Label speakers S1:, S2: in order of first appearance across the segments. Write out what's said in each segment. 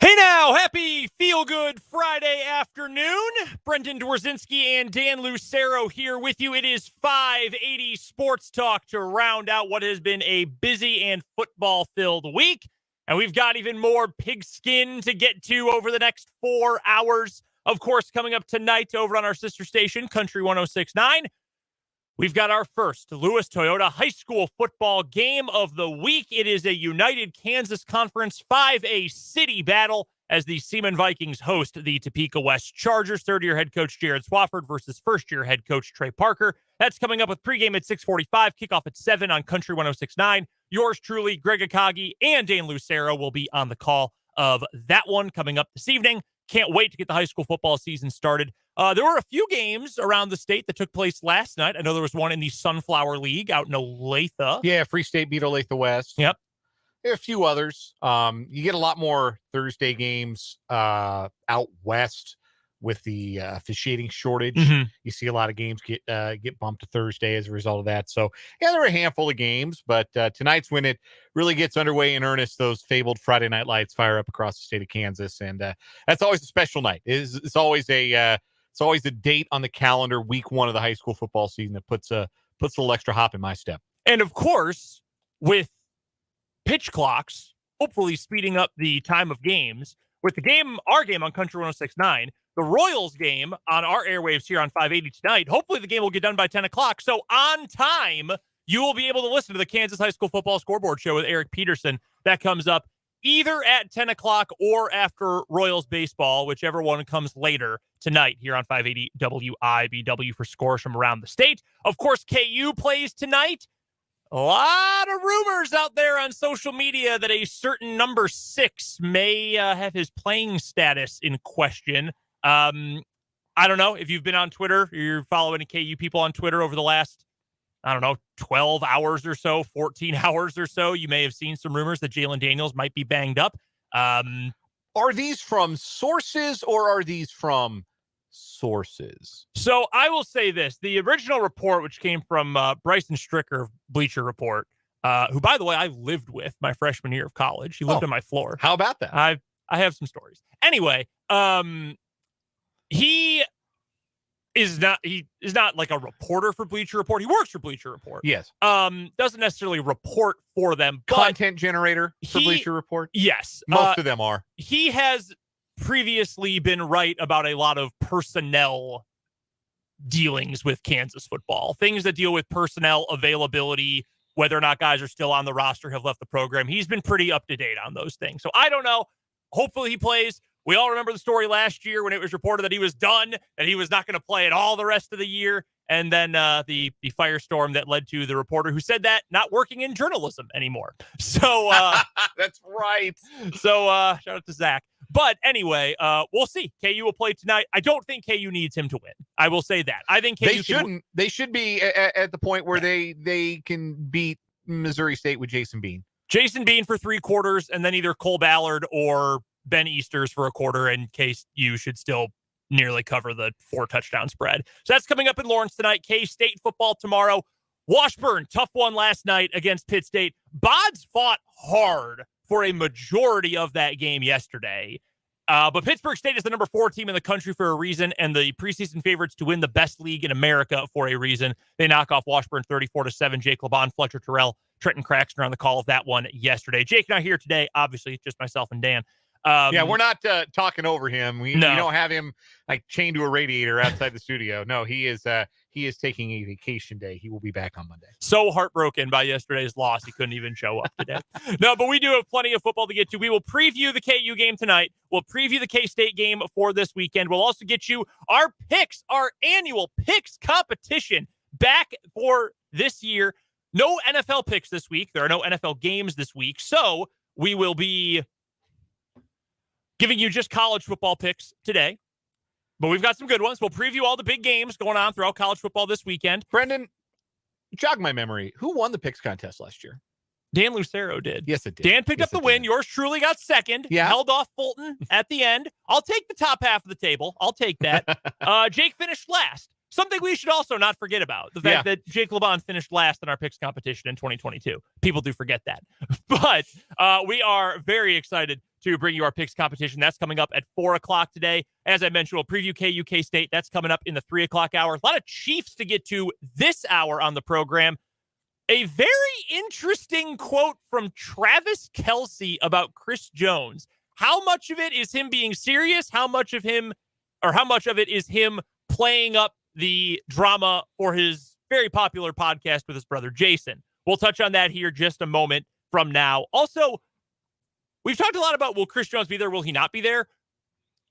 S1: Hey now, happy feel-good Friday afternoon. Brendan Dworzinski and Dan Lucero here with you. It is 580 Sports Talk to round out what has been a busy and football-filled week. And we've got even more pigskin to get to over the next 4 hours. Of course, coming up tonight over on our sister station, Country 106.9. We've got our first Lewis Toyota High School football game of the week. It is a United Kansas Conference 5A city battle as the Seaman Vikings host the Topeka West Chargers. Third-year head coach Jared Swafford versus first-year head coach Trey Parker. That's coming up with pregame at 6:45, kickoff at 7 on Country 106.9. Yours truly, Greg Akagi and Dan Lucero will be on the call of that one coming up this evening. Can't wait to get the high school football season started. There were a few games around the state that took place last night. I know there was one in the Sunflower League out in Olathe.
S2: Yeah, Free State beat Olathe West.
S1: Yep.
S2: There are a few others. You get a lot more Thursday games out west with the officiating shortage.
S1: Mm-hmm.
S2: You see a lot of games get bumped to Thursday as a result of that. So, yeah, there were a handful of games, but tonight's when it really gets underway in earnest. Those fabled Friday night lights fire up across the state of Kansas, and that's always a special night. It's always a date on the calendar, week one of the high school football season that puts a little extra hop in my step.
S1: And of course, with pitch clocks, hopefully speeding up the time of games, with our game on Country 106.9, the Royals game on our airwaves here on 580 tonight, hopefully the game will get done by 10 o'clock. So on time, you will be able to listen to the Kansas High School Football Scoreboard Show with Eric Peterson. That comes up either at 10 o'clock or after Royals baseball, whichever one comes later tonight here on 580 WIBW for scores from around the state. Of course, KU plays tonight. A lot of rumors out there on social media that a certain number 6 may have his playing status in question. I don't know if you've been on Twitter, or you're following KU people on Twitter over the last, 12 hours or so, 14 hours or so. You may have seen some rumors that Jalen Daniels might be banged up.
S2: Are these from sources or are these from sources?
S1: So I will say this. The original report, which came from Bryson Stricker of Bleacher Report, who, by the way, I lived with my freshman year of college. He lived on my floor.
S2: How about that?
S1: I have some stories. Anyway, he is not like a reporter for Bleacher Report. He works for Bleacher Report.
S2: Yes.
S1: Doesn't necessarily report for them. But
S2: content generator for Bleacher Report?
S1: Yes.
S2: Most of them are.
S1: He has previously been right about a lot of personnel dealings with Kansas football. Things that deal with personnel availability, whether or not guys are still on the roster, have left the program. He's been pretty up to date on those things. So I don't know. Hopefully he plays. We all remember the story last year when it was reported that he was done, that he was not going to play at all the rest of the year. And then the firestorm that led to the reporter who said that not working in journalism anymore. So
S2: that's right.
S1: So shout out to Zach. But anyway, we'll see. KU will play tonight. I don't think KU needs him to win. I will say that. I think KU
S2: they shouldn't. They should be at the point where they can beat Missouri State with Jason Bean.
S1: Jason Bean for 3 quarters, and then either Cole Ballard or Ben Easters for a quarter, in case you should still nearly cover the 4-touchdown spread. So that's coming up in Lawrence tonight. K-State football tomorrow. Washburn, tough one last night against Pitt State. Bods fought hard for a majority of that game yesterday. But Pittsburgh State is the number 4 team in the country for a reason, and the preseason favorites to win the best league in America for a reason. They knock off Washburn 34-7. Jake LeBon, Fletcher Terrell, Trenton Craxton on the call of that one yesterday. Jake not here today, obviously, just myself and Dan.
S2: We're not talking over him. We don't have him like chained to a radiator outside the studio. No, he is taking a vacation day. He will be back on Monday.
S1: So heartbroken by yesterday's loss, he couldn't even show up today. No, but we do have plenty of football to get to. We will preview the KU game tonight. We'll preview the K-State game for this weekend. We'll also get you our picks, our annual picks competition back for this year. No NFL picks this week. There are no NFL games this week. So we will be giving you just college football picks today. But we've got some good ones. We'll preview all the big games going on throughout college football this weekend.
S2: Brendan, jog my memory. Who won the picks contest last year?
S1: Dan Lucero did.
S2: Yes, it did.
S1: Dan picked up the win. Yours truly got second.
S2: Yeah.
S1: Held off Fulton at the end. I'll take the top half of the table. I'll take that. Jake finished last. Something we should also not forget about, the fact that Jake LeBon finished last in our picks competition in 2022. People do forget that. But we are very excited to bring you our picks competition. That's coming up at 4 o'clock today. As I mentioned, we'll preview KU K-State. That's coming up in the 3 o'clock hour. A lot of Chiefs to get to this hour on the program. A very interesting quote from Travis Kelce about Chris Jones. How much of it is him being serious? How much of it is him playing up the drama for his very popular podcast with his brother Jason? We'll touch on that here just a moment from now. Also, we've talked a lot about, will Chris Jones be there? Will he not be there?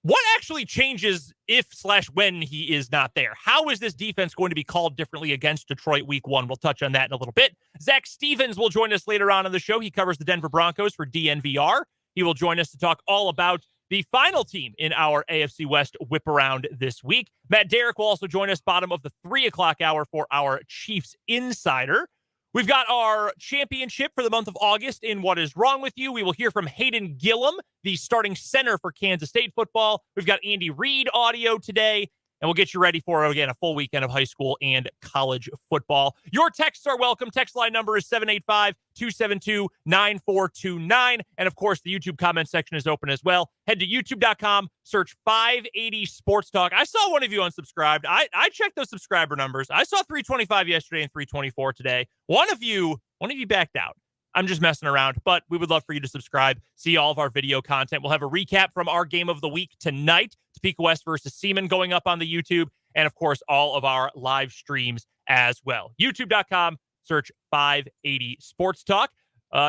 S1: What actually changes if/when he is not there? How is this defense going to be called differently against Detroit week 1? We'll touch on that in a little bit. Zac Stevens will join us later on in the show. He covers the Denver Broncos for DNVR. He will join us to talk all about the final team in our AFC West whip around this week. Matt Derrick will also join us bottom of the 3 o'clock hour for our Chiefs Insider. We've got our championship for the month of August in What Is Wrong With You. We will hear from Hayden Gillum, the starting center for Kansas State football. We've got Andy Reid audio today, and we'll get you ready for, again, a full weekend of high school and college football. Your texts are welcome. Text line number is 785-272-9429. And, of course, the YouTube comment section is open as well. Head to youtube.com, search 580 Sports Talk. I saw one of you unsubscribed. I checked those subscriber numbers. I saw 325 yesterday and 324 today. One of you backed out. I'm just messing around, but we would love for you to subscribe, see all of our video content. We'll have a recap from our game of the week tonight, Topeka West versus Seaman, going up on the YouTube, and, of course, all of our live streams as well. YouTube.com, search 580 Sports Talk.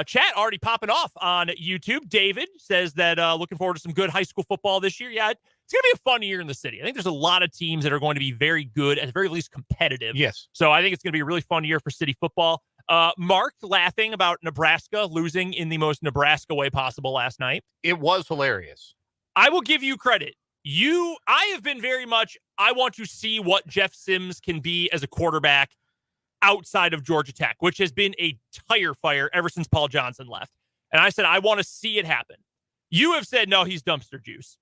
S1: Chat already popping off on YouTube. David says that looking forward to some good high school football this year. Yeah, it's going to be a fun year in the city. I think there's a lot of teams that are going to be very good, at the very least competitive.
S2: Yes.
S1: So I think it's going to be a really fun year for city football. Mark laughing about Nebraska losing in the most Nebraska way possible last night.
S2: It was hilarious.
S1: I will give you credit. I have been very much, I want to see what Jeff Sims can be as a quarterback outside of Georgia Tech, which has been a tire fire ever since Paul Johnson left. And I said, I want to see it happen. You have said, no, he's dumpster juice.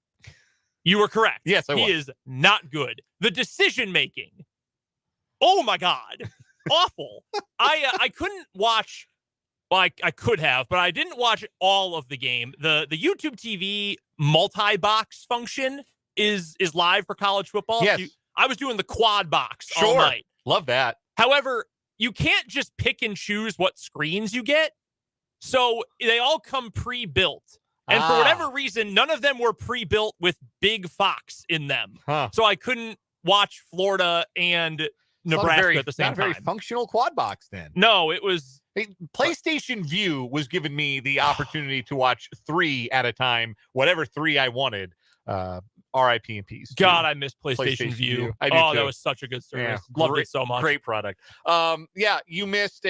S1: You were correct.
S2: Yes, I was.
S1: He is not good. The decision-making, oh my God, awful. I couldn't watch, well, I could have, but I didn't watch all of the game. The YouTube TV multi-box function is live for college football.
S2: Yes.
S1: I was doing the quad box all night.
S2: Love that.
S1: However, you can't just pick and choose what screens you get. So they all come pre-built. And for whatever reason, none of them were pre-built with Big Fox in them. So I couldn't watch Florida and Nebraska at the same time.
S2: Not a very functional quad box then.
S1: No, it was...
S2: PlayStation View was giving me the opportunity to watch 3 at a time, whatever 3 I wanted. RIP and peace.
S1: God, I miss PlayStation View.
S2: I do too.
S1: That was such a good service. Yeah, loved it so much.
S2: Great product. You missed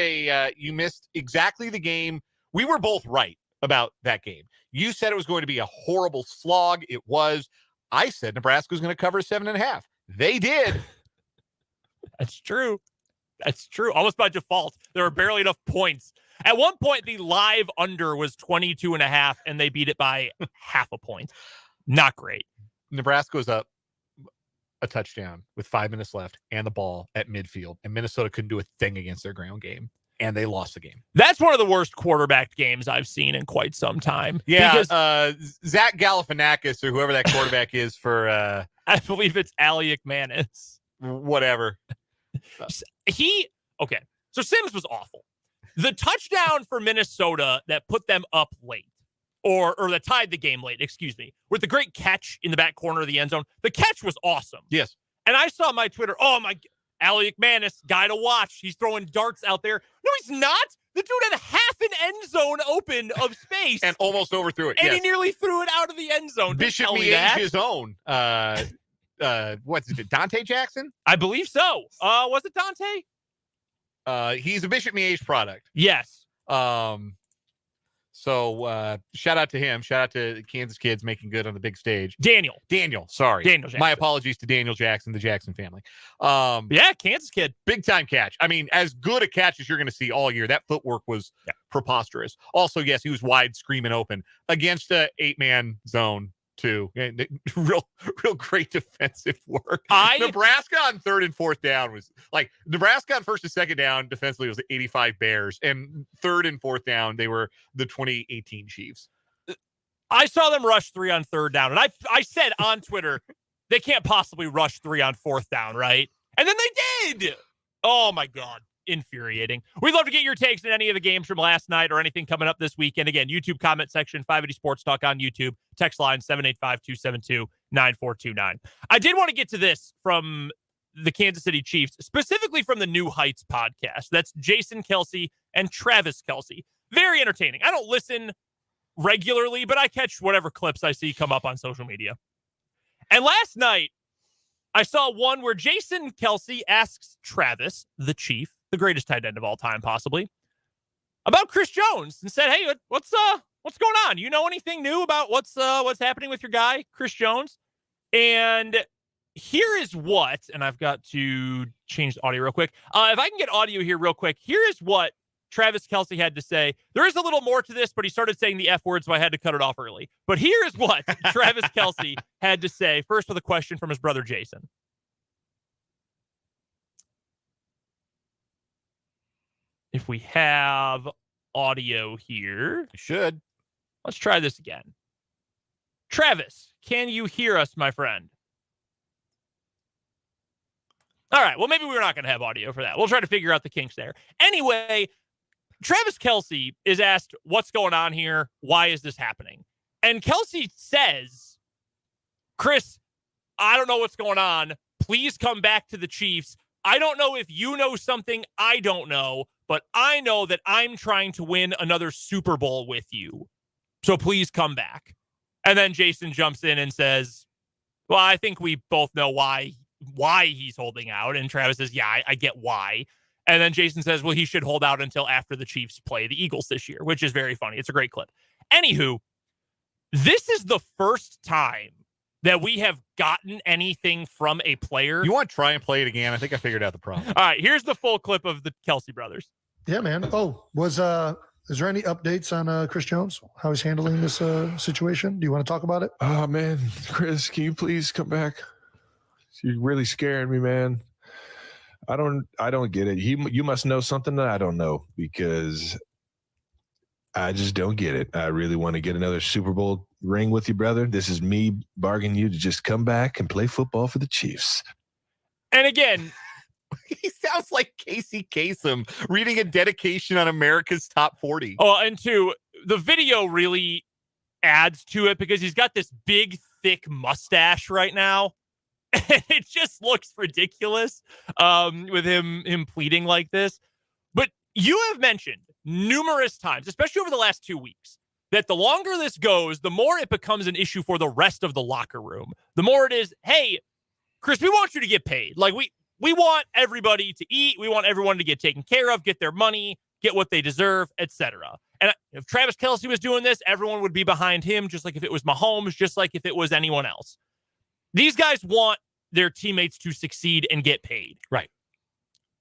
S2: exactly the game. We were both right about that game. You said it was going to be a horrible slog. It was. I said Nebraska was going to cover 7.5. They did.
S1: That's true. That's true. Almost by default. There were barely enough points. At one point, the live under was 22.5, and they beat it by half a point. Not great.
S2: Nebraska was up a touchdown with 5 minutes left and the ball at midfield, and Minnesota couldn't do a thing against their ground game, and they lost the game.
S1: That's one of the worst quarterback games I've seen in quite some time.
S2: Yeah, because Zach Galifianakis, or whoever that quarterback is for...
S1: I believe it's Ali McManus.
S2: Whatever.
S1: Okay, so Sims was awful. The touchdown for Minnesota that put them up late, or that tied the game late, excuse me, with the great catch in the back corner of the end zone. The catch was awesome.
S2: Yes.
S1: And I saw my Twitter, Ali McManus, guy to watch. He's throwing darts out there. No, he's not. The dude had half an end zone open of space.
S2: And almost overthrew it.
S1: And he nearly threw it out of the end zone.
S2: Bishop Miege's own. What's it, Dante Jackson?
S1: I believe so. Was it Dante?
S2: He's a Bishop Miege product.
S1: Yes.
S2: So shout out to him. Shout out to the Kansas kids making good on the big stage.
S1: Daniel.
S2: Sorry.
S1: Daniel Jackson.
S2: My apologies to Daniel Jackson, the Jackson family.
S1: Yeah, Kansas kid.
S2: Big time catch. I mean, as good a catch as you're going to see all year. That footwork was preposterous. Also, yes, he was wide, screaming open against a 8-man zone too. Real great defensive work.
S1: I
S2: Nebraska on 3rd and 4th down was like Nebraska on 1st and 2nd down defensively was the 85 Bears, and 3rd and 4th down they were the 2018 Chiefs.
S1: I saw them rush 3 on 3rd down, and I said on Twitter they can't possibly rush 3 on 4th down, right? And then they did. Oh my God. Infuriating. We'd love to get your takes on any of the games from last night or anything coming up this weekend. Again, YouTube comment section, 580 Sports Talk on YouTube. Text line 785-272-9429. I did want to get to this from the Kansas City Chiefs, specifically from the New Heights podcast. That's Jason Kelce and Travis Kelce. Very entertaining. I don't listen regularly, but I catch whatever clips I see come up on social media. And last night, I saw one where Jason Kelce asks Travis, the Chief, the greatest tight end of all time, possibly, about Chris Jones, and said, "Hey, what's going on? You know anything new about what's happening with your guy, Chris Jones?" And here is what, and I've got to change the audio real quick. If I can get audio here real quick, here is what Travis Kelce had to say. There is a little more to this, but he started saying the F word, so I had to cut it off early. But here is what Travis Kelce had to say, first with a question from his brother Jason. If we have audio here.
S2: You should.
S1: Let's try this again. Travis, can you hear us, my friend? All right, well, maybe we're not going to have audio for that. We'll try to figure out the kinks there. Anyway, Travis Kelce is asked, what's going on here? Why is this happening? And Kelce says, Chris, I don't know what's going on. Please come back to the Chiefs. I don't know if you know something I don't know, but I know that I'm trying to win another Super Bowl with you. So please come back. And then Jason jumps in and says, well, I think we both know why he's holding out. And Travis says, yeah, I get why. And then Jason says, well, he should hold out until after the Chiefs play the Eagles this year, which is very funny. It's a great clip. Anywho, this is the first time that we have gotten anything from a player.
S2: You want to try and play it again? I think I figured out the problem.
S1: All right, here's the full clip of the Kelce brothers.
S3: Yeah, man. Oh, is there any updates on Chris Jones? How he's handling this situation? Do you want to talk about it?
S4: Oh man, Chris, can you please come back? You're really scaring me, man. I don't get it. You must know something that I don't know, because I just don't get it. I really want to get another Super Bowl ring with you, brother. This is me bargaining you to just come back and play football for the Chiefs.
S1: And again,
S2: he sounds like Casey Kasem reading a dedication on America's Top 40.
S1: Oh, and two, the video really adds to it because he's got this big, thick mustache right now. And it just looks ridiculous with him pleading like this. But you have mentioned numerous times, especially over the last 2 weeks, that the longer this goes, the more it becomes an issue for the rest of the locker room. The more it is, hey, Chris, we want you to get paid. Like, we want everybody to eat. We want everyone to get taken care of, get their money, get what they deserve, etc. And if Travis Kelce was doing this, everyone would be behind him, just like if it was Mahomes, just like if it was anyone else. These guys want their teammates to succeed and get paid.
S2: Right.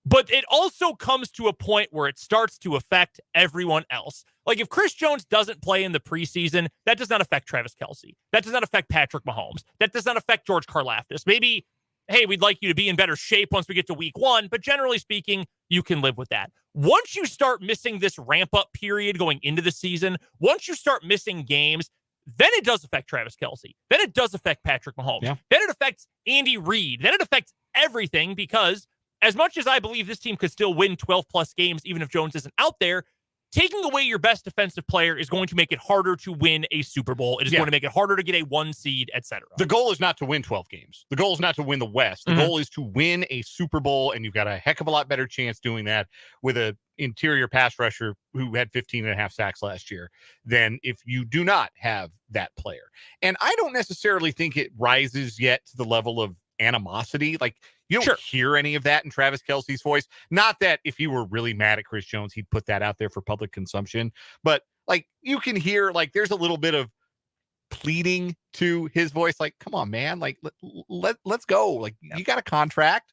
S1: But it also comes to a point where it starts to affect everyone else. Like if Chris Jones doesn't play in the preseason, that does not affect Travis Kelce. That does not affect Patrick Mahomes. That does not affect George Karlaftis. Maybe, hey, we'd like you to be in better shape once we get to week 1, but generally speaking, you can live with that. Once you start missing this ramp-up period going into the season, once you start missing games, then it does affect Travis Kelce. Then it does affect Patrick Mahomes.
S2: Yeah.
S1: Then it affects Andy Reid. Then it affects everything, because as much as I believe this team could still win 12-plus games, even if Jones isn't out there, taking away your best defensive player is going to make it harder to win a Super Bowl. It is going to make it harder to get a 1 seed, etc.
S2: The goal is not to win 12 games. The goal is not to win the West. The goal is to win a Super Bowl, and you've got a heck of a lot better chance doing that with an interior pass rusher who had 15.5 sacks last year than if you do not have that player. And I don't necessarily think it rises yet to the level of animosity. Like, you don't hear any of that in Travis Kelce's voice. Not that if he were really mad at Chris Jones, he'd put that out there for public consumption. But like, you can hear, like, there's a little bit of pleading to his voice. Like, come on, man. Like, let's go. Like, you got a contract.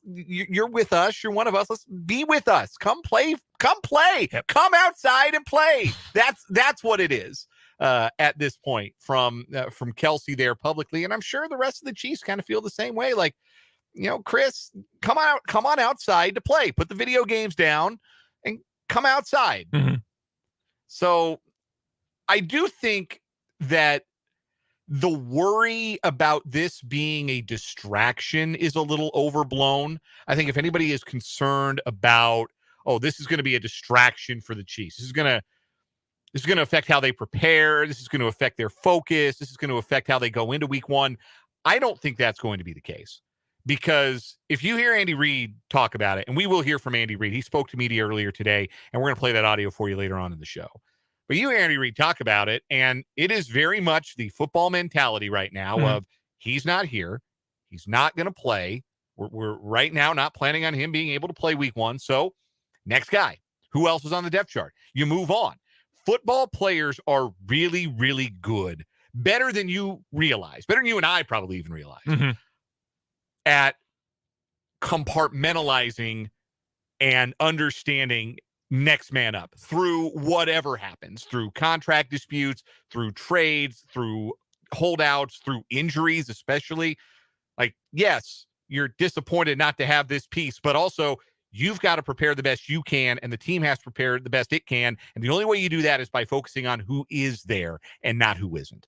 S2: You're with us. You're one of us. Let's be with us. Come play. Come outside and play. That's what it is. at this point from Kelce there publicly. And I'm sure the rest of the Chiefs kind of feel the same way. Like, Chris, come on outside to play. Put the video games down and come outside.
S1: Mm-hmm.
S2: So I do think that the worry about this being a distraction is a little overblown. I think if anybody is concerned about, this is going to be a distraction for the Chiefs, this is going to affect how they prepare, this is going to affect their focus, this is going to affect how they go into week one, I don't think that's going to be the case. Because if you hear Andy Reid talk about it, and we will hear from Andy Reid, he spoke to media earlier today, and we're going to play that audio for you later on in the show. But you hear Andy Reid talk about it, and it is very much the football mentality right now of he's not here, he's not going to play. We're right now not planning on him being able to play week one. So next guy, who else is on the depth chart? You move on. Football players are really, really good, better than you realize, better than you and I probably even realize. At compartmentalizing and understanding next man up through whatever happens, through contract disputes, through trades, through holdouts, through injuries, especially. Like, yes, you're disappointed not to have this piece, but also you've got to prepare the best you can, and the team has to prepare the best it can. And the only way you do that is by focusing on who is there and not who isn't.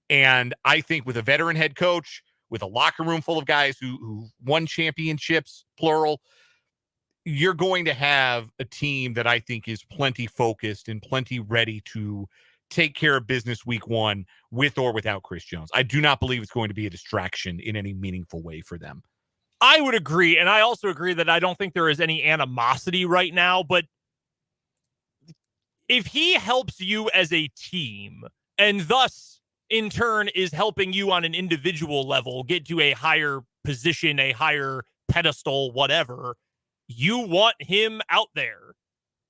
S2: And I think with a veteran head coach, with a locker room full of guys who won championships, plural, you're going to have a team that I think is plenty focused and plenty ready to take care of business week one with or without Chris Jones. I do not believe it's going to be a distraction in any meaningful way for them.
S1: I would agree, and I also agree that I don't think there is any animosity right now, but if he helps you as a team and thus in turn is helping you on an individual level get to a higher position, a higher pedestal, whatever, you want him out there.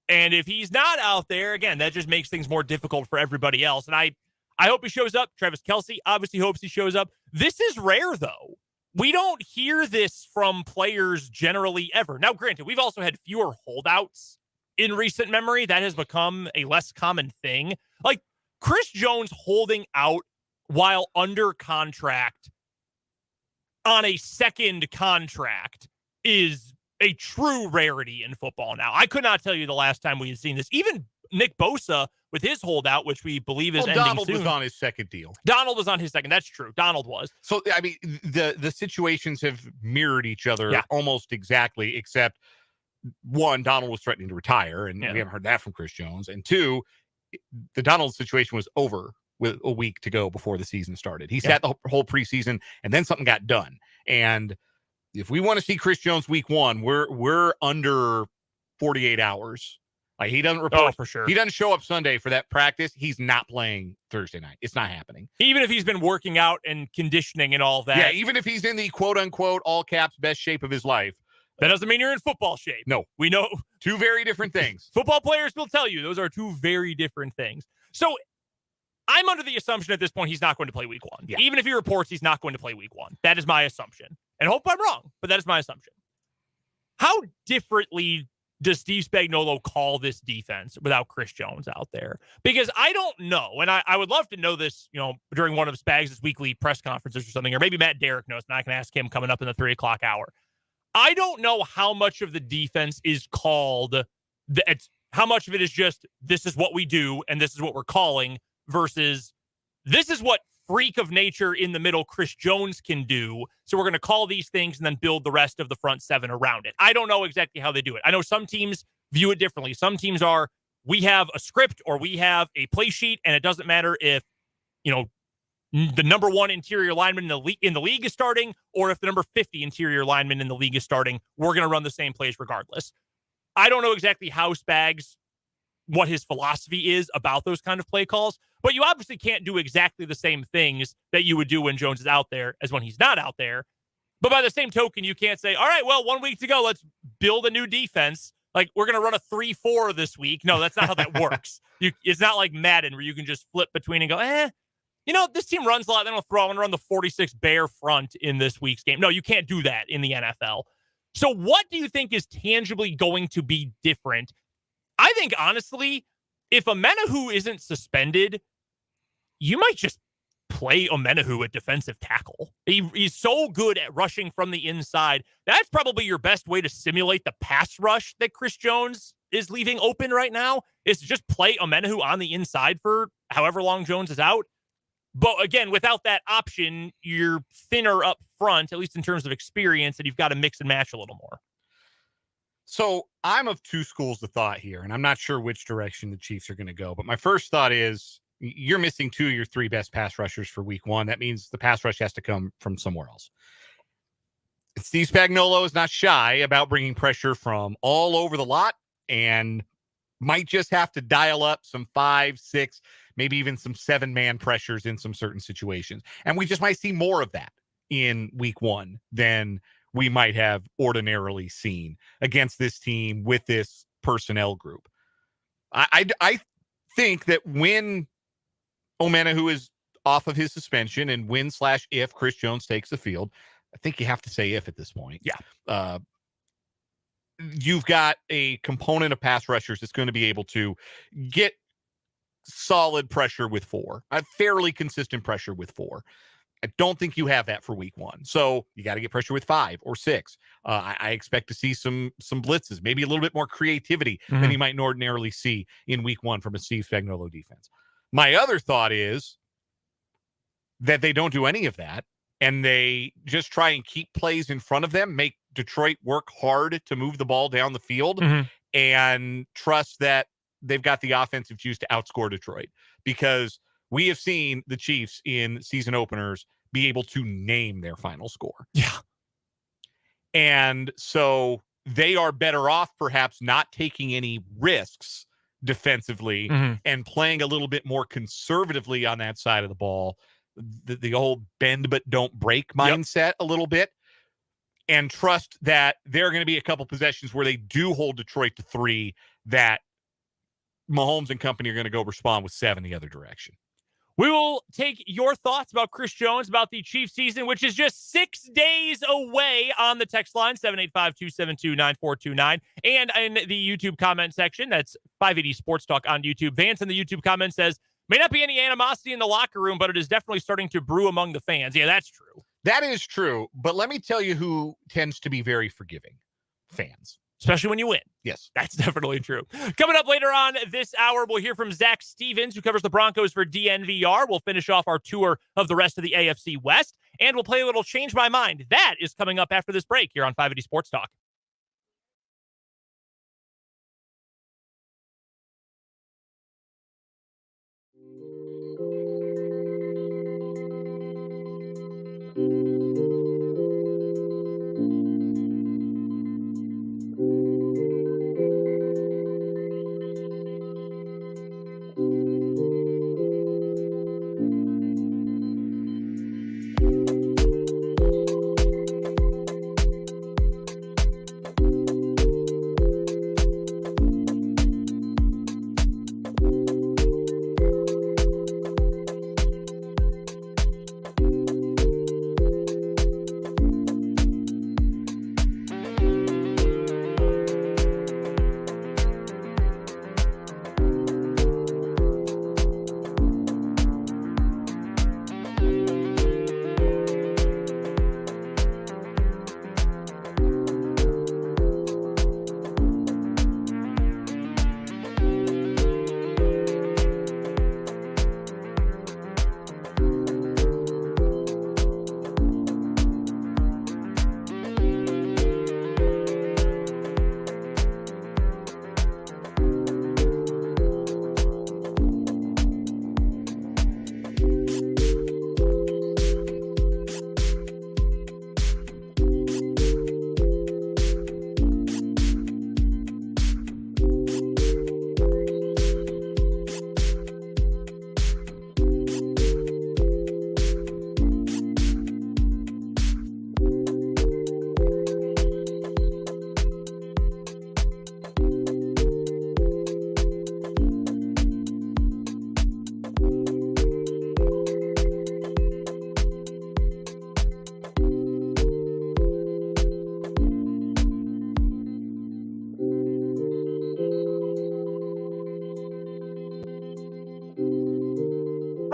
S1: And if he's not out there, again, that just makes things more difficult for everybody else. And I hope he shows up. Travis Kelce obviously hopes he shows up. This is rare, though. We don't hear this from players generally ever. Now, granted, we've also had fewer holdouts in recent memory. That has become a less common thing. Like Chris Jones holding out while under contract on a second contract is a true rarity in football now. I could not tell you the last time we had seen this. Even Nick Bosa with his holdout, which we believe is ending
S2: Donald
S1: soon.
S2: was on his second deal.
S1: Donald was on his second. That's true. Donald was.
S2: So, I mean, the situations have mirrored each other almost exactly, except one, Donald was threatening to retire, and we haven't heard that from Chris Jones. And two, the Donald situation was over with a week to go before the season started. He sat the whole preseason, and then something got done. And if we want to see Chris Jones week one, we're under 48 hours. Like, he doesn't report
S1: for sure.
S2: He doesn't show up Sunday for that practice. He's not playing Thursday night. It's not happening.
S1: Even if he's been working out and conditioning and all that.
S2: Yeah, even if he's in the quote unquote all caps best shape of his life.
S1: That doesn't mean you're in football shape.
S2: No.
S1: We know.
S2: Two very different things.
S1: Football players will tell you those are two very different things. So I'm under the assumption at this point he's not going to play week one.
S2: Yeah.
S1: Even if he reports he's not going to play week one. That is my assumption. And I hope I'm wrong, but that is my assumption. How differently does Steve Spagnuolo call this defense without Chris Jones out there? Because I don't know, and I would love to know this, during one of Spags' weekly press conferences or something, or maybe Matt Derrick knows, and I can ask him coming up in the 3 o'clock hour. I don't know how much of the defense is called, how much of it is just, this is what we do, and this is what we're calling, versus this is what freak of nature in the middle Chris Jones can do, so we're going to call these things and then build the rest of the front seven around it. I don't know exactly how they do it. I know some teams view it differently. Some teams are, we have a script or we have a play sheet, and it doesn't matter if, the number one interior lineman in the league is starting, or if the number 50 interior lineman in the league is starting, we're going to run the same plays regardless. I don't know exactly how Spags, what his philosophy is about those kind of play calls, but you obviously can't do exactly the same things that you would do when Jones is out there as when he's not out there. But by the same token, you can't say, all right, well, 1 week to go, let's build a new defense. Like, we're going to run a 3-4 this week. No, that's not how that works. It's not like Madden where you can just flip between and go, this team runs a lot. They don't throw. I'm going to run the 46 Bear front in this week's game. No, you can't do that in the NFL. So what do you think is tangibly going to be different? I think, honestly, if Amenahu isn't suspended, you might just play Omenihu at defensive tackle. He's so good at rushing from the inside. That's probably your best way to simulate the pass rush that Chris Jones is leaving open right now, is to just play Omenihu on the inside for however long Jones is out. But again, without that option, you're thinner up front, at least in terms of experience, and you've got to mix and match a little more.
S2: So I'm of two schools of thought here, and I'm not sure which direction the Chiefs are going to go. But my first thought is you're missing 2 of your 3 best pass rushers for week 1. That means the pass rush has to come from somewhere else. Steve Spagnuolo is not shy about bringing pressure from all over the lot and might just have to dial up some 5, 6, maybe even some 7-man pressures in some certain situations. And we just might see more of that in week 1 than we might have ordinarily seen against this team with this personnel group. I think that when Omenihu is off of his suspension and when/if Chris Jones takes the field, I think you have to say if at this point.
S1: Yeah.
S2: You've got a component of pass rushers that's going to be able to get solid pressure with 4, a fairly consistent pressure with 4. I don't think you have that for week 1. So you got to get pressure with 5 or 6. I expect to see some blitzes, maybe a little bit more creativity than you might ordinarily see in week 1 from a Steve Spagnuolo defense. My other thought is that they don't do any of that, and they just try and keep plays in front of them, make Detroit work hard to move the ball down the field, and trust that they've got the offensive juice to outscore Detroit. Because we have seen the Chiefs in season openers be able to name their final score.
S1: Yeah.
S2: And so they are better off perhaps not taking any risks defensively and playing a little bit more conservatively on that side of the ball, the old bend but don't break mindset a little bit, and trust that there are going to be a couple possessions where they do hold Detroit to 3 that Mahomes and company are going to go respond with 7 the other direction.
S1: We will take your thoughts about Chris Jones, about the Chiefs season, which is just 6 days away, on the text line, 785-272-9429. And in the YouTube comment section, that's 580 Sports Talk on YouTube. Vance in the YouTube comment says, may not be any animosity in the locker room, but it is definitely starting to brew among the fans. Yeah, that's true.
S2: That is true. But let me tell you who tends to be very forgiving: fans.
S1: Especially when you win.
S2: Yes.
S1: That's definitely true. Coming up later on this hour, we'll hear from Zac Stevens, who covers the Broncos for DNVR. We'll finish off our tour of the rest of the AFC West, and we'll play a little Change My Mind. That is coming up after this break here on 580 Sports Talk.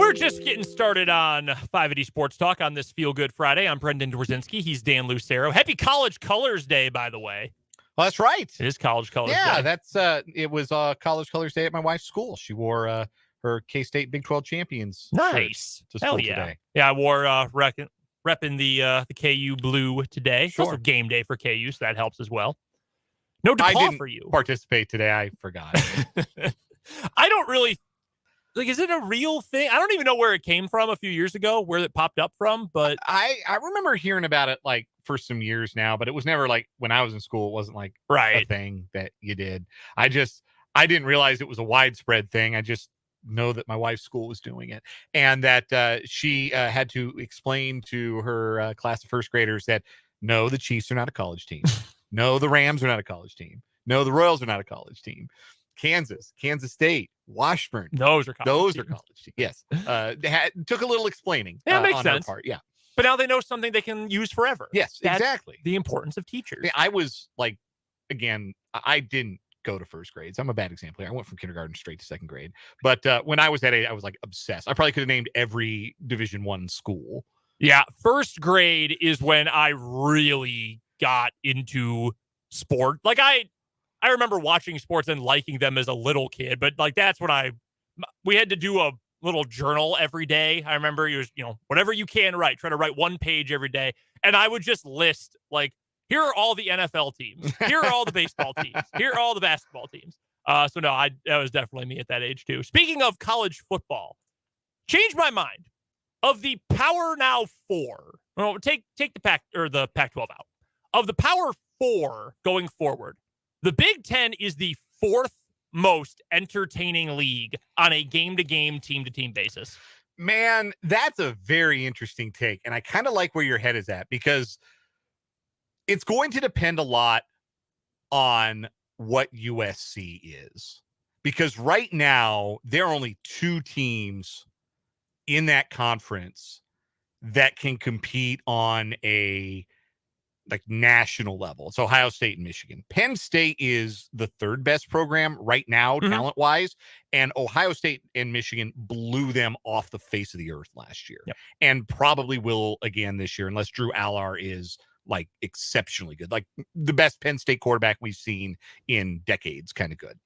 S1: We're just getting started on 580 Sports Talk on this Feel Good Friday. I'm Brendan Dworzynski. He's Dan Lucero. Happy College Colors Day, by the way.
S2: Well, that's right.
S1: It is College Colors Day.
S2: Yeah, it was College Colors Day at my wife's school. She wore her K-State Big 12 champions.
S1: Nice.
S2: To
S1: Hell
S2: school
S1: yeah.
S2: today.
S1: Yeah, I wore repping the KU blue today. It's also
S2: Sure.
S1: game day for KU, so that helps as well. No
S2: I
S1: DePaul
S2: didn't
S1: for you.
S2: participate today. I forgot.
S1: I don't really is it a real thing? I don't even know where it came from a few years ago, where it popped up from, but
S2: I remember hearing about it like for some years now, but it was never like when I was in school, it wasn't like a
S1: right.
S2: thing that you did. I didn't realize it was a widespread thing. I just know that my wife's school was doing it, and that she had to explain to her class of first graders that no, the Chiefs are not a college team. No, the Rams are not a college team. No, the Royals are not a college team. Kansas State, Washburn.
S1: Those are college
S2: teams. Yes. Took a little explaining.
S1: Yeah, makes
S2: on
S1: sense.
S2: her part. Yeah.
S1: But now they know something they can use forever.
S2: Yes,
S1: That's
S2: exactly.
S1: the importance of teachers.
S2: I was like, again, I didn't go to first grades. I'm a bad example here. I went from kindergarten straight to second grade. But when I was that age, I was like obsessed. I probably could have named every Division I school.
S1: Yeah, first grade is when I really got into sport. Like I remember watching sports and liking them as a little kid, but like that's when we had to do a little journal every day. I remember it was, whatever you can write, try to write one page every day. And I would just list like, here are all the NFL teams. Here are all the baseball teams. Here are all the basketball teams. So no, that was definitely me at that age too. Speaking of college football, changed my mind. Of the Power Now 4, well, take the Pac-12 out. Of the Power 4 going forward, the Big Ten is the fourth most entertaining league on a game-to-game, team-to-team basis.
S2: Man, that's a very interesting take. And I kind of like where your head is at, because it's going to depend a lot on what USC is. Because right now, there are only two teams in that conference that can compete on a national level. It's Ohio State and Michigan. Penn State is the third best program right now, talent wise. And Ohio State and Michigan blew them off the face of the earth last year, and probably will again this year, unless Drew Allar is like exceptionally good, like the best Penn State quarterback we've seen in decades, kind of good.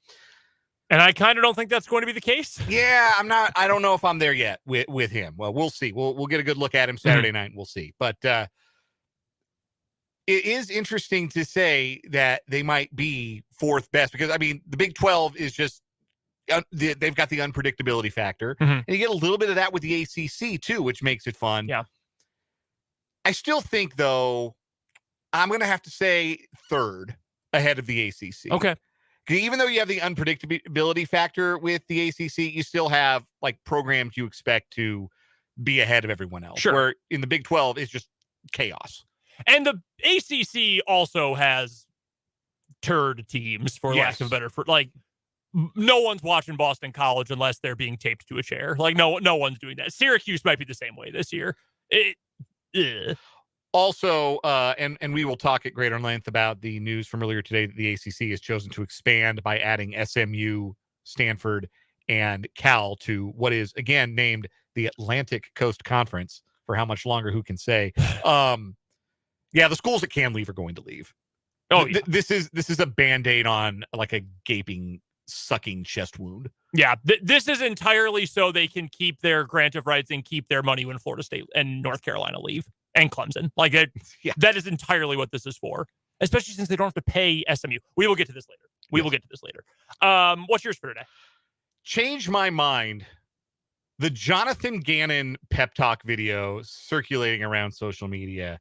S1: And I kind of don't think that's going to be the case.
S2: Yeah, I don't know if I'm there yet with him. Well, we'll see. We'll get a good look at him Saturday night, and we'll see. But it is interesting to say that they might be fourth best, because I mean, the Big 12 is just, they've got the unpredictability factor, and you get a little bit of that with the ACC too, which makes it fun.
S1: Yeah.
S2: I still think though, I'm going to have to say third ahead of the ACC.
S1: Okay.
S2: Even though you have the unpredictability factor with the ACC, you still have like programs you expect to be ahead of everyone else.
S1: Sure.
S2: Where in the Big 12, it's just chaos.
S1: And the ACC also has turd teams, for lack of a better, no one's watching Boston College unless they're being taped to a chair. Like no one's doing that. Syracuse might be the same way this year.
S2: Also, and we will talk at greater length about the news from earlier today that the ACC has chosen to expand by adding SMU, Stanford, and Cal to what is again named the Atlantic Coast Conference. For how much longer, who can say? Yeah, the schools that can leave are going to leave.
S1: Oh, yeah.
S2: This is a Band-Aid on like a gaping, sucking chest wound.
S1: Yeah, this is entirely so they can keep their grant of rights and keep their money when Florida State and North Carolina leave. And Clemson. That is entirely what this is for, especially since they don't have to pay SMU. We will get to this later. What's yours for today?
S2: Change my mind. The Jonathan Gannon pep talk video circulating around social media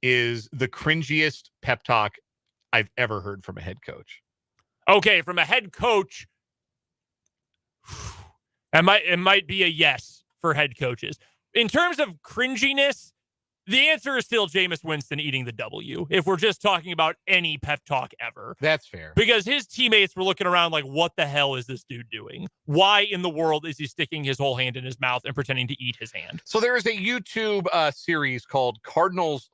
S2: is the cringiest pep talk I've ever heard from a head coach.
S1: Okay, from a head coach, it might be a yes for head coaches. In terms of cringiness, the answer is still Jameis Winston eating the W, if we're just talking about any pep talk ever.
S2: That's fair.
S1: Because his teammates were looking around like, what the hell is this dude doing? Why in the world is he sticking his whole hand in his mouth and pretending to eat his hand?
S2: So there is a YouTube series called Cardinals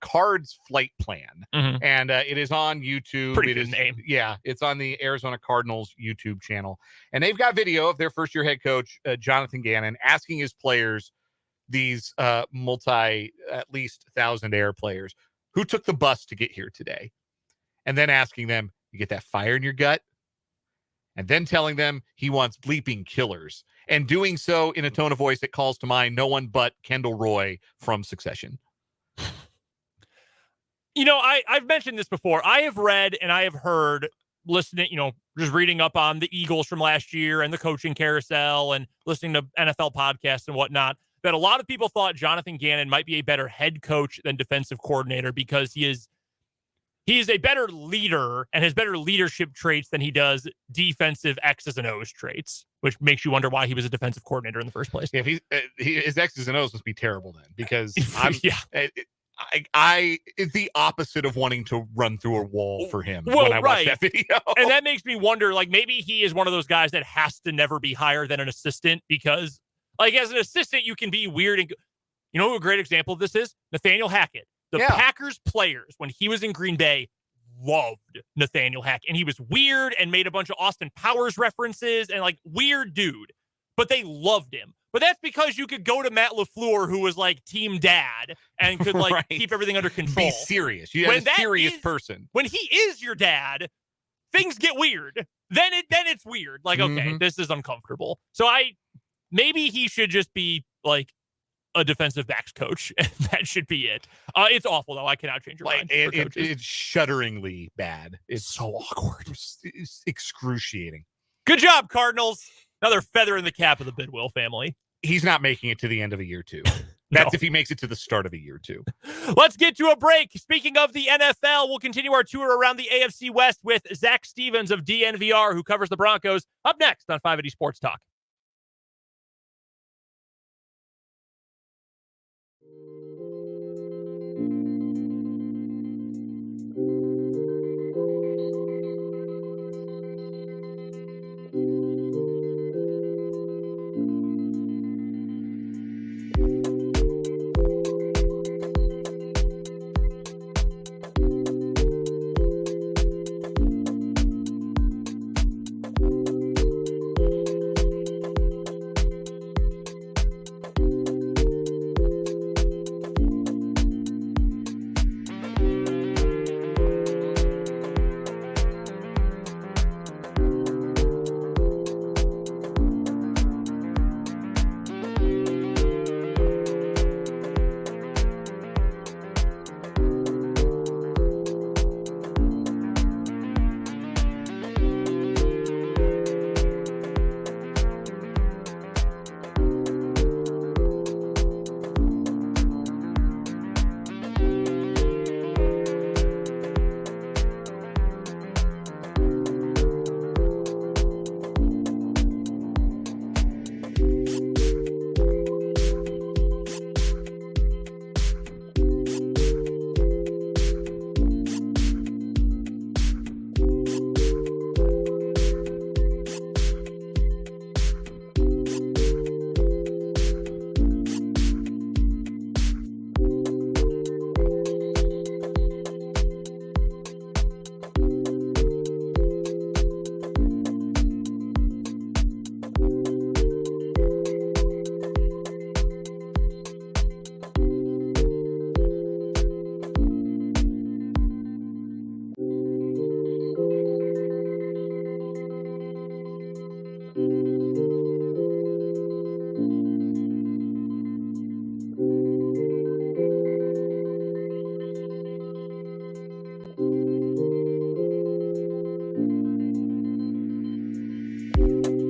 S2: Cards Flight Plan.
S1: Mhm.
S2: And it is on YouTube.
S1: Pretty good name.
S2: Yeah, it's on the Arizona Cardinals YouTube channel. And they've got video of their first-year head coach, Jonathan Gannon, asking his players, these at least 1,000 Air players, who took the bus to get here today? And then asking them, you get that fire in your gut? And then telling them he wants bleeping killers. And doing so in a tone of voice that calls to mind no one but Kendall Roy from Succession.
S1: You know, I've mentioned this before. I have read and I have heard, listening, just reading up on the Eagles from last year and the coaching carousel and listening to NFL podcasts and whatnot, that a lot of people thought Jonathan Gannon might be a better head coach than defensive coordinator because he is a better leader and has better leadership traits than he does defensive X's and O's traits, which makes you wonder why he was a defensive coordinator in the first place.
S2: Yeah, his X's and O's must be terrible then, because it's the opposite of wanting to run through a wall for him when I watch that video.
S1: And that makes me wonder, like, maybe he is one of those guys that has to never be higher than an assistant because, like, as an assistant, you can be weird. And you know who a great example of this is? Nathaniel Hackett. The Packers players, when he was in Green Bay, loved Nathaniel Hackett. And he was weird and made a bunch of Austin Powers references and, like, weird dude. But they loved him. But that's because you could go to Matt LaFleur, who was, like, team dad, and could, like, keep everything under control.
S2: Be serious. You have a serious person.
S1: When he is your dad, things get weird. Then it's weird. Like, okay, this is uncomfortable. So maybe he should just be, like, a defensive backs coach, and that should be it. It's awful, though. I cannot change your mind.
S2: It's shudderingly bad. It's
S1: so awkward.
S2: It's excruciating.
S1: Good job, Cardinals. Another feather in the cap of the Bidwill family.
S2: He's not making it to the end of a year two. That's if he makes it to the start of a year two.
S1: Let's get to a break. Speaking of the NFL, we'll continue our tour around the AFC West with Zac Stevens of DNVR, who covers the Broncos, up next on 580 Sports Talk.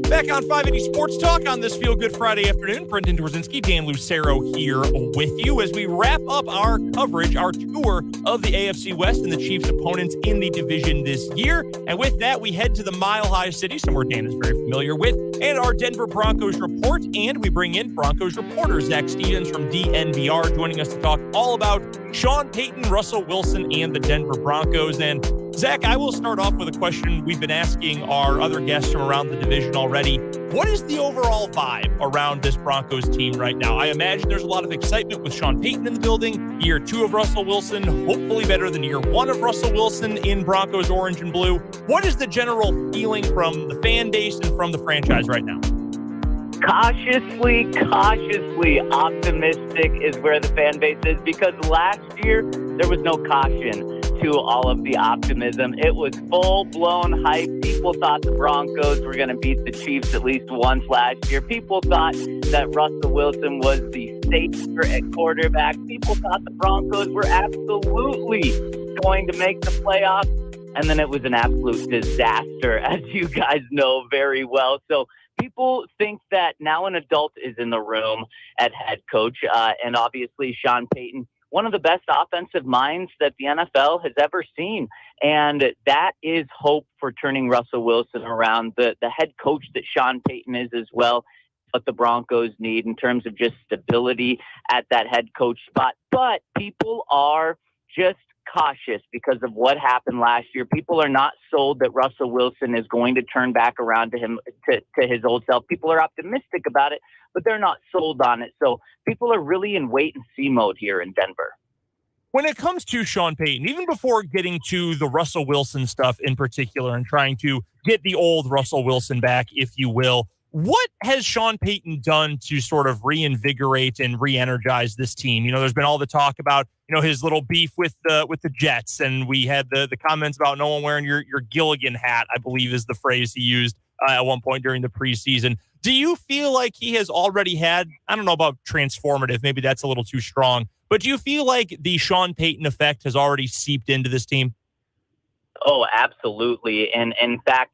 S1: Back on 580 Sports Talk on this Feel Good Friday afternoon. Brendan Dworzinski, Dan Lucero here with you as we wrap up our coverage, our tour of the AFC West and the Chiefs' opponents in the division this year. And with that, we head to the Mile High City, somewhere Dan is very familiar with, and our Denver Broncos report. And we bring in Broncos reporter Zac Stevens from DNVR joining us to talk all about Sean Payton, Russell Wilson, and the Denver Broncos. And Zach, I will start off with a question we've been asking our other guests from around the division already. What is the overall vibe around this Broncos team right now? I imagine there's a lot of excitement with Sean Payton in the building. Year 2 of Russell Wilson, hopefully better than year 1 of Russell Wilson in Broncos orange and blue. What is the general feeling from the fan base and from the franchise right now?
S5: Cautiously optimistic is where the fan base is, because last year there was no caution to all of the optimism. It was full-blown hype. People thought the Broncos were going to beat the Chiefs at least once last year. People thought that Russell Wilson was the savior at quarterback. People thought the Broncos were absolutely going to make the playoffs. And then it was an absolute disaster, as you guys know very well. So people think that now an adult is in the room at head coach, and obviously Sean Payton, one of the best offensive minds that the NFL has ever seen. And that is hope for turning Russell Wilson around. The head coach that Sean Payton is as well, what the Broncos need in terms of just stability at that head coach spot. But people are just cautious because of what happened last year. People are not sold that Russell Wilson is going to turn back around to his old self. People are optimistic about it, but they're not sold on it. So people are really in wait and see mode here in Denver.
S1: When it comes to Sean Payton, even before getting to the Russell Wilson stuff in particular and trying to get the old Russell Wilson back, if you will, what has Sean Payton done to sort of reinvigorate and re-energize this team? You know, there's been all the talk about, you know, his little beef with the Jets, and we had the comments about no one wearing your Gilligan hat, I believe is the phrase he used at one point during the preseason. Do you feel like he has already had, I don't know about transformative, maybe that's a little too strong, but do you feel like the Sean Payton effect has already seeped into this team?
S5: Oh, absolutely. And in fact,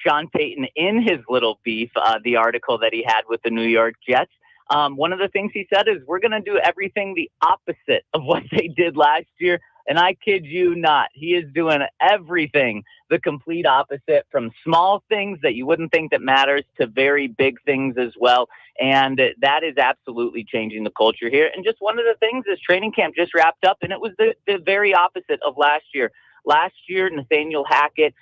S5: Sean Payton, in his little beef, the article that he had with the New York Jets, one of the things he said is, we're going to do everything the opposite of what they did last year. And I kid you not, he is doing everything the complete opposite, from small things that you wouldn't think that matters to very big things as well. And that is absolutely changing the culture here. And just one of the things is training camp just wrapped up, and it was the very opposite of last year. Last year, Nathaniel Hackett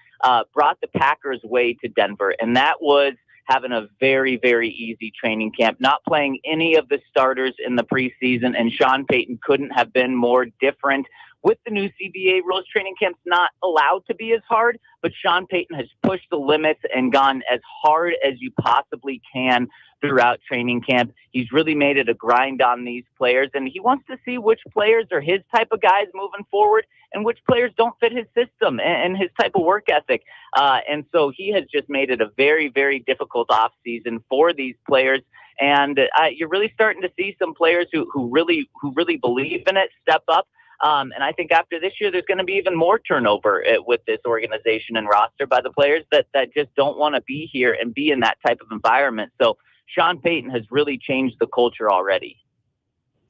S5: brought the Packers' way to Denver, and that was having a very, very easy training camp, not playing any of the starters in the preseason, and Sean Payton couldn't have been more different. With the new CBA rules, training camp's not allowed to be as hard, but Sean Payton has pushed the limits and gone as hard as you possibly can throughout training camp. He's really made it a grind on these players, and he wants to see which players are his type of guys moving forward and which players don't fit his system and his type of work ethic. And so he has just made it a very, very difficult offseason for these players. And you're really starting to see some players who really believe in it step up. And I think after this year, there's going to be even more turnover with this organization and roster by the players that just don't want to be here and be in that type of environment. So Sean Payton has really changed the culture already.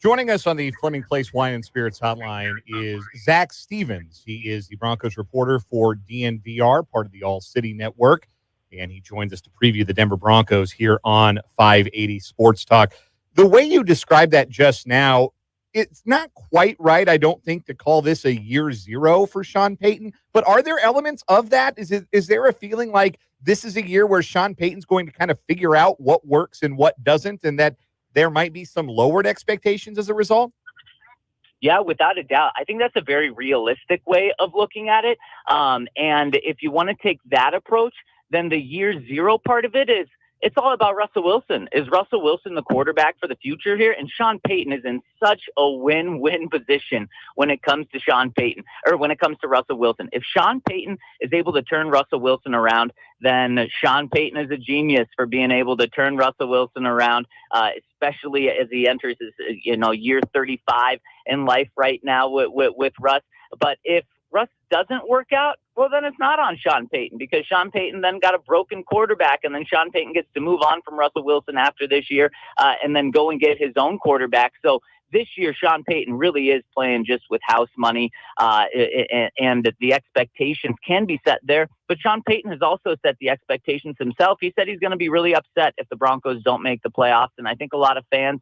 S2: Joining us on the Fleming Place Wine and Spirits hotline is Zac Stevens. He is the Broncos reporter for DNVR, part of the All City Network, and he joins us to preview the Denver Broncos here on 580 Sports Talk. The way you described that just now, it's not quite right, I don't think, to call this a year zero for Sean Payton, but are there elements of that? Is there a feeling like this is a year where Sean Payton's going to kind of figure out what works and what doesn't, and that there might be some lowered expectations as a result?
S5: Yeah, without a doubt. I think that's a very realistic way of looking at it. And if you want to take that approach, then the year zero part of it is, it's all about Russell Wilson. Is Russell Wilson the quarterback for the future here? And Sean Payton is in such a win-win position when it comes to Sean Payton, or when it comes to Russell Wilson. If Sean Payton is able to turn Russell Wilson around, then Sean Payton is a genius for being able to turn Russell Wilson around, especially as he enters his, year 35 in life right now with Russ. But if Russ doesn't work out, well, then it's not on Sean Payton, because Sean Payton then got a broken quarterback, and then Sean Payton gets to move on from Russell Wilson after this year and then go and get his own quarterback. So this year, Sean Payton really is playing just with house money, and the expectations can be set there. But Sean Payton has also set the expectations himself. He said he's going to be really upset if the Broncos don't make the playoffs, and I think a lot of fans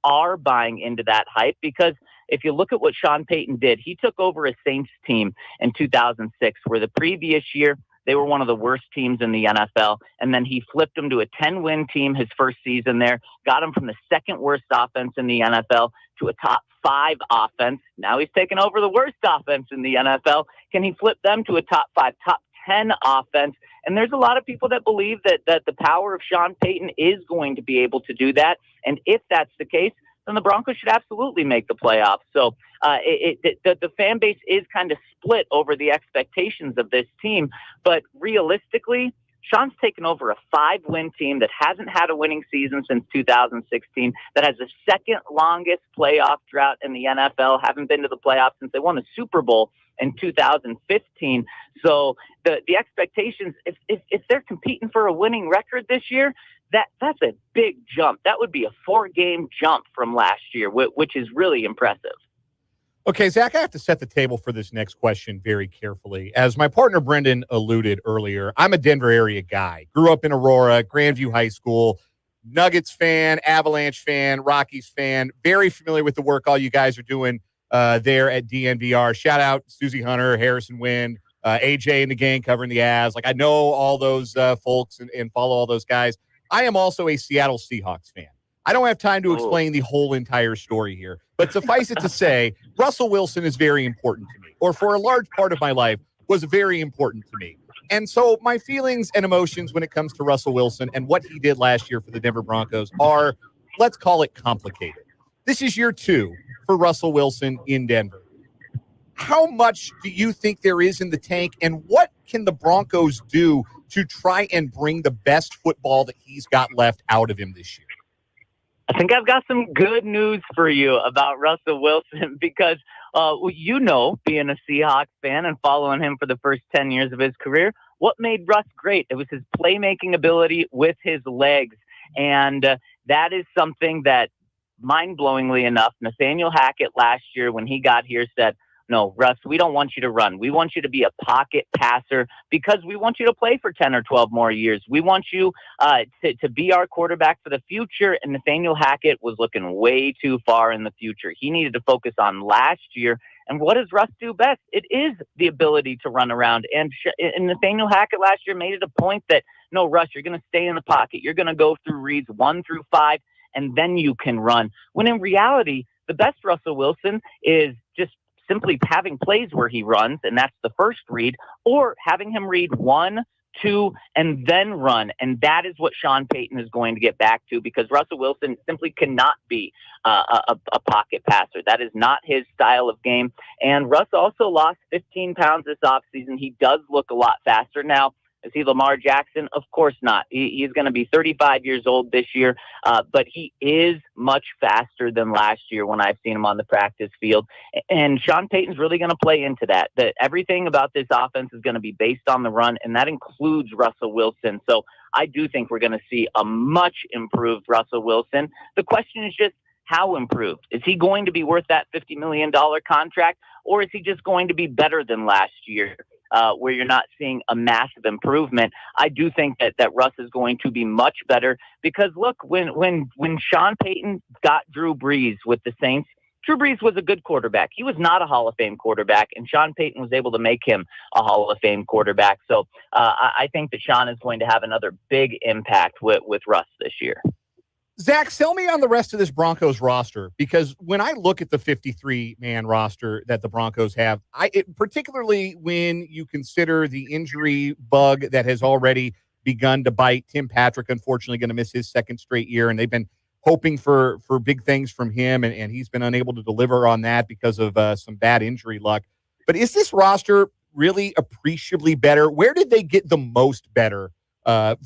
S5: are buying into that hype, because if you look at what Sean Payton did, he took over a Saints team in 2006, where the previous year they were one of the worst teams in the NFL. And then he flipped them to a 10-win team his first season there, got them from the second worst offense in the NFL to a top 5 offense. Now he's taken over the worst offense in the NFL. Can he flip them to a top 5, top 10 offense? And there's a lot of people that believe that the power of Sean Payton is going to be able to do that. And if that's the case, then the Broncos should absolutely make the playoffs. So the fan base is kind of split over the expectations of this team. But realistically, Sean's taken over a 5-win team that hasn't had a winning season since 2016, that has the second longest playoff drought in the NFL, haven't been to the playoffs since they won the Super Bowl in 2015. So the expectations, if they're competing for a winning record this year, that's a big jump. That would be a 4-game jump from last year, which is really impressive.
S2: Okay, Zach, I have to set the table for this next question very carefully. As my partner Brendan alluded earlier, I'm a Denver area guy. Grew up in Aurora, Grandview High School, Nuggets fan, Avalanche fan, Rockies fan. Very familiar with the work all you guys are doing there at DNVR. Shout out Susie Hunter, Harrison Wind, AJ and the gang covering the Avs. Like, I know all those folks and follow all those guys. I am also a Seattle Seahawks fan. I don't have time to explain the whole entire story here, but suffice it to say, Russell Wilson is very important to me, or for a large part of my life was very important to me. And so my feelings and emotions when it comes to Russell Wilson and what he did last year for the Denver Broncos are, let's call it complicated. This is year 2 for Russell Wilson in Denver. How much do you think there is in the tank, and what can the Broncos do to try and bring the best football that he's got left out of him this year?
S5: I think I've got some good news for you about Russell Wilson because, being a Seahawks fan and following him for the first 10 years of his career, what made Russ great? It was his playmaking ability with his legs. And that is something that, mind-blowingly enough, Nathaniel Hackett last year when he got here said, no, Russ, we don't want you to run. We want you to be a pocket passer because we want you to play for 10 or 12 more years. We want you to be our quarterback for the future. And Nathaniel Hackett was looking way too far in the future. He needed to focus on last year. And what does Russ do best? It is the ability to run around. And Nathaniel Hackett last year made it a point that, no, Russ, you're going to stay in the pocket. You're going to go through reads 1 through 5, and then you can run. When in reality, the best Russell Wilson is just simply having plays where he runs, and that's the first read, or having him read 1, 2, and then run. And that is what Sean Payton is going to get back to, because Russell Wilson simply cannot be a pocket passer. That is not his style of game. And Russ also lost 15 pounds this offseason. He does look a lot faster now. Is he Lamar Jackson? Of course not. He's going to be 35 years old this year, but he is much faster than last year when I've seen him on the practice field. And Sean Payton's really going to play into that everything about this offense is going to be based on the run, and that includes Russell Wilson. So I do think we're going to see a much improved Russell Wilson. The question is just, how improved? Is he going to be worth that $50 million contract, or is he just going to be better than last year? Where you're not seeing a massive improvement. I do think that Russ is going to be much better because, look, when Sean Payton got Drew Brees with the Saints, Drew Brees was a good quarterback. He was not a Hall of Fame quarterback, and Sean Payton was able to make him a Hall of Fame quarterback. So I think that Sean is going to have another big impact with Russ this year.
S2: Zach, sell me on the rest of this Broncos roster, because when I look at the 53-man roster that the Broncos have, particularly when you consider the injury bug that has already begun to bite. Tim Patrick, unfortunately, going to miss his second straight year, and they've been hoping for big things from him, and he's been unable to deliver on that because of some bad injury luck. But is this roster really appreciably better? Where did they get the most better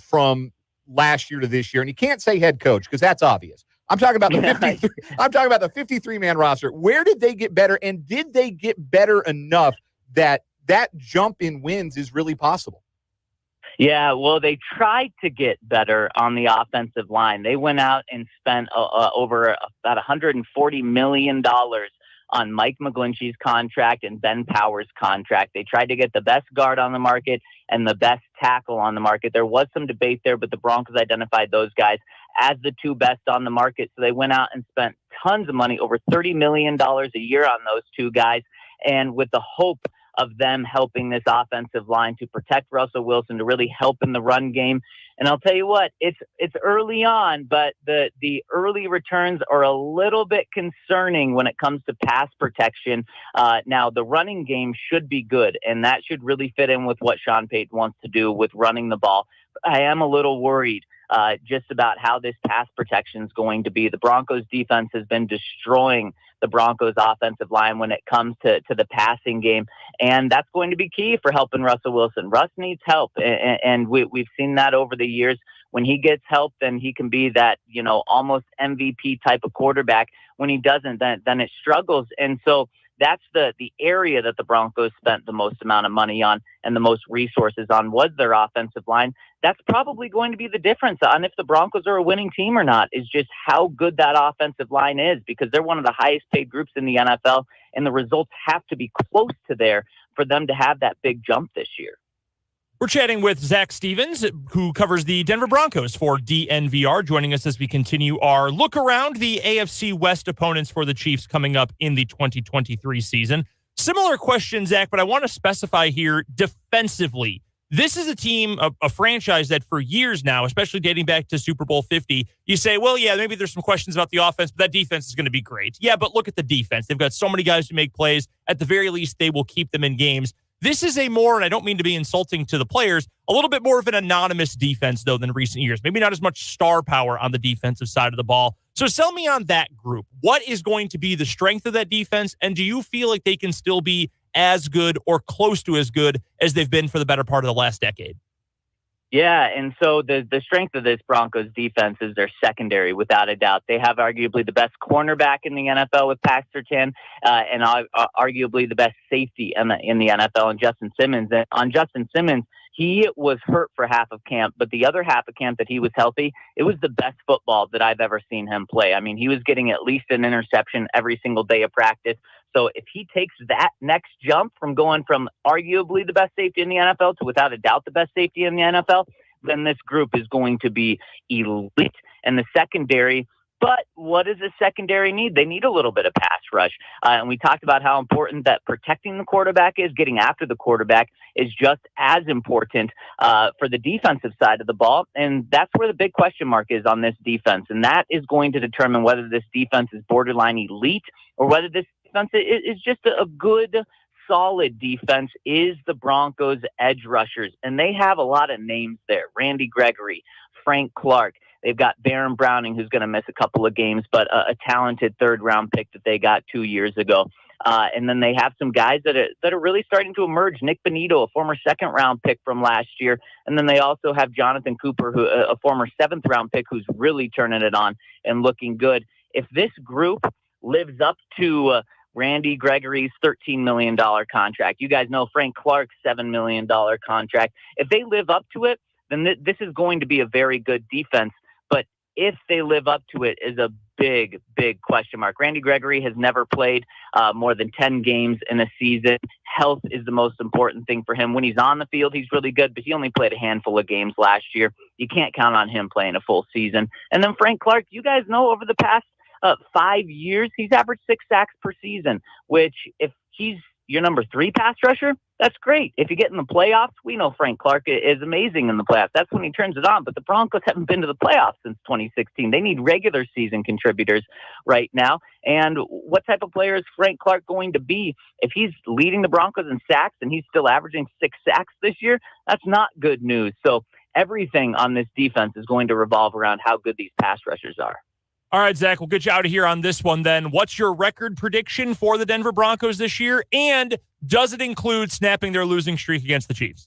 S2: from last year to this year? And you can't say head coach because that's obvious. I'm talking about the 53. I'm talking about the 53-man roster. Where did they get better, and did they get better enough that jump in wins is really possible?
S5: Yeah, well, they tried to get better on the offensive line. They went out and spent over about $140 million on Mike McGlinchey's contract and Ben Powers' contract. They tried to get the best guard on the market and the best tackle on the market. There was some debate there, but the Broncos identified those guys as the two best on the market. So they went out and spent tons of money, over $30 million a year on those two guys. And with the hope of them helping this offensive line to protect Russell Wilson, to really help in the run game. And I'll tell you what, it's early on, but the early returns are a little bit concerning when it comes to pass protection. Now, the running game should be good, and that should really fit in with what Sean Payton wants to do with running the ball. I am a little worried just about how this pass protection is going to be. The Broncos defense has been destroying the Broncos offensive line when it comes to the passing game. And that's going to be key for helping Russell Wilson. Russ needs help. And we've seen that over the years. When he gets help, then he can be that, almost MVP type of quarterback. When he doesn't, then it struggles. And so that's the area that the Broncos spent the most amount of money on and the most resources on was their offensive line. That's probably going to be the difference on if the Broncos are a winning team or not, is just how good that offensive line is, because they're one of the highest paid groups in the NFL, and the results have to be close to there for them to have that big jump this year.
S1: We're chatting with Zac Stevens, who covers the Denver Broncos for DNVR, joining us as we continue our look around the AFC West opponents for the Chiefs coming up in the 2023 season. Similar question, Zac, but I want to specify here defensively. This is a team, a franchise that for years now, especially dating back to Super Bowl 50, you say, well, yeah, maybe there's some questions about the offense, but that defense is going to be great. Yeah, but look at the defense. They've got so many guys who make plays. At the very least, they will keep them in games. This is a more, and I don't mean to be insulting to the players, a little bit more of an anonymous defense, though, than recent years. Maybe not as much star power on the defensive side of the ball. So sell me on that group. What is going to be the strength of that defense, and do you feel like they can still be as good or close to as good as they've been for the better part of the last decade?
S5: Yeah, and so the strength of this Broncos defense is their secondary, without a doubt. They have arguably the best cornerback in the NFL with Pat Surtain, and arguably the best safety in the NFL, and Justin Simmons. And on Justin Simmons, he was hurt for half of camp, but the other half of camp that he was healthy, it was the best football that I've ever seen him play. I mean, he was getting at least an interception every single day of practice. So if he takes that next jump from going from arguably the best safety in the NFL to without a doubt the best safety in the NFL, then this group is going to be elite. And the secondary, but what does the secondary need? They need a little bit of pass rush. And we talked about how important that protecting the quarterback is, getting after the quarterback is just as important for the defensive side of the ball. And that's where the big question mark is on this defense. And that is going to determine whether this defense is borderline elite or whether this defense is just a good, solid defense. Is the Broncos edge rushers. And they have a lot of names there. Randy Gregory, Frank Clark. They've got Baron Browning, who's going to miss a couple of games, but a talented third-round pick that they got 2 years ago. And then they have some guys that are really starting to emerge. Nick Benito, a former second-round pick from last year. And then they also have Jonathan Cooper, who a former seventh-round pick, who's really turning it on and looking good. If this group lives up to Randy Gregory's $13 million contract, you guys know Frank Clark's $7 million contract. If they live up to it, then this is going to be a very good defense. But if they live up to it is a big, big question mark. Randy Gregory has never played more than 10 games in a season. Health is the most important thing for him. When he's on the field, he's really good, but he only played a handful of games last year. You can't count on him playing a full season. And then Frank Clark, you guys know over the past 5 years, he's averaged 6 sacks per season, which if he's your number 3 pass rusher, that's great. If you get in the playoffs, we know Frank Clark is amazing in the playoffs. That's when he turns it on. But the Broncos haven't been to the playoffs since 2016. They need regular season contributors right now. And what type of player is Frank Clark going to be? If he's leading the Broncos in sacks and he's still averaging 6 sacks this year, that's not good news. So everything on this defense is going to revolve around how good these pass rushers are.
S1: All right, Zac, we'll get you out of here on this one then. What's your record prediction for the Denver Broncos this year? And does it include snapping their losing streak against the Chiefs?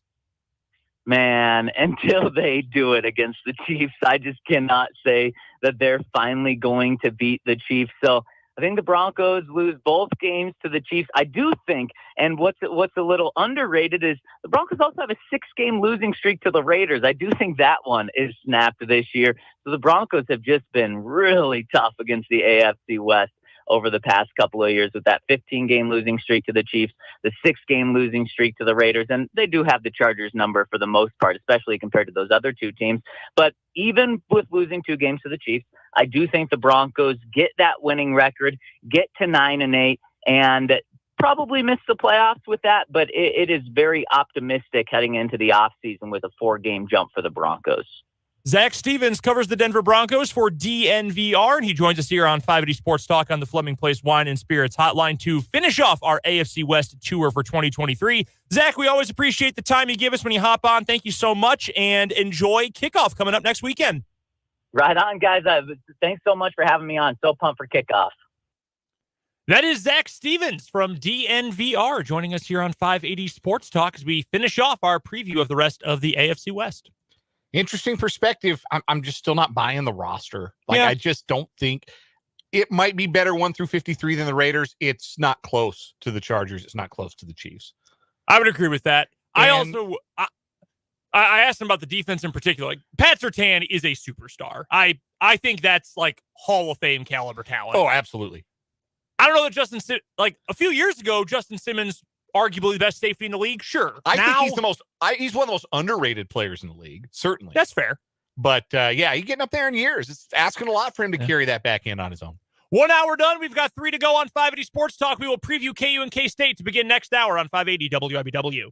S5: Man, until they do it against the Chiefs, I just cannot say that they're finally going to beat the Chiefs. So I think the Broncos lose both games to the Chiefs. I do think, and what's a little underrated is the Broncos also have a 6-game losing streak to the Raiders. I do think that one is snapped this year. So the Broncos have just been really tough against the AFC West. over the past couple of years with that 15-game losing streak to the Chiefs, the 6-game losing streak to the Raiders. And they do have the Chargers number for the most part, especially compared to those other two teams. But even with losing 2 games to the Chiefs, I do think the Broncos get that winning record, get to 9-8, and probably miss the playoffs with that, but it is very optimistic heading into the offseason with a 4-game jump for the Broncos.
S1: Zac Stevens covers the Denver Broncos for DNVR, and he joins us here on 580 Sports Talk on the Fleming Place Wine and Spirits Hotline to finish off our AFC West tour for 2023. Zac, we always appreciate the time you give us when you hop on. Thank you so much, and enjoy kickoff coming up next weekend.
S5: Right on, guys. Thanks so much for having me on. So pumped for kickoff.
S1: That is Zac Stevens from DNVR joining us here on 580 Sports Talk as we finish off our preview of the rest of the AFC West.
S2: Interesting perspective. I'm just still not buying the roster. I just don't think it might be better 1 through 53 than the Raiders. It's not close to the Chargers. It's not close to the Chiefs.
S1: I would agree with that. I asked him about the defense in particular. Like, Pat Surtain is a superstar. I think that's like Hall of Fame caliber talent.
S2: Oh, absolutely.
S1: I don't know that a few years ago, Justin Simmons, arguably the best safety in the league. Sure.
S2: I think he's one of the most underrated players in the league. Certainly.
S1: That's fair.
S2: But he's getting up there in years. It's asking a lot for him to carry that back in on his own.
S1: 1 hour done. We've got 3 to go on 580 Sports Talk. We will preview KU and K-State to begin next hour on 580 WIBW.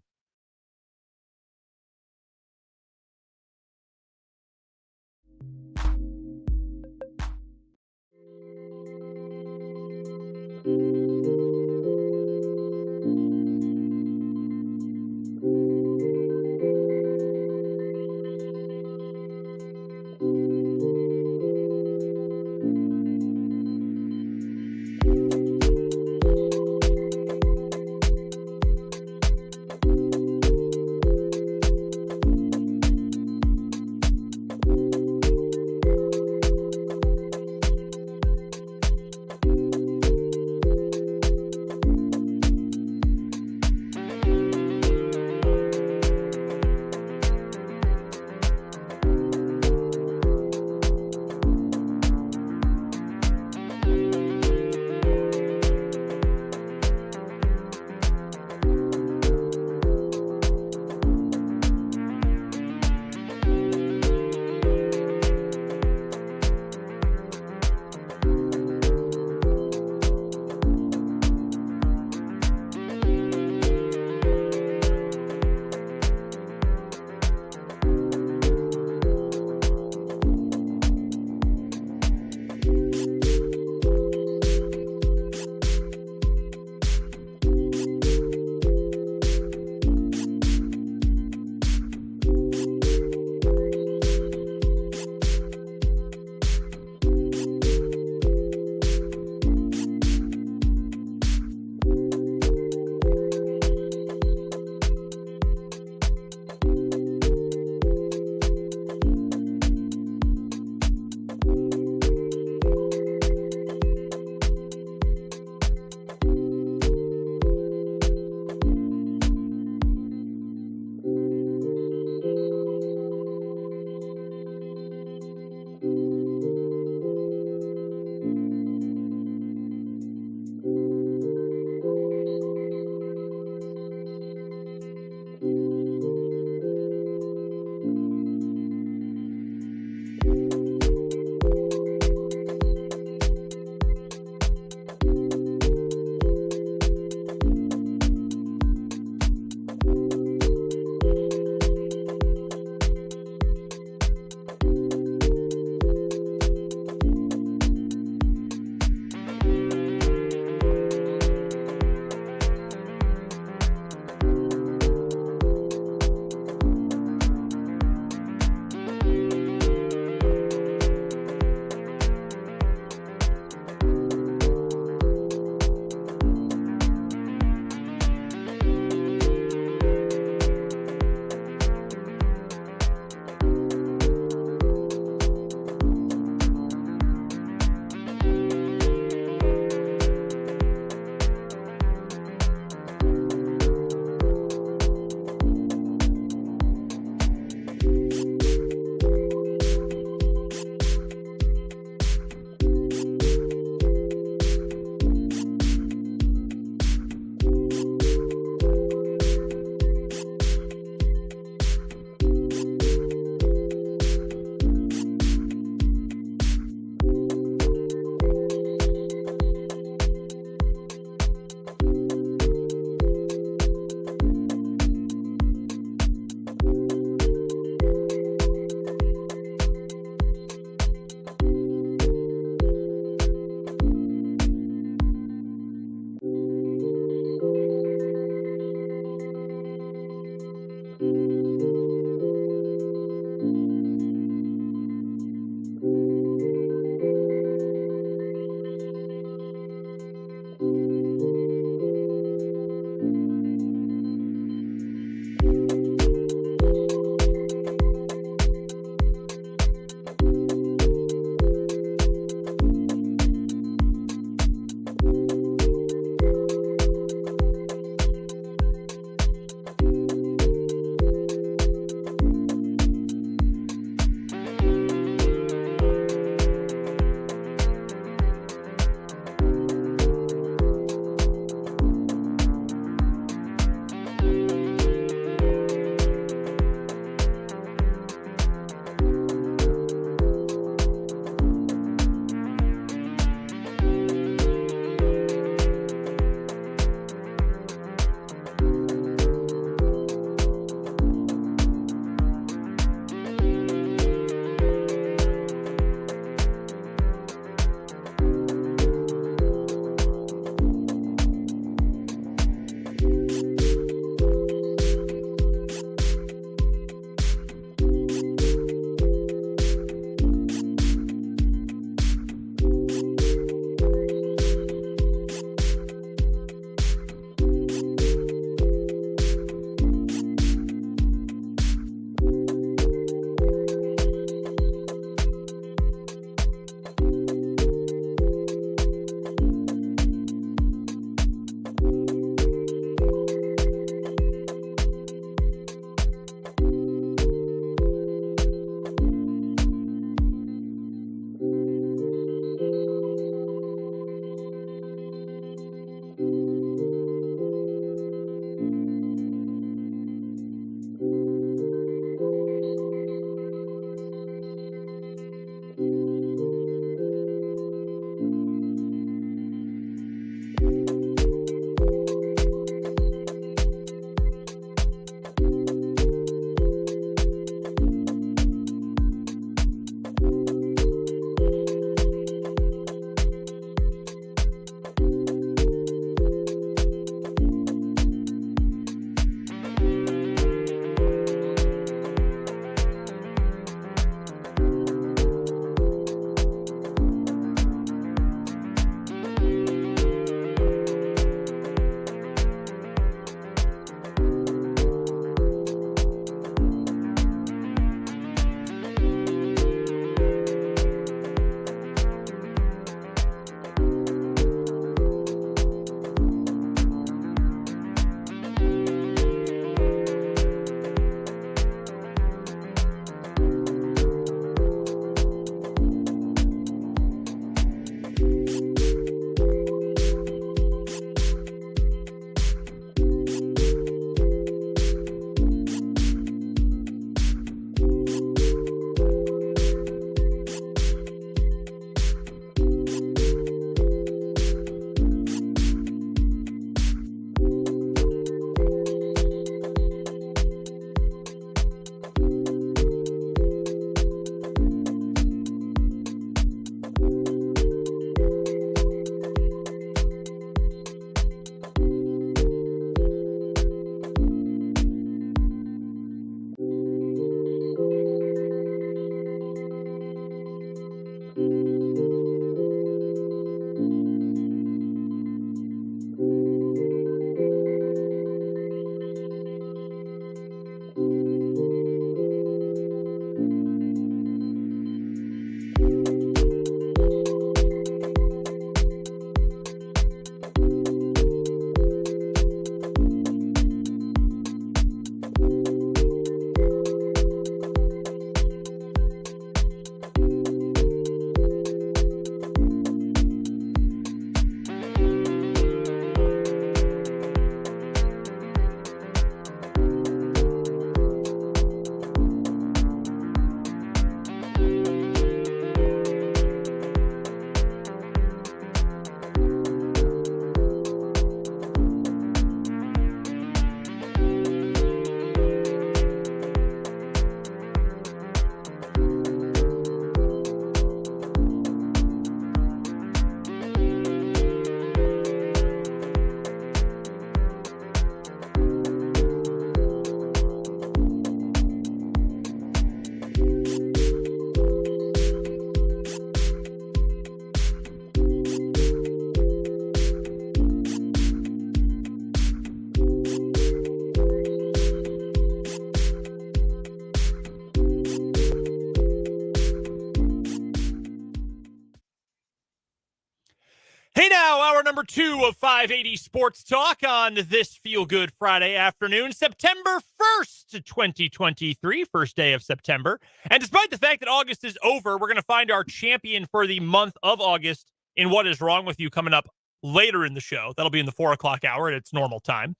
S1: now, hour number 2 of 580 Sports Talk on this feel-good Friday afternoon, September 1st, 2023, first day of September. And despite the fact that August is over, we're going to find our champion for the month of August in What Is Wrong With You coming up later in the show. That'll be in the 4 o'clock hour at its normal time.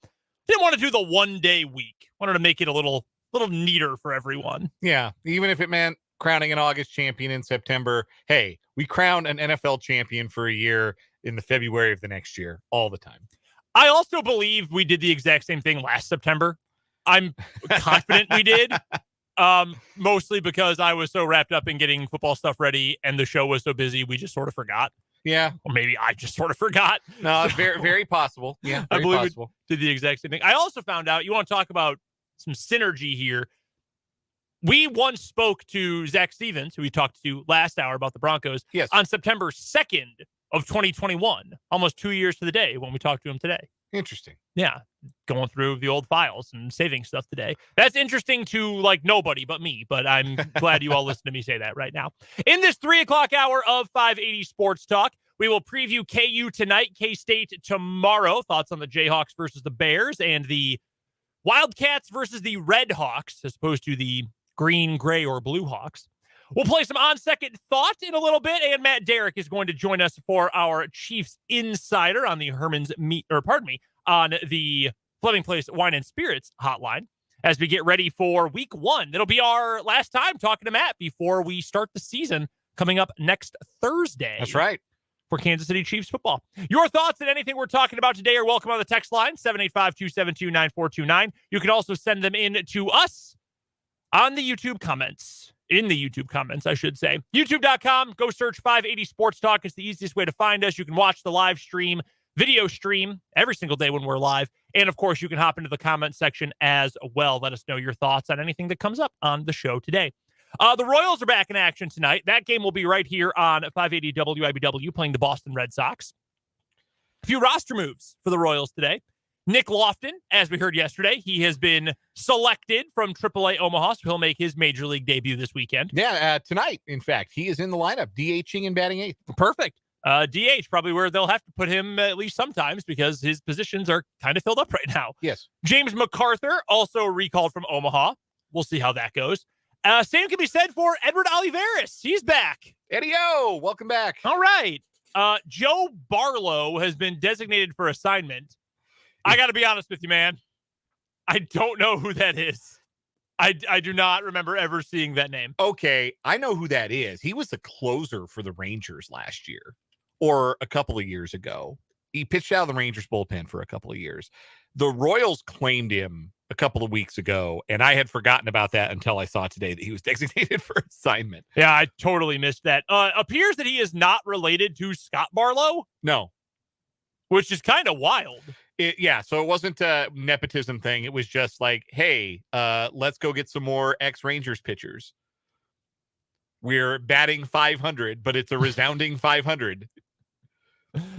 S1: Didn't want to do the one-day week. Wanted to make it a little neater for everyone.
S2: Yeah, even if it meant crowning an August champion in September, hey, we crown an NFL champion for a year in the February of the next year all the time.
S1: I also believe we did the exact same thing last September. I'm confident we did, mostly because I was so wrapped up in getting football stuff ready and the show was so busy, we just sort of forgot.
S2: Yeah.
S1: Or maybe I just sort of forgot.
S2: No, it's very, very possible. Yeah, very
S1: I believe
S2: possible.
S1: We did the exact same thing. I also found out, you want to talk about some synergy here. We once spoke to Zac Stevens, who we talked to last hour about the Broncos,
S2: yes,
S1: on September 2nd of 2021, almost 2 years to the day when we talked to him today.
S2: Interesting.
S1: Yeah, going through the old files and saving stuff today. That's interesting to like nobody but me, but I'm glad you all listen to me say that right now. In this 3 o'clock hour of 580 Sports Talk, we will preview KU tonight, K-State tomorrow. Thoughts on the Jayhawks versus the Bears and the Wildcats versus the Red Hawks, as opposed to the green, gray, or blue Hawks. We'll play some On Second Thought in a little bit, and Matt Derrick is going to join us for our Chiefs Insider on the on the Fleming Place Wine and Spirits hotline as we get ready for week 1. It'll be our last time talking to Matt before we start the season coming up next Thursday.
S2: That's right.
S1: For Kansas City Chiefs football. Your thoughts on anything we're talking about today are welcome on the text line, 785-272-9429. You can also send them in to us on the YouTube comments. In the YouTube comments, I should say. YouTube.com, go search 580 Sports Talk. It's the easiest way to find us. You can watch the live stream, video stream, every single day when we're live. And, of course, you can hop into the comment section as well. Let us know your thoughts on anything that comes up on the show today. The Royals are back in action tonight. That game will be right here on 580 WIBW playing the Boston Red Sox. A few roster moves for the Royals today. Nick Lofton, as we heard yesterday, he has been selected from AAA Omaha, so he'll make his Major League debut this weekend.
S2: Yeah, tonight, in fact. He is in the lineup, DHing and batting 8th.
S1: Perfect. DH, probably where they'll have to put him at least sometimes because his positions are kind of filled up right now.
S2: Yes.
S1: James MacArthur, also recalled from Omaha. We'll see how that goes. Same can be said for Edward Olivares. He's back.
S2: Eddie-O, welcome back.
S1: All right. Joe Barlow has been designated for assignment. I got to be honest with you, man. I don't know who that is. I do not remember ever seeing that name.
S2: Okay, I know who that is. He was the closer for the Rangers last year or a couple of years ago. He pitched out of the Rangers bullpen for a couple of years. The Royals claimed him a couple of weeks ago, and I had forgotten about that until I saw today that he was designated for assignment.
S1: Yeah, I totally missed that. Appears that he is not related to Scott Barlow.
S2: No.
S1: Which is kind of wild.
S2: So it wasn't a nepotism thing. It was just like, hey, let's go get some more ex-Rangers pitchers. We're batting 500, but it's a resounding 500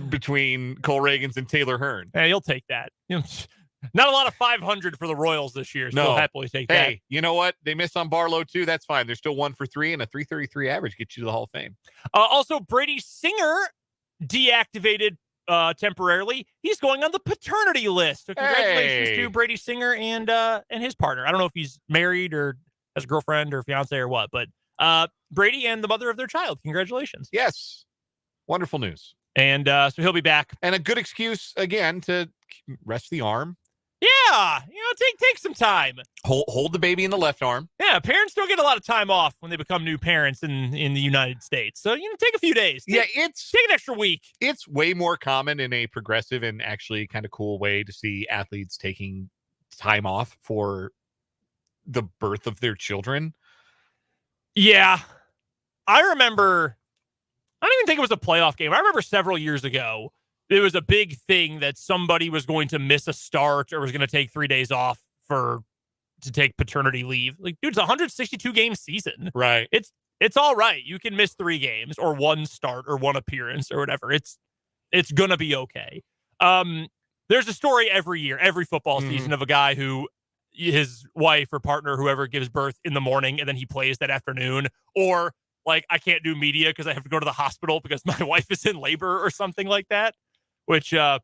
S2: between Cole Reagans and Taylor Hearn.
S1: Yeah, you'll take that. Not a lot of 500 for the Royals this year. So
S2: no.
S1: We'll happily take that.
S2: Hey, you know what? They missed on Barlow, too. That's fine. They're still 1 for 3, and a 333 average gets you to the Hall of Fame.
S1: Also, Brady Singer deactivated temporarily. He's going on the paternity list. So congratulations to Brady Singer and his partner. I don't know if he's married or has a girlfriend or fiance or what, but Brady and the mother of their child. Congratulations.
S2: Yes. Wonderful news.
S1: And so he'll be back.
S2: And a good excuse, again, to rest the arm.
S1: Yeah. Take some time.
S2: Hold the baby in the left arm.
S1: Yeah. Parents don't get a lot of time off when they become new parents in the United States. So, take a few days. Take an extra week.
S2: It's way more common in a progressive and actually kind of cool way to see athletes taking time off for the birth of their children.
S1: Yeah. I remember, I don't even think it was a playoff game. I remember several years ago, it was a big thing that somebody was going to miss a start or was going to take 3 days off to take paternity leave. Like, dude, it's a 162 game season.
S2: Right.
S1: It's all right. You can miss 3 games or 1 start or 1 appearance or whatever. It's going to be okay. There's a story every year, every football season of a guy who his wife or partner, whoever, gives birth in the morning and then he plays that afternoon. Or like, I can't do media because I have to go to the hospital because my wife is in labor or something like that. which that's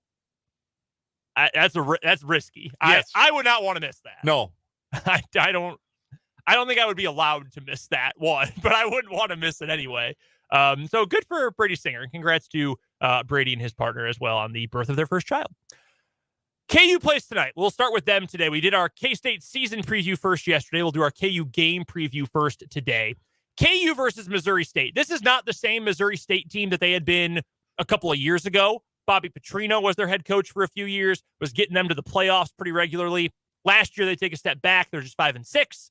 S1: risky.
S2: Yes.
S1: I would not want to miss that.
S2: No.
S1: I don't think I would be allowed to miss that one, but I wouldn't want to miss it anyway. So good for Brady Singer. Congrats to Brady and his partner as well on the birth of their first child. KU plays tonight. We'll start with them today. We did our K-State season preview first yesterday. We'll do our KU game preview first today. KU versus Missouri State. This is not the same Missouri State team that they had been a couple of years ago. Bobby Petrino was their head coach for a few years, was getting them to the playoffs pretty regularly. Last year, they take a step back. They're just 5-6.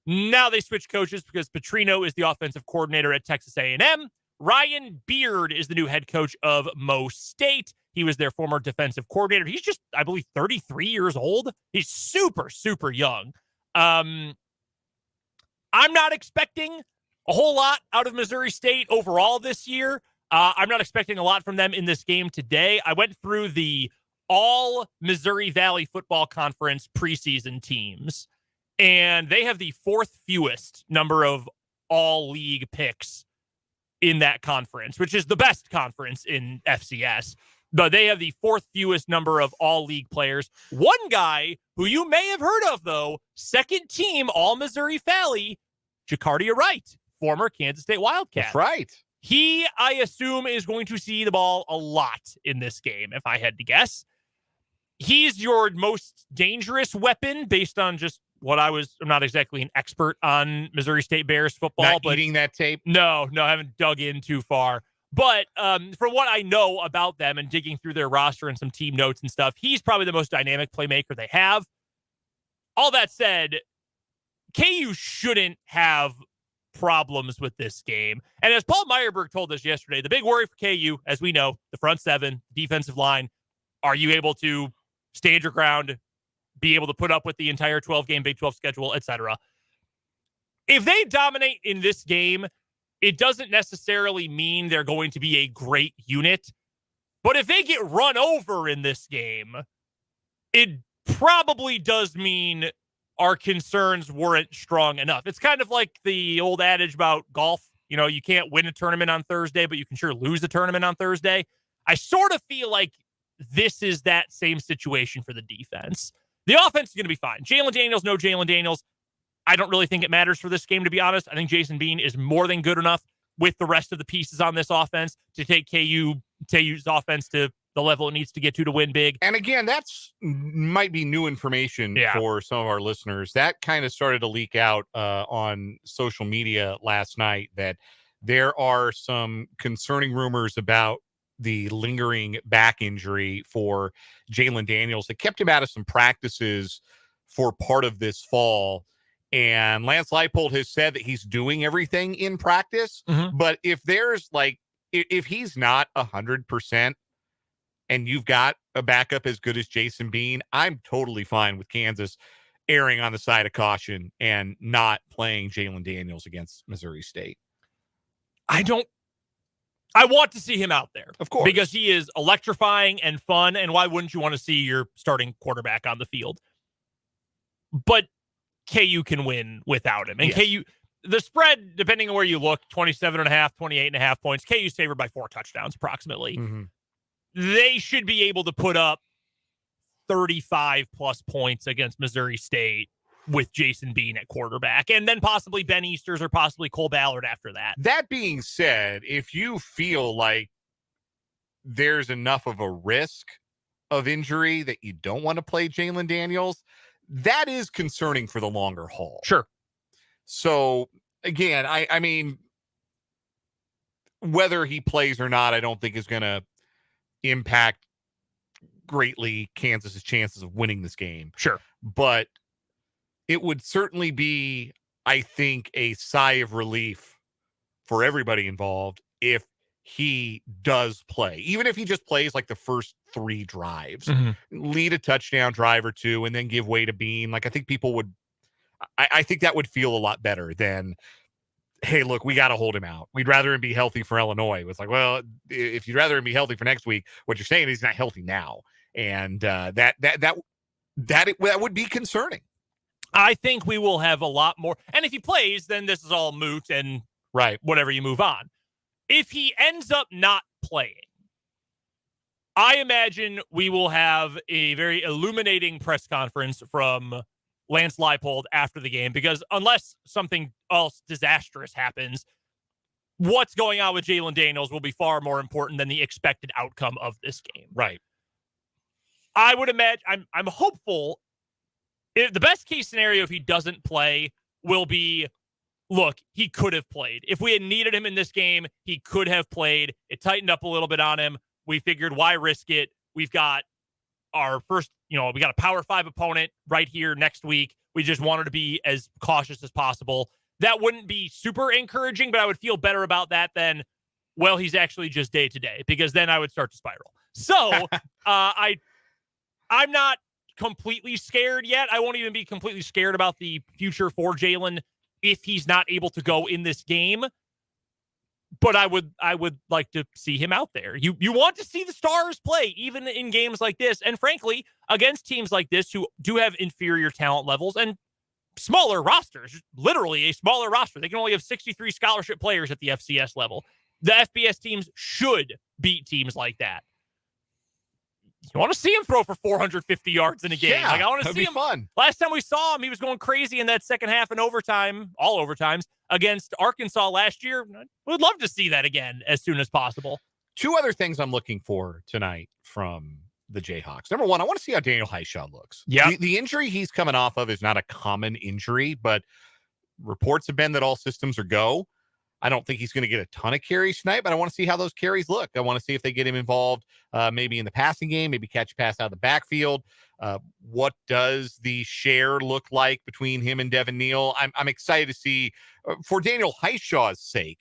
S1: Now they switch coaches because Petrino is the offensive coordinator at Texas A&M. Ryan Beard is the new head coach of Mo State. He was their former defensive coordinator. He's just, I believe, 33 years old. He's super, super young. I'm not expecting a whole lot out of Missouri State overall this year. I'm not expecting a lot from them in this game today. I went through the all Missouri Valley Football Conference preseason teams, and they have the fourth fewest number of all league picks in that conference, which is the best conference in FCS. But they have the fourth fewest number of all league players. One guy who you may have heard of, though, second team all Missouri Valley, Jacardia Wright, former Kansas State Wildcat.
S2: That's right.
S1: He, I assume, is going to see the ball a lot in this game, if I had to guess. He's your most dangerous weapon based on just what I'm not exactly an expert on Missouri State Bears football.
S2: Not
S1: but
S2: eating that tape?
S1: No, I haven't dug in too far. But from what I know about them and digging through their roster and some team notes and stuff, he's probably the most dynamic playmaker they have. All that said, KU shouldn't have problems with this game. And as Paul Meyerberg told us yesterday, the big worry for KU, as we know, the front seven, defensive line, are you able to stand your ground, be able to put up with the entire 12-game Big 12 schedule, etc.? If they dominate in this game, it doesn't necessarily mean they're going to be a great unit. But if they get run over in this game, it probably does mean our concerns weren't strong enough. It's kind of like the old adage about golf. You know, you can't win a tournament on Thursday, but you can sure lose a tournament on Thursday. I sort of feel like this is that same situation for the defense. The offense is going to be fine. Jalen Daniels, no Jalen Daniels. I don't really think it matters for this game, to be honest. I think Jason Bean is more than good enough with the rest of the pieces on this offense to take KU's offense to the level it needs to get to win big.
S2: And again, that's might be new information for some of our listeners. That kind of started to leak out on social media last night that there are some concerning rumors about the lingering back injury for Jalen Daniels that kept him out of some practices for part of this fall. And Lance Leipold has said that he's doing everything in practice.
S1: Mm-hmm.
S2: But if there's if he's not 100% and you've got a backup as good as Jason Bean, I'm totally fine with Kansas erring on the side of caution and not playing Jalen Daniels against Missouri State.
S1: I want to see him out there.
S2: Of course.
S1: Because he is electrifying and fun. And why wouldn't you want to see your starting quarterback on the field? But KU can win without him. And
S2: yes.
S1: KU, the spread, depending on where you look, 27.5, 28.5 points. KU's favored by 4 touchdowns approximately.
S2: Mm-hmm.
S1: They should be able to put up 35 plus points against Missouri State with Jason Bean at quarterback, and then possibly Ben Easters or possibly Cole Ballard after that.
S2: That being said, if you feel like there's enough of a risk of injury that you don't want to play Jalen Daniels, that is concerning for the longer haul.
S1: Sure.
S2: So again, I mean, whether he plays or not, I don't think is going to impact greatly Kansas's chances of winning this game.
S1: Sure.
S2: But it would certainly be, I think, a sigh of relief for everybody involved if he does play, even if he just plays like the first 3 drives, lead a touchdown drive or 2, and then give way to Bean. Like, I think people would, I think that would feel a lot better than, hey, look, we got to hold him out. We'd rather him be healthy for Illinois. It's like, well, if you'd rather him be healthy for next week, what you're saying is he's not healthy now. And that would be concerning.
S1: I think we will have a lot more. And if he plays, then this is all moot and
S2: right,
S1: whatever, you move on. If he ends up not playing, I imagine we will have a very illuminating press conference from Lance Leipold after the game, because unless something else disastrous happens, what's going on with Jalen Daniels will be far more important than the expected outcome of this game.
S2: Right.
S1: I would imagine, I'm hopeful. The best case scenario if he doesn't play will be, look, he could have played. If we had needed him in this game, he could have played. It tightened up a little bit on him. We figured, why risk it? We've got our first, we got a Power 5 opponent right here next week. We just wanted to be as cautious as possible. That wouldn't be super encouraging, but I would feel better about that than, well, he's actually just day to day, because then I would start to spiral. So I'm not completely scared yet. I won't even be completely scared about the future for Jalen if he's not able to go in this game. But I would like to see him out there. You want to see the stars play, even in games like this. And frankly, against teams like this who do have inferior talent levels and smaller rosters, literally a smaller roster. They can only have 63 scholarship players at the FCS level. The FBS teams should beat teams like that. You want to see him throw for 450 yards in a game.
S2: Yeah,
S1: I want to see him.
S2: Fun.
S1: Last time we saw him, he was going crazy in that second half in overtime, all overtimes, against Arkansas last year. Would love to see that again as soon as possible.
S2: Two other things I'm looking for tonight from the Jayhawks. Number one, I want to see how Daniel Highshaw looks.
S1: Yeah.
S2: The injury he's coming off of is not a common injury, but reports have been that all systems are go. I don't think he's going to get a ton of carries tonight, but I want to see how those carries look. I want to see if they get him involved maybe in the passing game, maybe catch a pass out of the backfield. What does the share look like between him and Devin Neal? I'm excited to see, for Daniel Highshaw's sake,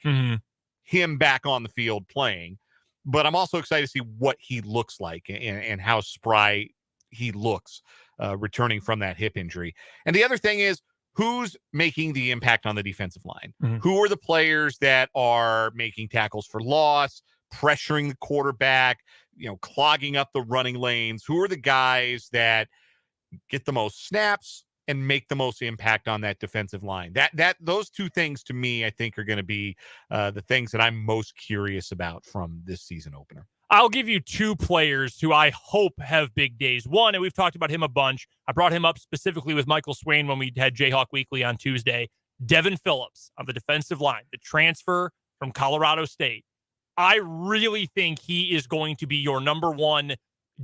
S2: him back on the field playing. But I'm also excited to see what he looks like and how spry he looks returning from that hip injury. And the other thing is, who's making the impact on the defensive line? Who are the players that are making tackles for loss, pressuring the quarterback, clogging up the running lanes? Who are the guys that get the most snaps and make the most impact on that defensive line? Those two things to me, I think, are going to be the things that I'm most curious about from this season opener.
S1: I'll give you two players who I hope have big days. One, and we've talked about him a bunch. I brought him up specifically with Michael Swain when we had Jayhawk Weekly on Tuesday. Devin Phillips on the defensive line, the transfer from Colorado State. I really think he is going to be your number one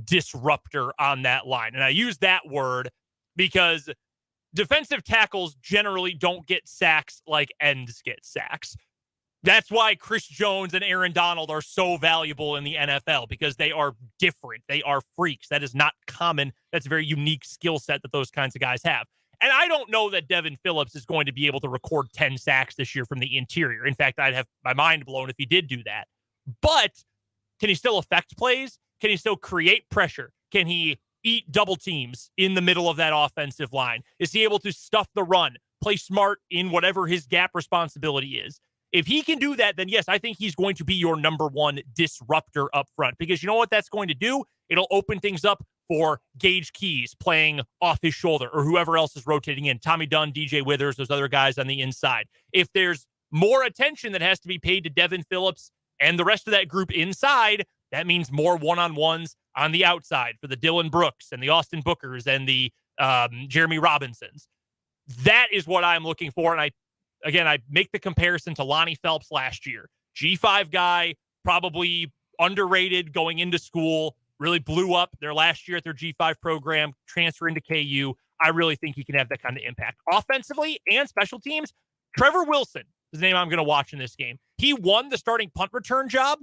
S1: disruptor on that line. And I use that word because defensive tackles generally don't get sacks like ends get sacks. That's why Chris Jones and Aaron Donald are so valuable in the NFL, because they are different. They are freaks. That is not common. That's a very unique skill set that those kinds of guys have. And I don't know that Devin Phillips is going to be able to record 10 sacks this year from the interior. In fact, I'd have my mind blown if he did do that. But can he still affect plays? Can he still create pressure? Can he eat double teams in the middle of that offensive line? Is he able to stuff the run, play smart in whatever his gap responsibility is? If he can do that, then yes, I think he's going to be your number one disruptor up front, because you know what that's going to do? It'll open things up for Gage Keys playing off his shoulder, or whoever else is rotating in. Tommy Dunn, DJ Withers, those other guys on the inside. If there's more attention that has to be paid to Devin Phillips and the rest of that group inside, that means more one-on-ones on the outside for the Dylan Brooks and the Austin Bookers and the Jeremy Robinsons. That is what I'm looking for. And I make the comparison to Lonnie Phelps last year. G5 guy, probably underrated going into school, really blew up their last year at their G5 program, transfer into KU. I really think he can have that kind of impact. Offensively and special teams, Trevor Wilson is the name I'm going to watch in this game. He won the starting punt return job.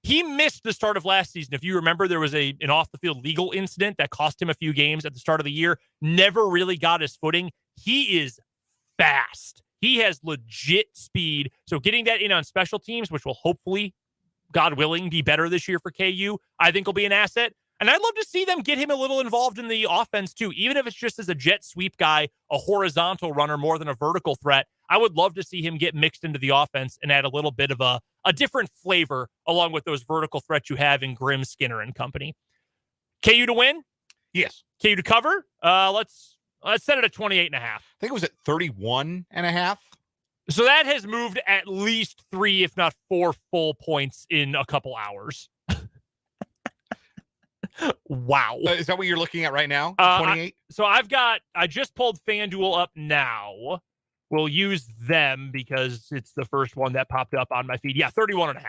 S1: He missed the start of last season. If you remember, there was an off-the-field legal incident that cost him a few games at the start of the year. Never really got his footing. He is fast. He has legit speed. So getting that in on special teams, which will hopefully, God willing, be better this year for KU, I think will be an asset. And I'd love to see them get him a little involved in the offense too, even if it's just as a jet sweep guy, a horizontal runner more than a vertical threat. I would love to see him get mixed into the offense and add a little bit of a different flavor along with those vertical threats you have in Grimm, Skinner, and company. KU to win?
S2: Yes.
S1: KU to cover? Let's set it at 28.5.
S2: I think it was at 31.5.
S1: So that has moved at least 3, if not 4 full points in a couple hours. Wow.
S2: Is that what you're looking at right now? 28?
S1: I just pulled FanDuel up now. We'll use them because it's the first one that popped up on my feed. Yeah, 31.5.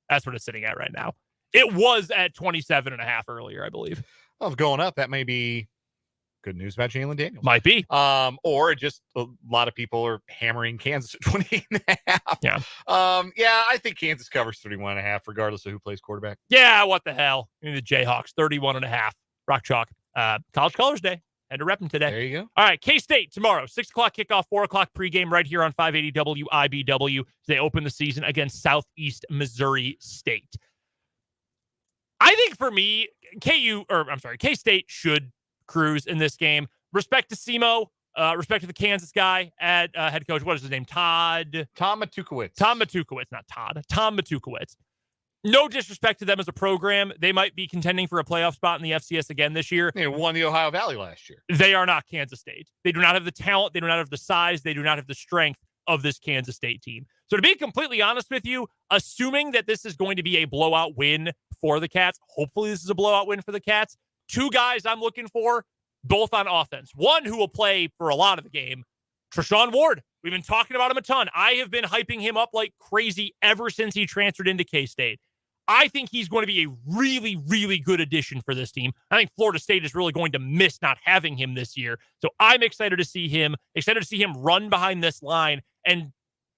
S1: That's what it's sitting at right now. It was at 27.5 earlier, I believe.
S2: Well, going up, that may be good news about Jalen Daniels.
S1: Might be.
S2: Or just a lot of people are hammering Kansas at 28.5.
S1: Yeah.
S2: I think Kansas covers 31.5, regardless of who plays quarterback.
S1: Yeah, what the hell? The Jayhawks, 31.5. Rock Chalk. College Colors Day. Had to rep them today.
S2: There you go.
S1: All right, K-State tomorrow, 6 o'clock kickoff, 4 o'clock pregame right here on 580 WIBW. They open the season against Southeast Missouri State. I think for me, K-State should cruise in this game. Respect to SEMO, respect to the Kansas guy at head coach. What is his name? Tom Matukowicz, not Todd. Tom Matukowicz. No disrespect to them as a program. They might be contending for a playoff spot in the FCS again this year.
S2: They won the Ohio Valley last year.
S1: They are not Kansas State. They do not have the talent. They do not have the size. They do not have the strength of this Kansas State team. So to be completely honest with you, assuming that this is going to be a blowout win for the Cats, hopefully this is a blowout win for the Cats, 2 guys I'm looking for, both on offense. One who will play for a lot of the game, Treshaun Ward. We've been talking about him a ton. I have been hyping him up like crazy ever since he transferred into K-State. I think he's going to be a really, really good addition for this team. I think Florida State is really going to miss not having him this year. So I'm excited to see him run behind this line. And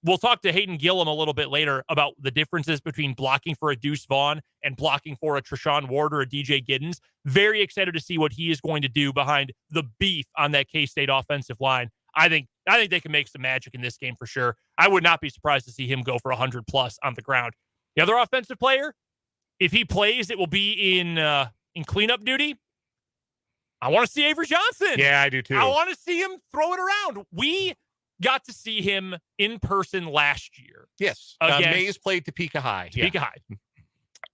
S1: we'll talk to Hayden Gillum a little bit later about the differences between blocking for a Deuce Vaughn and blocking for a Treshaun Ward or a DJ Giddens. Very excited to see what he is going to do behind the beef on that K-State offensive line. I think they can make some magic in this game for sure. I would not be surprised to see him go for 100 plus on the ground. The other offensive player, if he plays, it will be in cleanup duty. I want to see Avery Johnson.
S2: Yeah, I do too.
S1: I want to see him throw it around. We got to see him in person last year.
S2: Yes. Mays played Topeka High.
S1: Topeka High.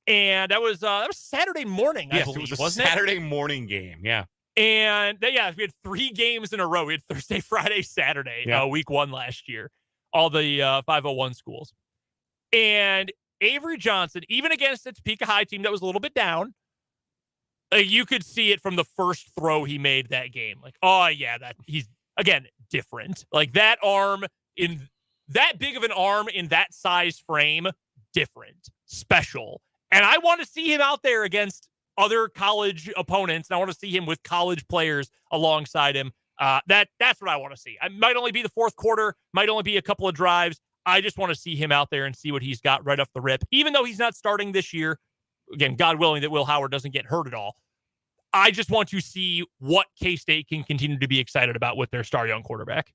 S1: And that was Saturday morning, I believe,
S2: it was
S1: wasn't
S2: Saturday morning game. Yeah.
S1: And we had 3 games in a row. We had Thursday, Friday, Saturday, week 1 last year. All the 501 schools. And Avery Johnson, even against a Topeka High team that was a little bit down, you could see it from the first throw he made that game. Like, oh yeah, that he's again different. Like that arm in that big of an arm in that size frame, different, special. And I want to see him out there against other college opponents. And I want to see him with college players alongside him. That's what I want to see. It might only be the fourth quarter, might only be a couple of drives. I just want to see him out there and see what he's got right off the rip. Even though he's not starting this year, again, God willing that Will Howard doesn't get hurt at all. I just want to see what K-State can continue to be excited about with their star young quarterback.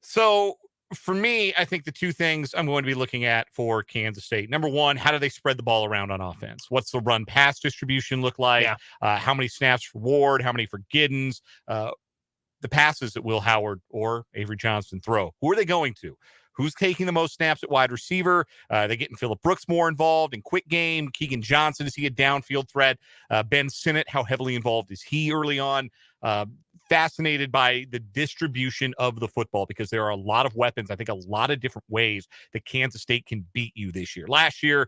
S2: So for me, I think the 2 things I'm going to be looking at for Kansas State. Number 1, how do they spread the ball around on offense? What's the run pass distribution look like? Yeah. How many snaps for Ward? How many for Giddens? The passes that Will Howard or Avery Johnson throw. Who are they going to? Who's taking the most snaps at wide receiver? They getting Phillip Brooks more involved in quick game. Keegan Johnson, is he a downfield threat? Ben Sinnott, how heavily involved is he early on? Fascinated by the distribution of the football because there are a lot of weapons. I think a lot of different ways that Kansas State can beat you this year. Last year,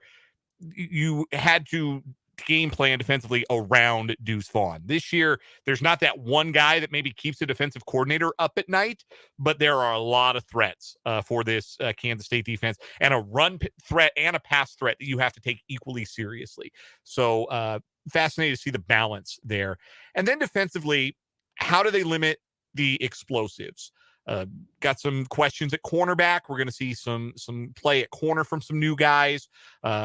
S2: you had to game plan defensively around Deuce Vaughn. This year, there's not that one guy that maybe keeps the defensive coordinator up at night, but there are a lot of threats for this Kansas State defense and a run threat and a pass threat that you have to take equally seriously. So fascinated to see the balance there. And then defensively, how do they limit the explosives? Got some questions at cornerback. We're going to see some play at corner from some new guys.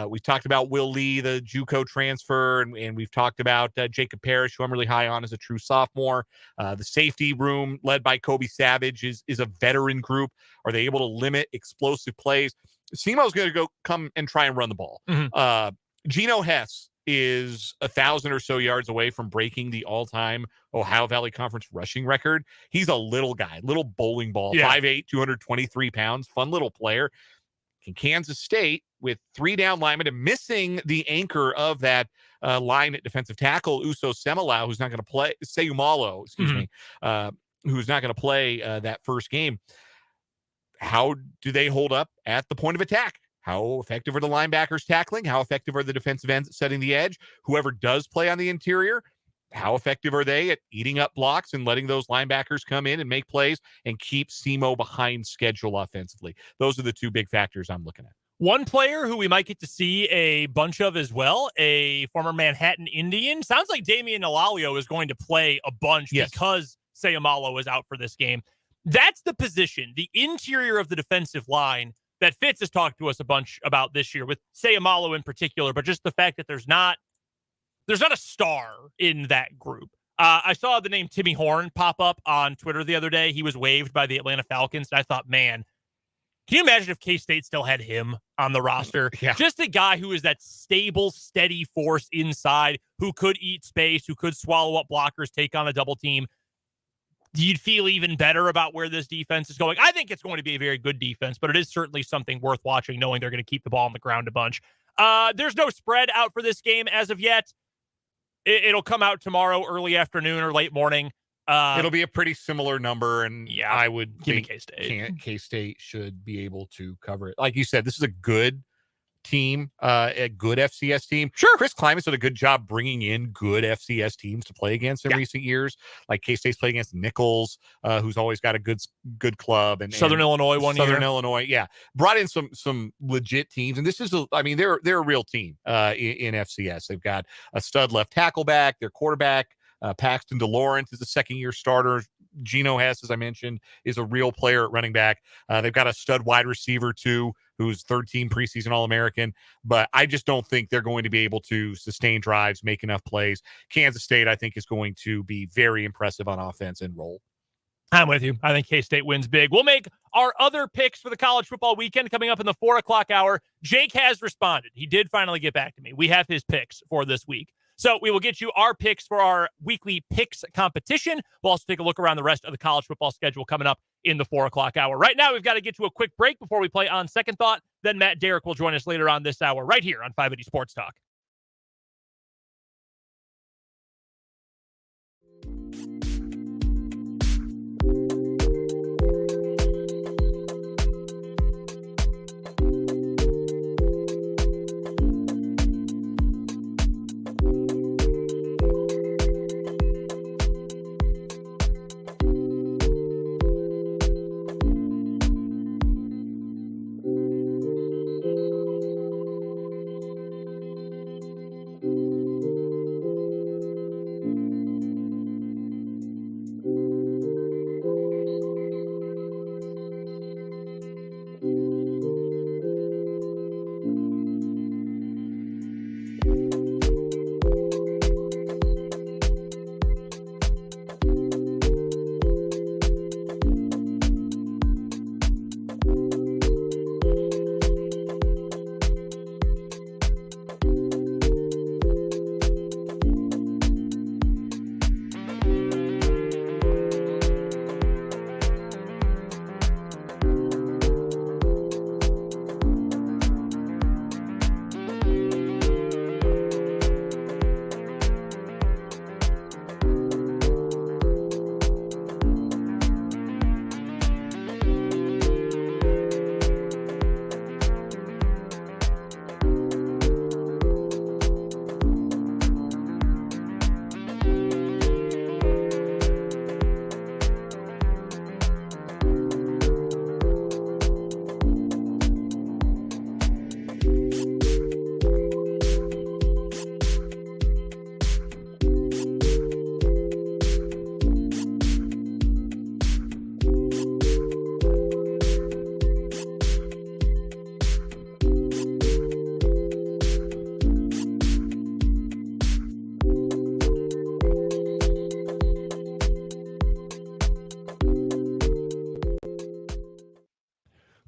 S2: We've talked about Will Lee, the JUCO transfer, and we've talked about Jacob Parrish, who I'm really high on as a true sophomore. The safety room led by Kobe Savage is a veteran group. Are they able to limit explosive plays? SEMO's going to come and try and run the ball. Mm-hmm. Geno Hess is 1,000 or so yards away from breaking the all-time Ohio Valley Conference rushing record. He's a little guy, little bowling ball, 5'8", 223 pounds, fun little player. Can Kansas State, with 3 down linemen and missing the anchor of that line at defensive tackle, Uso Seumalo, who's not going to play, Seumalo, excuse me, who's not going to play that first game. How do they hold up at the point of attack? How effective are the linebackers tackling? How effective are the defensive ends setting the edge? Whoever does play on the interior, how effective are they at eating up blocks and letting those linebackers come in and make plays and keep SEMO behind schedule offensively? Those are the two big factors I'm looking at.
S1: One player who we might get to see a bunch of as well, a former Manhattan Indian. Sounds like Damian Alalio is going to play a bunch because Seumalo is out for this game. That's the position, the interior of the defensive line that Fitz has talked to us a bunch about this year, with Seumalo in particular, but just the fact that there's not a star in that group. I saw the name Timmy Horn pop up on Twitter the other day. He was waived by the Atlanta Falcons, and I thought, man, can you imagine if K-State still had him on the roster?
S2: Yeah.
S1: Just a guy who is that stable, steady force inside, who could eat space, who could swallow up blockers, take on a double team. You'd feel even better about where this defense is going. I think it's going to be a very good defense, but it is certainly something worth watching, knowing they're going to keep the ball on the ground a bunch. There's no spread out for this game as of yet. It'll come out tomorrow, early afternoon or late morning.
S2: It'll be a pretty similar number, and I would think K-State should be able to cover it. Like you said, this is a good team, a good FCS team.
S1: Sure.
S2: Chris Kleiman's done a good job bringing in good FCS teams to play against in recent years. Like K-State's played against Nichols, who's always got a good club, and
S1: Southern Illinois
S2: Southern Illinois, brought in some legit teams. And this is they're a real team in FCS. They've got a stud left tackle back, their quarterback. Paxton DeLawrence is a second-year starter. Geno Hess, as I mentioned, is a real player at running back. They've got a stud wide receiver, too, who's third-team preseason All-American. But I just don't think they're going to be able to sustain drives, make enough plays. Kansas State, I think, is going to be very impressive on offense and roll.
S1: I'm with you. I think K-State wins big. We'll make our other picks for the college football weekend coming up in the 4 o'clock hour. Jake has responded. He did finally get back to me. We have his picks for this week. So we will get you our picks for our weekly picks competition. We'll also take a look around the rest of the college football schedule coming up in the 4 o'clock hour. Right now, we've got to get to a quick break before we play On Second Thought. Then Matt Derrick will join us later on this hour right here on 580 Sports Talk.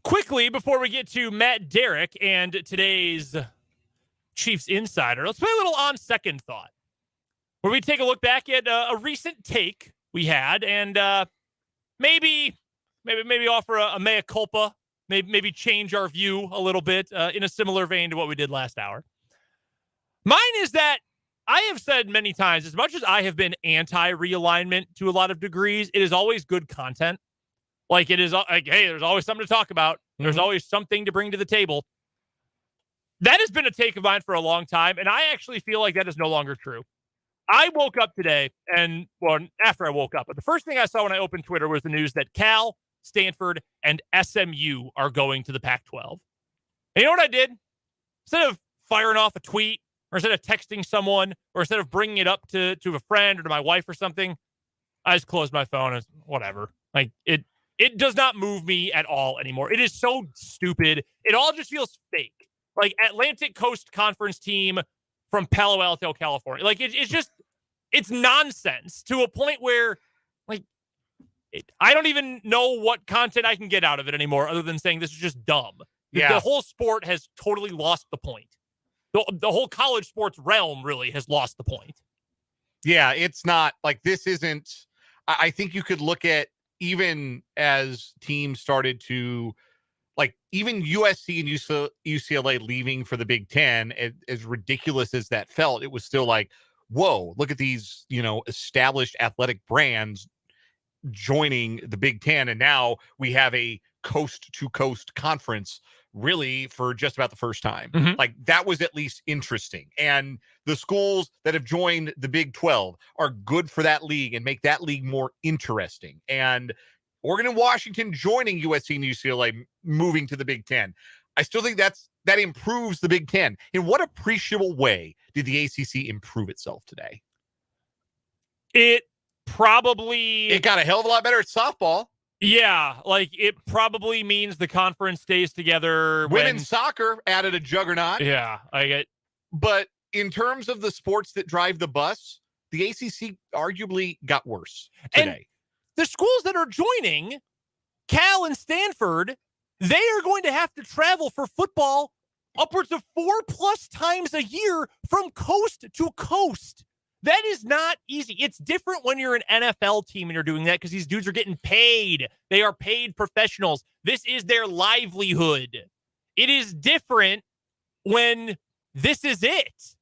S1: Quickly, before we get to Matt Derrick and today's Chiefs Insider, let's play a little On Second Thought, where we take a look back at a recent take we had and maybe offer a mea culpa, maybe change our view a little bit in a similar vein to what we did last hour. Mine is that I have said many times, as much as I have been anti-realignment to a lot of degrees, it is always good content. Like, it is like, hey, there's always something to talk about. There's always something to bring to the table. That has been a take of mine for a long time, and I actually feel like that is no longer true. I woke up today, and after I woke up, but the first thing I saw when I opened Twitter was the news that Cal, Stanford, and SMU are going to the Pac-12. And you know what I did? Instead of firing off a tweet, or instead of texting someone, or instead of bringing it up to a friend or to my wife or something, I just closed my phone and whatever. Like, it does not move me at all anymore. It is so stupid. It all just feels fake. Like Atlantic Coast Conference team from Palo Alto, California. Like, it's nonsense to a point where, like, I don't even know what content I can get out of it anymore other than saying this is just dumb.
S2: Yeah.
S1: The whole sport has totally lost the point. The whole college sports realm really has lost the point.
S2: Yeah, it's not like this isn't. I think you could look at even as teams started to, like, even USC and UCLA leaving for the Big Ten, as ridiculous as that felt, it was still like, whoa, look at these, established athletic brands joining the Big Ten. And now we have a coast to coast conference really for just about the first time.
S1: Mm-hmm.
S2: Like, that was at least interesting. And the schools that have joined the Big 12 are good for that league and make that league more interesting. And Oregon and Washington joining USC and UCLA moving to the Big Ten, I still think that improves the Big Ten. In what appreciable way did the ACC improve itself today?
S1: It
S2: got a hell of a lot better at softball.
S1: Yeah, like, it probably means the conference stays together.
S2: Women's soccer added a juggernaut.
S1: Yeah, I get.
S2: But in terms of the sports that drive the bus, the ACC arguably got worse today.
S1: And the schools that are joining, Cal and Stanford, they are going to have to travel for football upwards of 4+ times a year from coast to coast. That is not easy. It's different when you're an NFL team and you're doing that because these dudes are getting paid. They are paid professionals. This is their livelihood. It is different when this is it.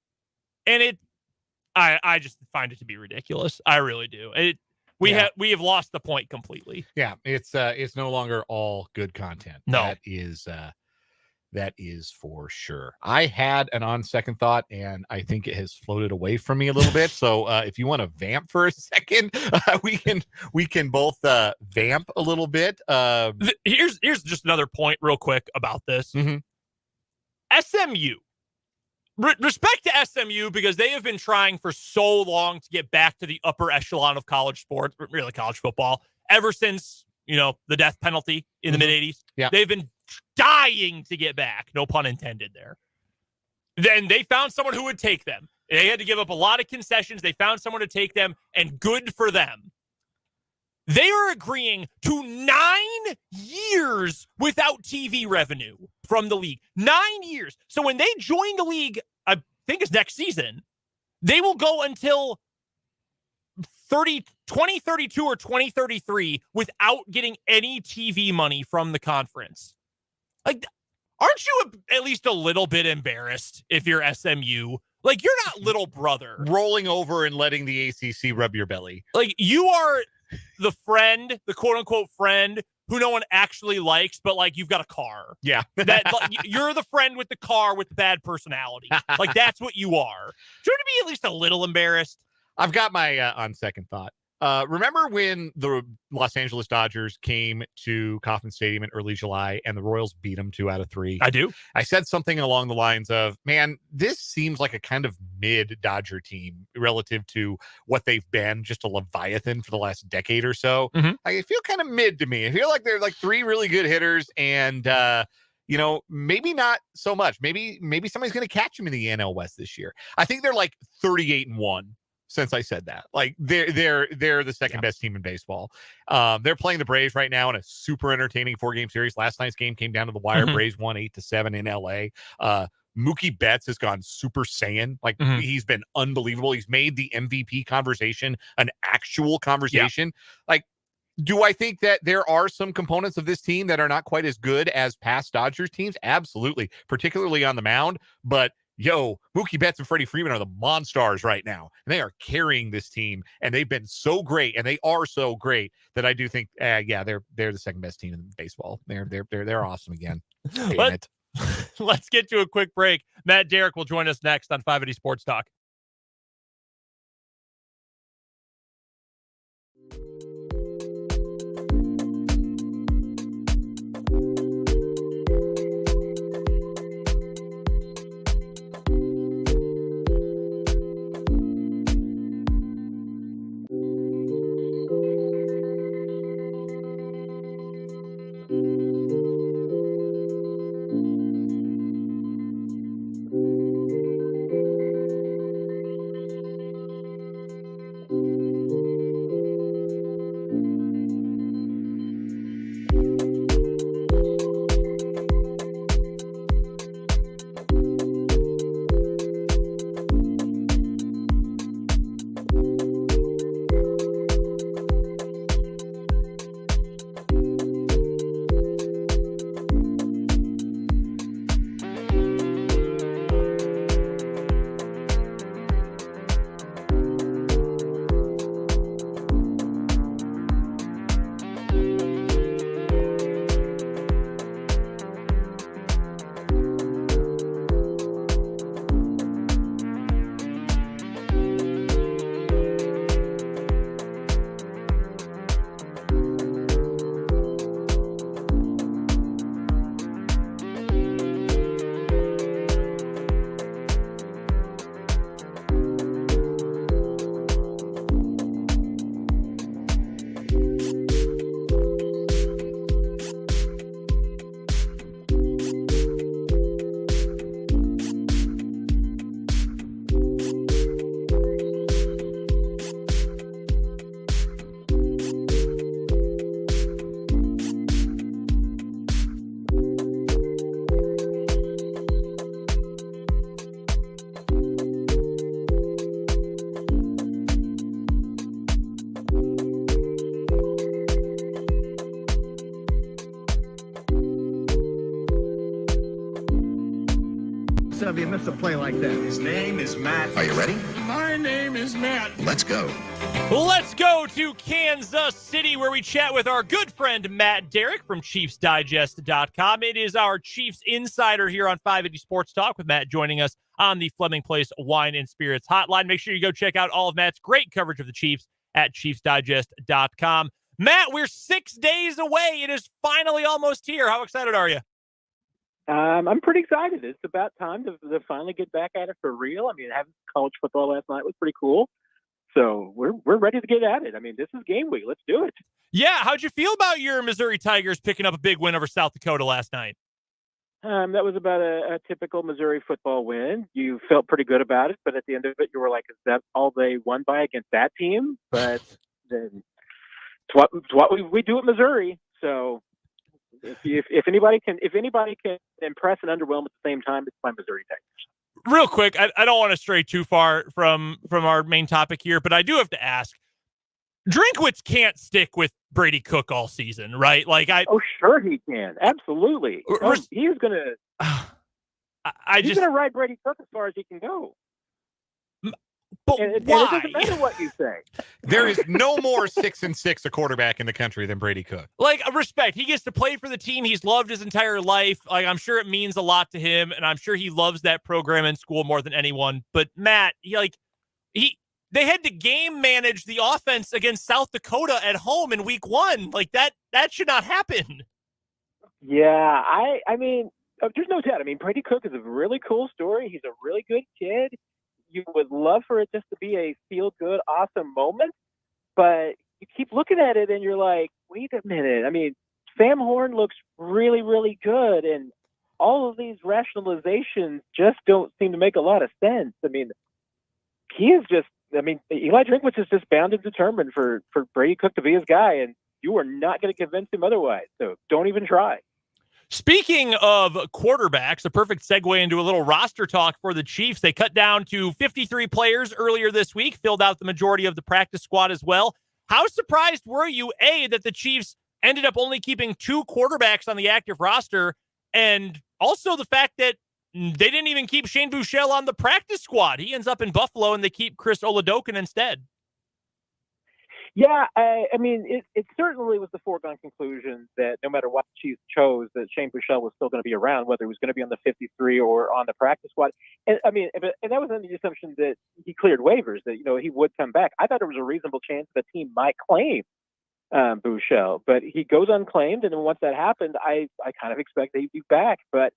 S1: And I just find it to be ridiculous. I really do. We have lost the point completely.
S2: Yeah, it's no longer all good content.
S1: No.
S2: That is for sure. I had an on second thought, and I think it has floated away from me a little bit. So if you want to vamp for a second, we can both vamp a little bit.
S1: Here's just another point real quick about this.
S2: Mm-hmm.
S1: SMU. Respect to SMU because they have been trying for so long to get back to the upper echelon of college sports, really college football, ever since, the death penalty in the mid-'80s.
S2: Yeah.
S1: They've been dying to get back. No pun intended there. Then they found someone who would take them. They had to give up a lot of concessions. They found someone to take them, and good for them. They are agreeing to 9 years without TV revenue from the league. 9 years. So when they join the league, I think it's next season, they will go until 2032 or 2033 without getting any TV money from the conference. Like, aren't you at least a little bit embarrassed if you're SMU? Like, you're not little brother.
S2: Rolling over and letting the ACC rub your belly.
S1: Like, you are the friend, the quote-unquote friend who no one actually likes, but, like, you've got a car.
S2: Yeah.
S1: You're the friend with the car with the bad personality. Like, that's what you are. Should you be at least a little embarrassed?
S2: I've got my on second thought. Remember when the Los Angeles Dodgers came to Kauffman Stadium in early July and the Royals beat them 2 out of 3?
S1: I do.
S2: I said something along the lines of, man, this seems like a kind of mid Dodger team relative to what they've been, just a Leviathan for the last decade or so.
S1: Mm-hmm.
S2: I feel kind of mid to me. I feel like they're like 3 really good hitters and, maybe not so much. Maybe somebody's going to catch them in the NL West this year. I think they're like 38-1. Since I said that, like they're the second best team in baseball. They're playing the Braves right now in a super entertaining 4-game series. Last night's game came down to the wire.
S1: Mm-hmm.
S2: Braves won 8-7 in LA. Mookie Betts has gone Super Saiyan. Like he's been unbelievable. He's made the MVP conversation an actual conversation. Yeah. Like, do I think that there are some components of this team that are not quite as good as past Dodgers teams? Absolutely, particularly on the mound. But Mookie Betts and Freddie Freeman are the Monstars right now, and they are carrying this team, and they've been so great, and they are so great that I do think, they're the second best team in baseball. They're awesome again.
S1: Let's get to a quick break. Matt Derrick will join us next on 580 Sports Talk.
S6: If you miss a play like that.
S7: His name is Matt.
S8: Are you ready?
S7: My name is Matt.
S8: Let's go.
S1: Let's go to Kansas City, where we chat with our good friend Matt Derrick from ChiefsDigest.com. It is our Chiefs Insider here on 580 Sports Talk, with Matt joining us on the Fleming Place Wine and Spirits Hotline. Make sure you go check out all of Matt's great coverage of the Chiefs at ChiefsDigest.com. Matt, we're 6 days away. It is finally almost here. How excited are you?
S9: I'm pretty excited. It's about time to finally get back at it for real. I mean, having college football last night was pretty cool. So we're ready to get at it. I mean, this is game week. Let's do it.
S1: Yeah, how'd you feel about your Missouri Tigers picking up a big win over South Dakota last night?
S9: That was about a typical Missouri football win. You felt pretty good about it, but at the end of it, you were like, is that all they won by against that team? But then it's what we do at Missouri. So if anybody can impress and underwhelm at the same time, it's my Missouri Tigers.
S1: Real quick, I don't want to stray too far from our main topic here, but I do have to ask. Drinkwitz can't stick with Brady Cook all season, right?
S9: Oh, sure he can. Absolutely. He's gonna ride Brady Cook as far as he can go.
S1: But
S9: why?
S1: And it
S9: doesn't matter what you say.
S2: There is no more 6-6 a quarterback in the country than Brady Cook.
S1: Respect. He gets to play for the team he's loved his entire life. I'm sure it means a lot to him, and I'm sure he loves that program in school more than anyone. But Matt, they had to game manage the offense against South Dakota at home in week 1. That should not happen.
S9: Yeah, I mean, there's no doubt. I mean, Brady Cook is a really cool story. He's a really good kid. You would love for it just to be a feel-good, awesome moment, but you keep looking at it and you're like, wait a minute. I mean, Sam Horn looks really, really good, and all of these rationalizations just don't seem to make a lot of sense. I mean, Eli Drinkwitz is just bound and determined for Brady Cook to be his guy, and you are not going to convince him otherwise, so don't even try.
S1: Speaking of quarterbacks, a perfect segue into a little roster talk for the Chiefs. They cut down to 53 players earlier this week, filled out the majority of the practice squad as well. How surprised were you, A, that the Chiefs ended up only keeping 2 quarterbacks on the active roster, and also the fact that they didn't even keep Shane Buechele on the practice squad? He ends up in Buffalo, and they keep Chris Oladokun instead.
S9: Yeah, I mean, it certainly was the foregone conclusion that no matter what the Chiefs chose, that Shane Buechele was still going to be around, whether he was going to be on the 53 or on the practice squad. And I mean, and that was under the assumption that he cleared waivers, that he would come back. I thought there was a reasonable chance the team might claim Buechele, but he goes unclaimed, and then once that happened, I kind of expect he'd be back. But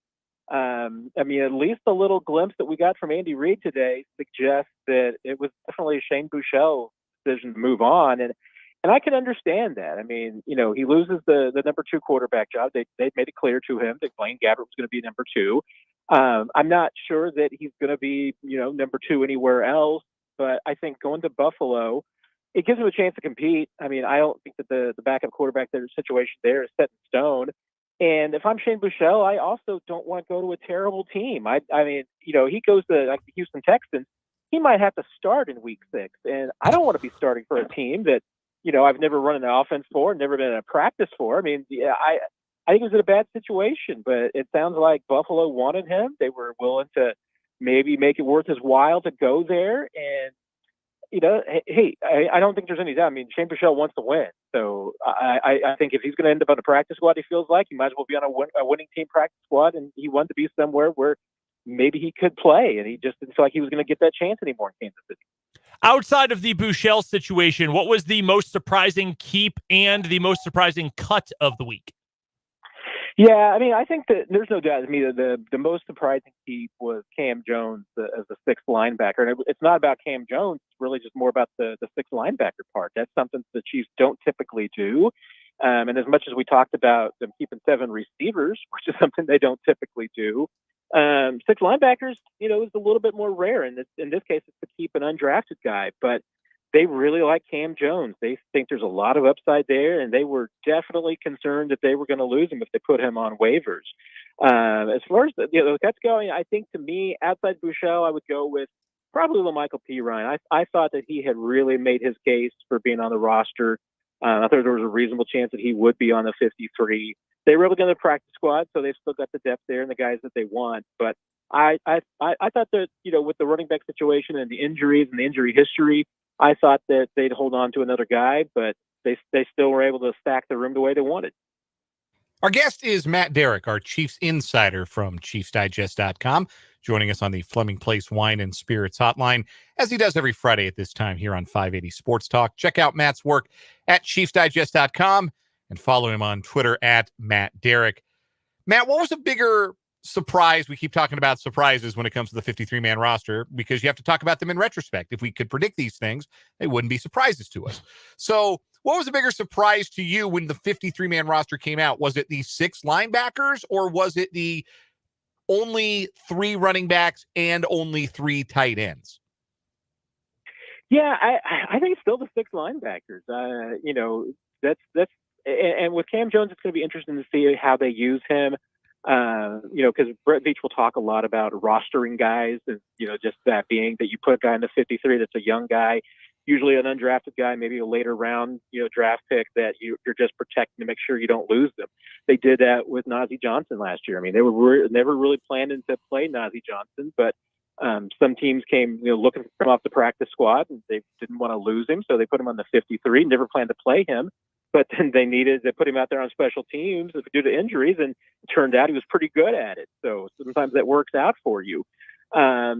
S9: I mean, at least the little glimpse that we got from Andy Reid today suggests that it was definitely Shane Buechele decision to move on, and I can understand that. I mean, he loses the number 2 quarterback job. They made it clear to him that Blaine Gabbert was going to be number 2. I'm not sure that he's going to be number 2 anywhere else, but I think going to Buffalo, it gives him a chance to compete. I mean, I don't think that the backup quarterback situation there is set in stone. And if I'm Shane Buechele, I also don't want to go to a terrible team. I mean, he goes to the Houston Texans. He might have to start in week 6. And I don't want to be starting for a team that, I've never run an offense for, never been in a practice for. I mean, yeah, I think it was in a bad situation, but it sounds like Buffalo wanted him. They were willing to maybe make it worth his while to go there. And, hey, I don't think there's any doubt. I mean, Shane Buechele wants to win. So I think if he's going to end up on a practice squad, he feels like he might as well be on a winning team practice squad, and he wanted to be somewhere where maybe he could play, and he just didn't feel like he was going to get that chance anymore in Kansas City.
S1: Outside of the Buechele situation, what was the most surprising keep and the most surprising cut of the week?
S9: Yeah, I mean, I think that there's no doubt to me that the most surprising keep was Cam Jones as the 6th linebacker. And it's not about Cam Jones. It's really just more about the 6th linebacker part. That's something the Chiefs don't typically do. And as much as we talked about them keeping 7 receivers, which is something they don't typically do, 6 linebackers, is a little bit more rare. In this case, it's to keep an undrafted guy. But they really like Cam Jones. They think there's a lot of upside there, and they were definitely concerned that they were going to lose him if they put him on waivers. As far as the cuts going, I think to me, outside Buechele, I would go with probably LaMichael P. Ryan. I thought that he had really made his case for being on the roster. I thought there was a reasonable chance that he would be on the 53. They were able to get the practice squad, so they've still got the depth there and the guys that they want. But I thought that, with the running back situation and the injuries and the injury history, I thought that they'd hold on to another guy, but they still were able to stack the room the way they wanted.
S2: Our guest is Matt Derrick, our Chiefs insider from ChiefsDigest.com, joining us on the Fleming Place Wine and Spirits hotline, as he does every Friday at this time here on 580 Sports Talk. Check out Matt's work at ChiefsDigest.com and follow him on Twitter at Matt Derrick. Matt, what was a bigger surprise? We keep talking about surprises when it comes to the 53-man roster because you have to talk about them in retrospect. If we could predict these things, they wouldn't be surprises to us. So what was a bigger surprise to you when the 53-man roster came out? Was it the 6 linebackers, or was it the only 3 running backs and only 3 tight ends?
S9: Yeah, I think it's still the 6 linebackers. That's and with Cam Jones, it's going to be interesting to see how they use him. Because Brett Veach will talk a lot about rostering guys, and just that being that you put a guy in the 53 that's a young guy, usually an undrafted guy, maybe a later round draft pick that you're just protecting to make sure you don't lose them. They did that with Najee Johnson last year. I mean, they were never really planning to play Najee Johnson, but some teams came looking for him off the practice squad, and they didn't want to lose him, so they put him on the 53. Never planned to play him. But then they put him out there on special teams due to injuries, and it turned out he was pretty good at it. So sometimes that works out for you. I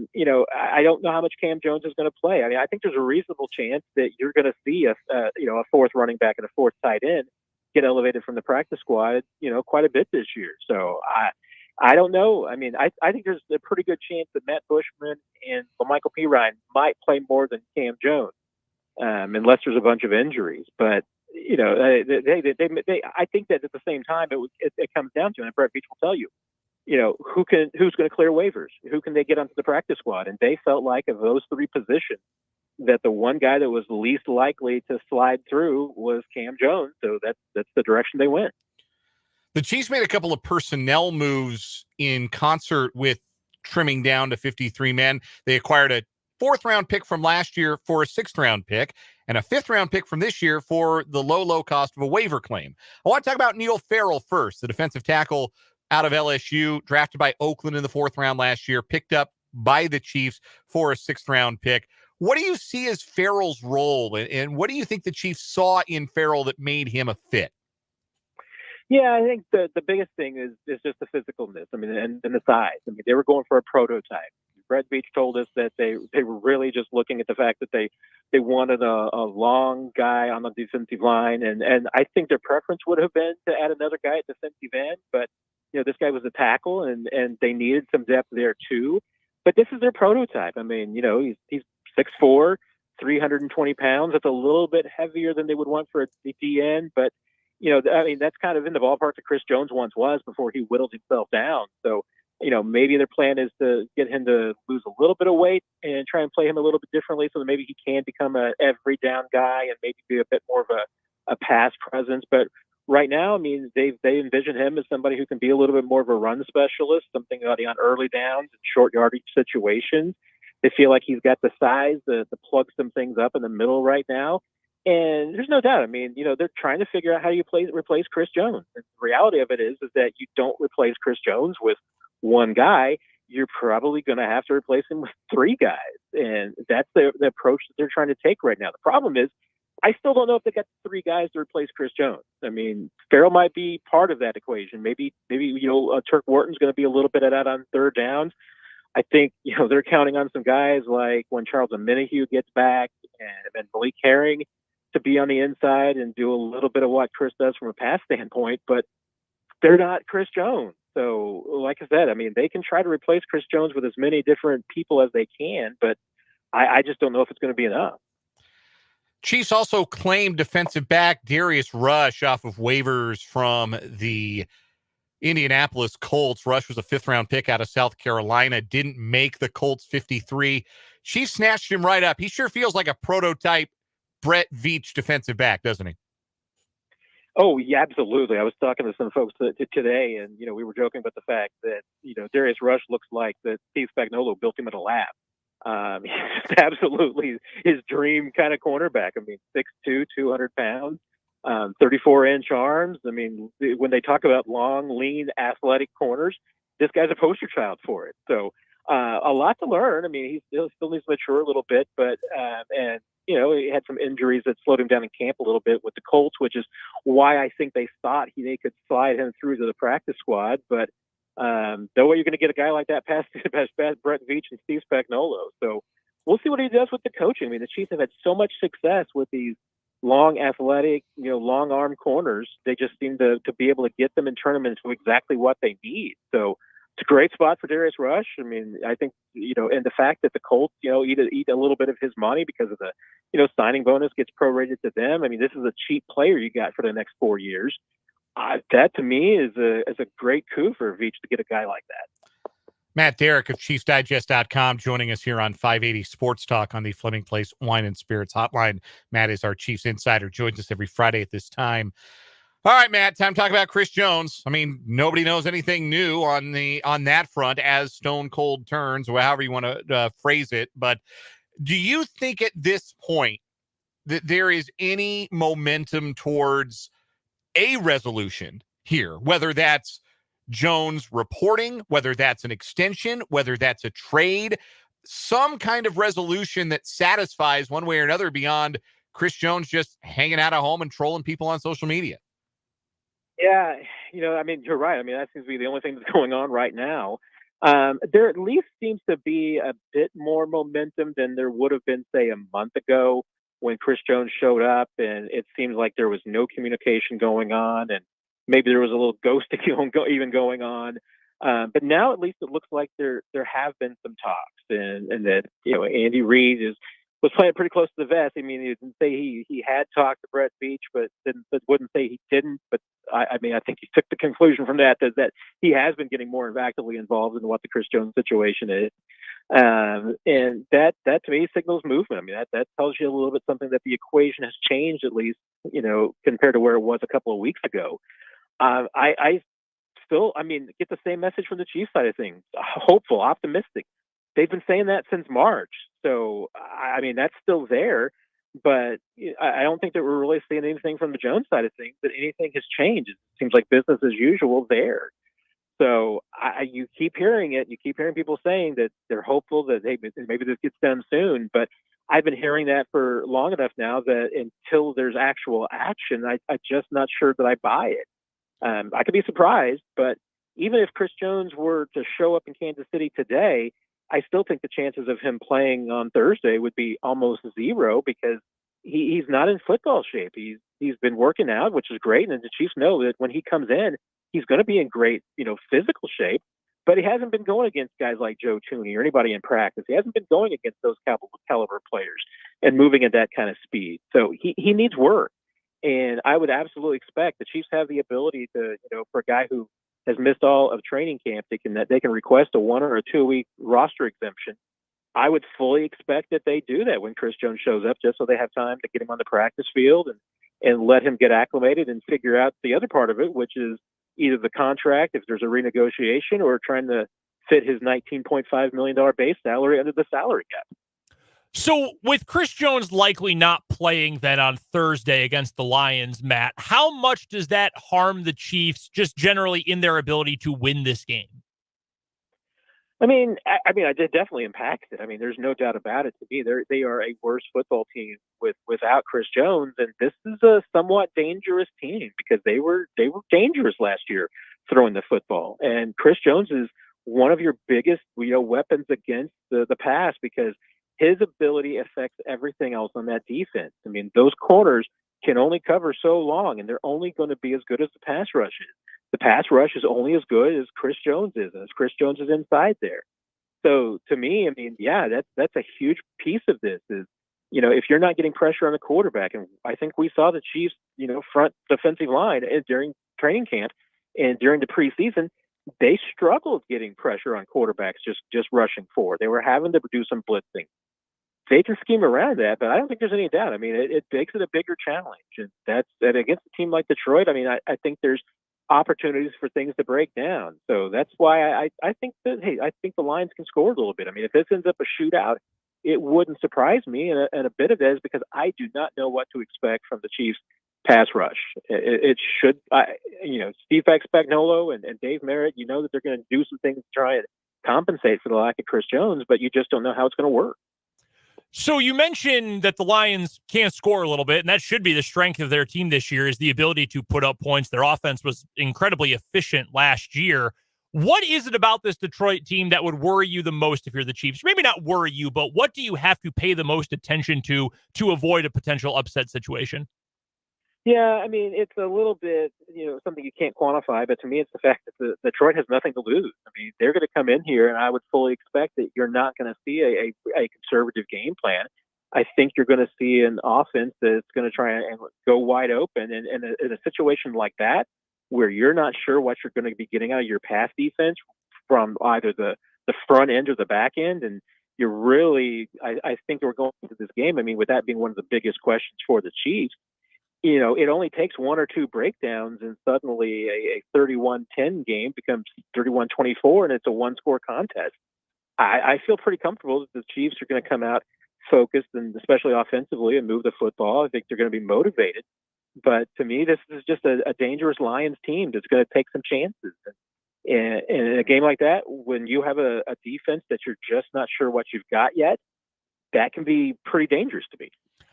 S9: don't know how much Cam Jones is going to play. I mean, I think there's a reasonable chance that you're going to see a 4th running back and a 4th tight end get elevated from the practice squad, quite a bit this year. So I don't know. I mean, I think there's a pretty good chance that Matt Bushman and LaMichael P. Ryan might play more than Cam Jones, unless there's a bunch of injuries. But I think that at the same time, it comes down to, and Brett Veach will tell you, who's going to clear waivers? Who can they get onto the practice squad? And they felt like of those 3 positions, that the one guy that was least likely to slide through was Cam Jones. So that's the direction they went.
S2: The Chiefs made a couple of personnel moves in concert with trimming down to 53 men. They acquired a 4th-round pick from last year for a 6th-round pick, and a 5th-round pick from this year for the low cost of a waiver claim. I want to talk about Neil Farrell first, the defensive tackle out of LSU, drafted by Oakland in the 4th round last year, picked up by the Chiefs for a 6th-round pick. What do you see as Farrell's role, and what do you think the Chiefs saw in Farrell that made him a fit?
S9: Yeah, I think the biggest thing is just the physicalness. I mean, and the size. I mean, they were going for a prototype. Brett Veach told us that they were really just looking at the fact that they wanted a long guy on the defensive line, and I think their preference would have been to add another guy at defensive end, but this guy was a tackle, and they needed some depth there too. But this is their prototype. I mean, he's 6'4", 320 pounds. That's a little bit heavier than they would want for a DN, but I mean, that's kind of in the ballpark that Chris Jones once was before he whittled himself down. So, maybe their plan is to get him to lose a little bit of weight and try and play him a little bit differently so that maybe he can become a every down guy and maybe be a bit more of a pass presence. But right now, I mean, they envision him as somebody who can be a little bit more of a run specialist, something on early downs and short yardage situations. They feel like he's got the size to plug some things up in the middle right now. And there's no doubt. I mean, they're trying to figure out how you replace Chris Jones. And the reality of it is that you don't replace Chris Jones with one guy. You're probably going to have to replace him with three guys. And that's the approach that they're trying to take right now. The problem is, I still don't know if they got three guys to replace Chris Jones. I mean, Farrell might be part of that equation. Maybe Turk Wharton's going to be a little bit of that on third downs. I think, they're counting on some guys like when Charles Omenihu gets back and Malik Herring to be on the inside and do a little bit of what Chris does from a pass standpoint, but they're not Chris Jones. So like I said, I mean, they can try to replace Chris Jones with as many different people as they can, but I just don't know if it's going to be enough.
S2: Chiefs also claimed defensive back Darius Rush off of waivers from the Indianapolis Colts. Rush was a 5th-round pick out of South Carolina, didn't make the Colts 53. Chiefs snatched him right up. He sure feels like a prototype Brett Veach defensive back, doesn't he?
S9: Oh, yeah, absolutely. I was talking to some folks today, and, we were joking about the fact that, Darius Rush looks like that Steve Spagnuolo built him at a lab. He's absolutely his dream kind of cornerback. I mean, 6'2", 200 pounds, 34-inch arms. I mean, when they talk about long, lean, athletic corners, this guy's a poster child for it. So a lot to learn. I mean, he still needs to mature a little bit, but he had some injuries that slowed him down in camp a little bit with the Colts, which is why I think they thought they could slide him through to the practice squad. But no way you're going to get a guy like that past Brett Veach and Steve Spagnuolo. So we'll see what he does with the coaching. I mean, the Chiefs have had so much success with these long, athletic, long arm corners. They just seem to be able to get them and turn them into exactly what they need. So it's a great spot for Darius Rush. I mean, I think, and the fact that the Colts, eat a little bit of his money because of the, signing bonus gets prorated to them. I mean, this is a cheap player you got for the next 4 years. That to me is a great coup for Veach to get a guy like that.
S2: Matt Derrick of ChiefsDigest.com joining us here on 580 Sports Talk on the Fleming Place Wine and Spirits Hotline. Matt is our Chiefs insider, joins us every Friday at this time. All right, Matt, time to talk about Chris Jones. I mean, nobody knows anything new on that front as Stone Cold turns, or however you want to phrase it. But do you think at this point that there is any momentum towards a resolution here, whether that's Jones reporting, whether that's an extension, whether that's a trade, some kind of resolution that satisfies one way or another beyond Chris Jones just hanging out at home and trolling people on social media?
S9: Yeah, I mean, you're right. I mean, that seems to be the only thing that's going on right now. There at least seems to be a bit more momentum than there would have been, say, a month ago when Chris Jones showed up, and it seems like there was no communication going on, and maybe there was a little ghosting even going on. But now at least it looks like there have been some talks, and that Andy Reid was playing pretty close to the vest. I mean, he didn't say he had talked to Brett Veach, but wouldn't say he didn't. But I mean, I think he took the conclusion from that he has been getting more actively involved in what the Chris Jones situation is. And that to me signals movement. I mean, that tells you a little bit something that the equation has changed, at least, compared to where it was a couple of weeks ago. I still, get the same message from the Chiefs side of things. Hopeful, optimistic. They've been saying that since March. So, I mean, that's still there. But I don't think that we're really seeing anything from the Jones side of things, that anything has changed. It seems like business as usual there. So you keep hearing it. You keep hearing people saying that they're hopeful that, hey, maybe this gets done soon. But I've been hearing that for long enough now that until there's actual action, I'm just not sure that I buy it. I could be surprised, but even if Chris Jones were to show up in Kansas City today, I still think the chances of him playing on Thursday would be almost zero because he's not in football shape. He's been working out, which is great, and the Chiefs know that when he comes in, he's going to be in great, physical shape. But he hasn't been going against guys like Joe Tooney or anybody in practice. He hasn't been going against those caliber players and moving at that kind of speed. So he needs work. And I would absolutely expect the Chiefs have the ability to, for a guy who has missed all of training camp, they can request a 1 or a 2 week roster exemption. I would fully expect that they do that when Chris Jones shows up, just so they have time to get him on the practice field and let him get acclimated and figure out the other part of it, which is either the contract, if there's a renegotiation, or trying to fit his $19.5 million base salary under the salary cap.
S1: So with Chris Jones likely not playing then on Thursday against the Lions, Matt, how much does that harm the Chiefs just generally in their ability to win this game?
S9: It definitely impacts it. There's no doubt about it. To me, they are a worse football team without Chris Jones, and this is a somewhat dangerous team because they were dangerous last year throwing the football. And Chris Jones is one of your biggest weapons against the pass because his ability affects everything else on that defense. Those corners can only cover so long, and they're only going to be as good as the pass rush is. The pass rush is only as good as Chris Jones is, as Chris Jones is inside there. So to me, that's a huge piece of this is, if you're not getting pressure on the quarterback, and I think we saw the Chiefs, front defensive line during training camp and during the preseason, they struggled getting pressure on quarterbacks just rushing forward. They were having to do some blitzing. They can scheme around that, but I don't think there's any doubt. It makes it a bigger challenge, and against a team like Detroit, I think there's opportunities for things to break down. So that's why I think I think the Lions can score a little bit. If this ends up a shootout, it wouldn't surprise me, and a bit of that is because I do not know what to expect from the Chiefs pass rush. It should, Steve Spagnuolo and Dave Merritt, that they're going to do some things to try and compensate for the lack of Chris Jones, but you just don't know how it's going to work.
S1: So you mentioned that the Lions can score a little bit, and that should be the strength of their team this year is the ability to put up points. Their offense was incredibly efficient last year. What is it about this Detroit team that would worry you the most if you're the Chiefs? Maybe not worry you, but what do you have to pay the most attention to avoid a potential upset situation?
S9: Yeah, it's a little bit, something you can't quantify, but to me, it's the fact that Detroit has nothing to lose. They're going to come in here, and I would fully expect that you're not going to see a conservative game plan. I think you're going to see an offense that's going to try and go wide open. And in a situation like that, where you're not sure what you're going to be getting out of your pass defense from either the front end or the back end, and you're really, I think we're going into this game, with that being one of the biggest questions for the Chiefs, it only takes 1 or 2 breakdowns and suddenly a 31-10 game becomes 31-24 and it's a one-score contest. I feel pretty comfortable that the Chiefs are going to come out focused and especially offensively and move the football. I think they're going to be motivated. But to me, this is just a dangerous Lions team that's going to take some chances. And in a game like that, when you have a defense that you're just not sure what you've got yet, that can be pretty dangerous to me.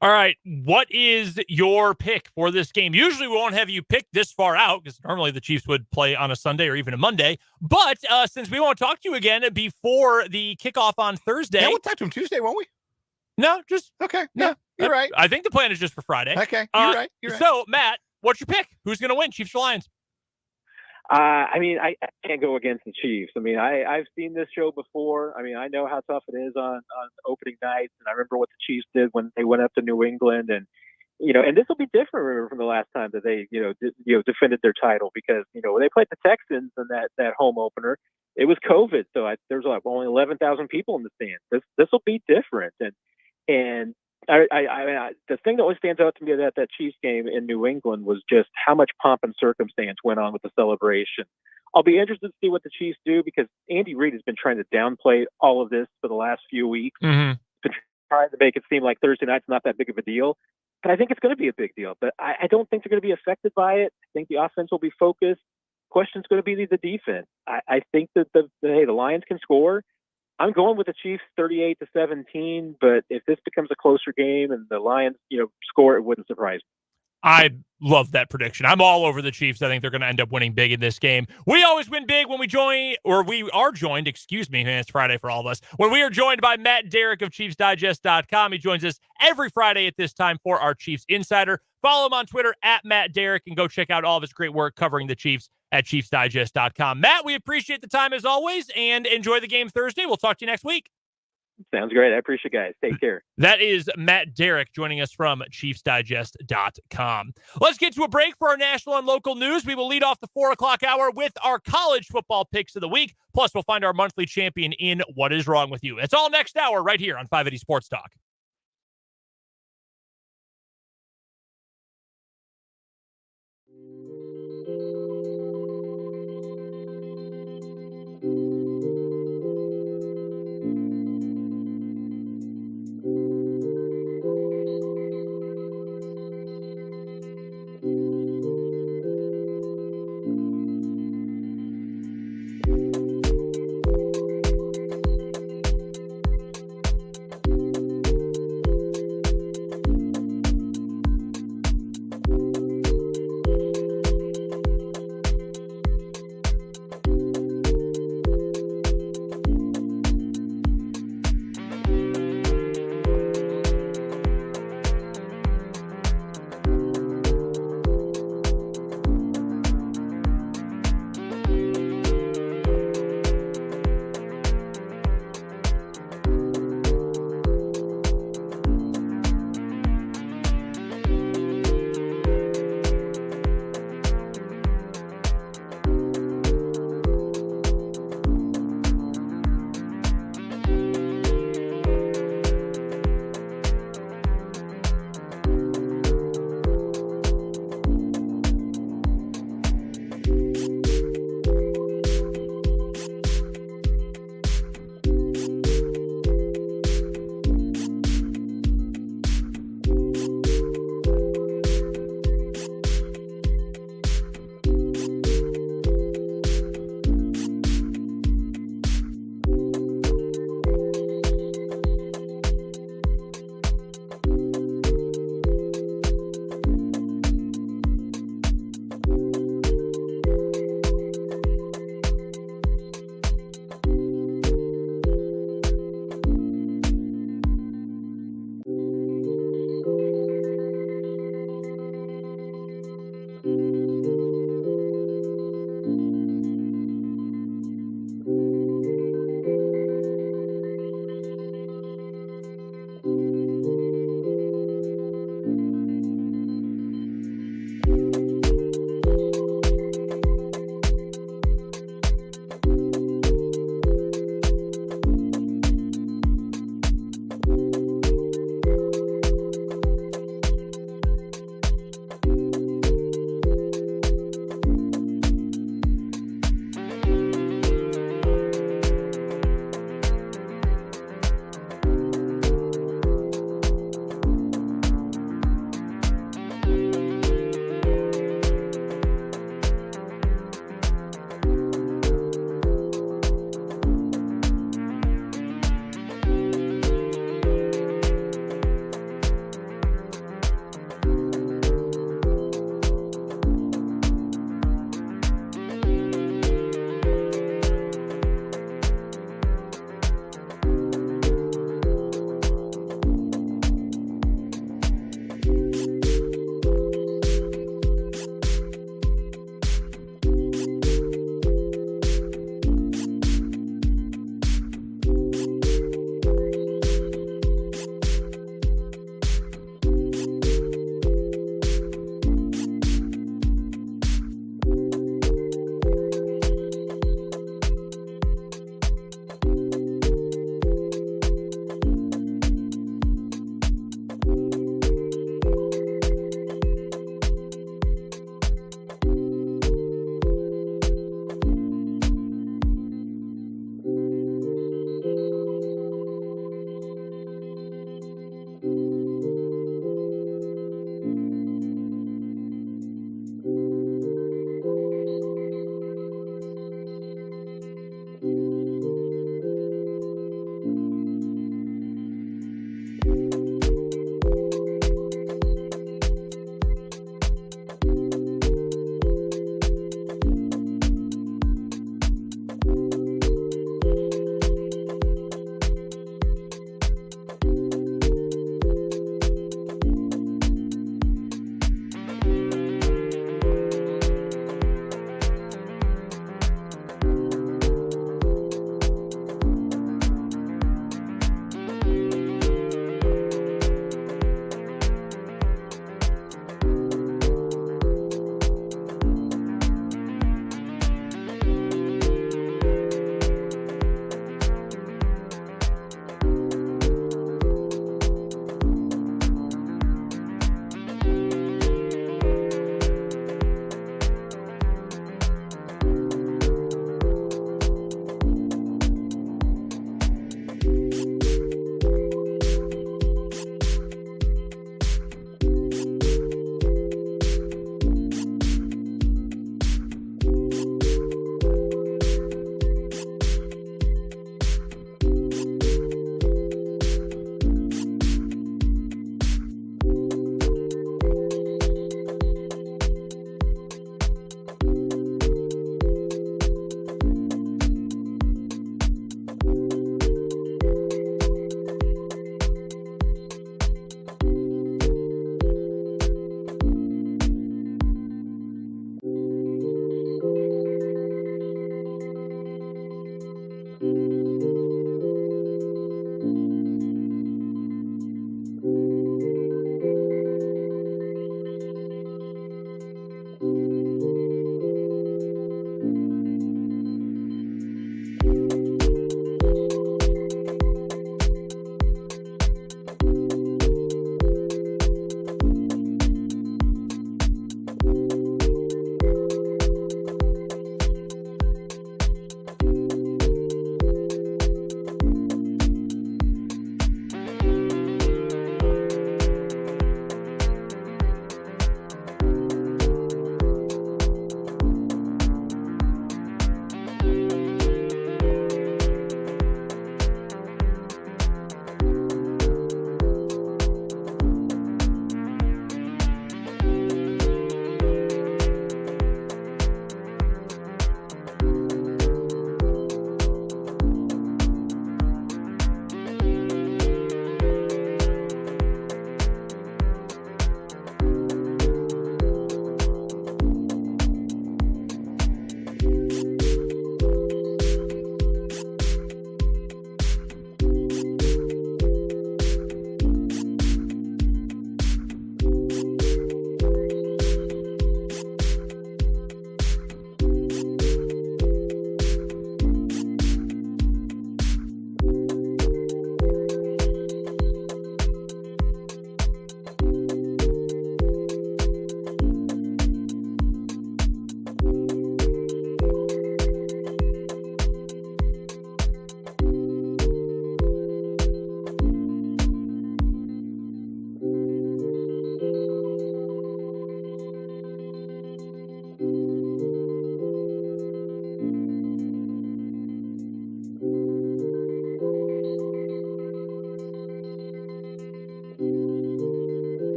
S1: All right, what is your pick for this game? Usually we won't have you pick this far out because normally the Chiefs would play on a Sunday or even a Monday. But since we won't talk to you again before the kickoff on Thursday.
S2: Yeah, we'll talk to him Tuesday, won't we?
S1: No, just.
S2: Okay, no, you're right.
S1: I think the plan is just for Friday.
S2: Okay, you're right.
S1: So, Matt, what's your pick? Who's going to win, Chiefs or Lions?
S9: I can't go against the Chiefs. I've seen this show before. I know how tough it is on opening nights, and I remember what the Chiefs did when they went up to New England, and and this will be different from the last time that they defended their title because when they played the Texans in that home opener, it was COVID, so there was only 11,000 people in the stands. This will be different, and the thing that always stands out to me about that Chiefs game in New England was just how much pomp and circumstance went on with the celebration. I'll be interested to see what the Chiefs do because Andy Reid has been trying to downplay all of this for the last few weeks.
S1: Mm-hmm.
S9: Been trying to make it seem like Thursday night's not that big of a deal, but I think it's going to be a big deal. But I don't think they're going to be affected by it. I think the offense will be focused. Question's going to be the defense. I think that the Lions can score. I'm going with the Chiefs 38-17, but if this becomes a closer game and the Lions, score, it wouldn't surprise me.
S1: I love that prediction. I'm all over the Chiefs. I think they're going to end up winning big in this game. We always win big when we are joined, it's Friday for all of us, when we are joined by Matt Derrick of ChiefsDigest.com. He joins us every Friday at this time for our Chiefs Insider. Follow him on Twitter at Matt Derrick and go check out all of his great work covering the Chiefs at ChiefsDigest.com. Matt, we appreciate the time as always and enjoy the game Thursday. We'll talk to you next week.
S9: Sounds great. I appreciate it, guys. Take care.
S1: That is Matt Derrick joining us from ChiefsDigest.com. Let's get to a break for our national and local news. We will lead off the 4 o'clock hour with our college football picks of the week. Plus, we'll find our monthly champion in What Is Wrong With You. It's all next hour right here on 580 Sports Talk.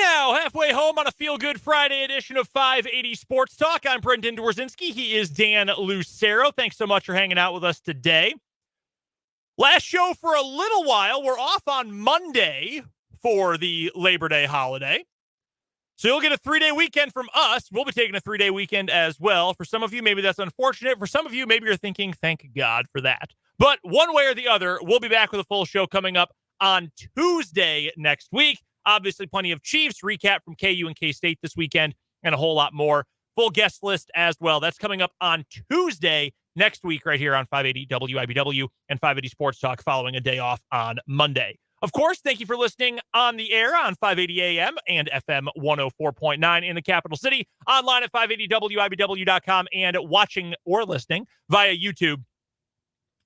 S1: now, halfway home on a feel-good Friday edition of 580 Sports Talk. I'm Brendan Dworzynski. He is Dan Lucero. Thanks so much for hanging out with us today. Last show for a little while. We're off on Monday for the Labor Day holiday. So you'll get a 3-day weekend from us. We'll be taking a 3-day weekend as well. For some of you, maybe that's unfortunate. For some of you, maybe you're thinking, thank God for that. But one way or the other, we'll be back with a full show coming up on Tuesday next week. Obviously, plenty of Chiefs recap from KU and K-State this weekend and a whole lot more. Full guest list as well. That's coming up on Tuesday next week right here on 580 WIBW and 580 Sports Talk following a day off on Monday. Of course, thank you for listening on the air on 580 AM and FM 104.9 in the capital city, online at 580WIBW.com, and watching or listening via YouTube,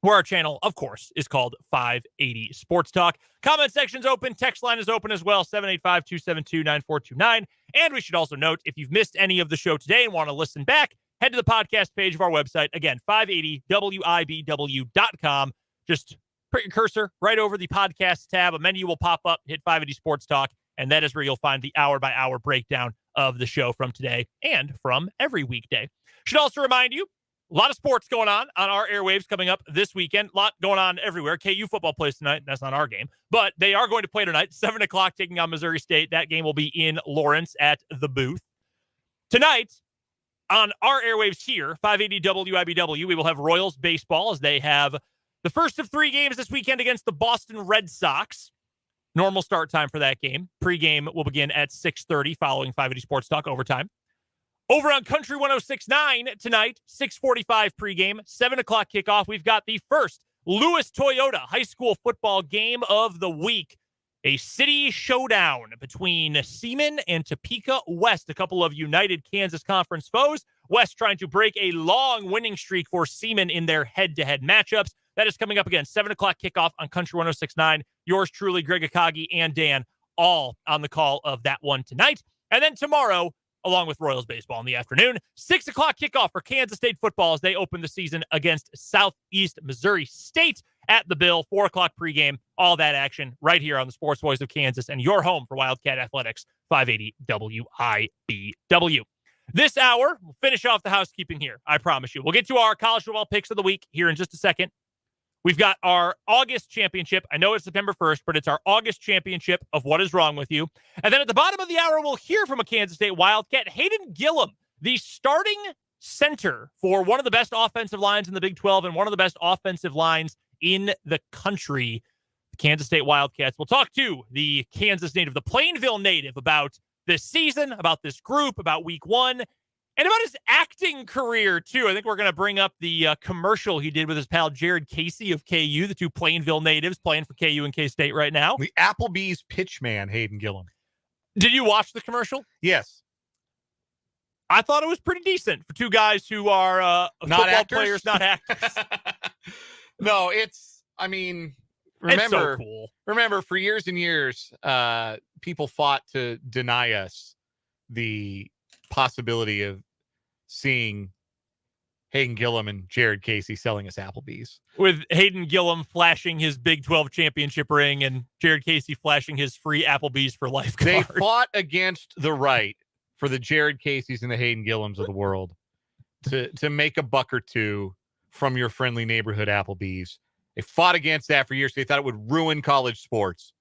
S1: where our channel, of course, is called 580 Sports Talk. Comment section's open. Text line is open as well, 785-272-9429. And we should also note, if you've missed any of the show today and want to listen back, head to the podcast page of our website. Again, 580WIBW.com. Just put your cursor right over the podcast tab. A menu will pop up, hit 580 Sports Talk, and that is where you'll find the hour-by-hour breakdown of the show from today and from every weekday. Should also remind you, a lot of sports going on our airwaves coming up this weekend. A lot going on everywhere. KU football plays tonight. That's not our game. But they are going to play tonight, 7 o'clock, taking on Missouri State. That game will be in Lawrence at the booth. Tonight, on our airwaves here, 580 WIBW, we will have Royals baseball as they have the first of 3 games this weekend against the Boston Red Sox. Normal start time for that game. Pre-game will begin at 6:30 following 580 Sports Talk overtime. Over on Country 106.9 tonight, 6:45 pregame, 7 o'clock kickoff. We've got the first Lewis Toyota high school football game of the week. A city showdown between Seaman and Topeka West, a couple of United Kansas Conference foes. West trying to break a long winning streak for Seaman in their head-to-head matchups. That is coming up again, 7 o'clock kickoff on Country 106.9. Yours truly, Greg Akagi and Dan, all on the call of that one tonight. And then tomorrow, along with Royals baseball in the afternoon, 6 o'clock kickoff for Kansas State football as they open the season against Southeast Missouri State at the Bill. 4 o'clock pregame, all that action right here on the Sports Voice of Kansas and your home for Wildcat Athletics, 580 WIBW. This hour, we'll finish off the housekeeping here, I promise you. We'll get to our college football picks of the week here in just a second. We've got our August championship. I know it's September 1st, but it's our August championship of What Is Wrong With You. And then at the bottom of the hour, we'll hear from a Kansas State Wildcat, Hayden Gillum, the starting center for one of the best offensive lines in the Big 12 and one of the best offensive lines in the country, the Kansas State Wildcats. We'll talk to the Kansas native, the Plainville native, about this season, about this group, about week 1, and about his acting career, too. I think we're going to bring up the commercial he did with his pal Jared Casey of KU, the two Plainville natives playing for KU and K-State right now.
S2: The Applebee's pitchman, Hayden Gillum.
S1: Did you watch the commercial?
S2: Yes.
S1: I thought it was pretty decent for two guys who are
S2: not
S1: football
S2: actors.
S1: players, not actors.
S2: No, remember,
S1: so cool.
S2: Remember, for years and years, people fought to deny us the possibility of seeing Hayden Gillum and Jared Casey selling us Applebee's.
S1: With Hayden Gillum flashing his Big 12 championship ring and Jared Casey flashing his free Applebee's for life card.
S2: They fought against the right for the Jared Caseys and the Hayden Gillums of the world to make a buck or two from your friendly neighborhood Applebee's. They fought against that for years. They thought it would ruin college sports.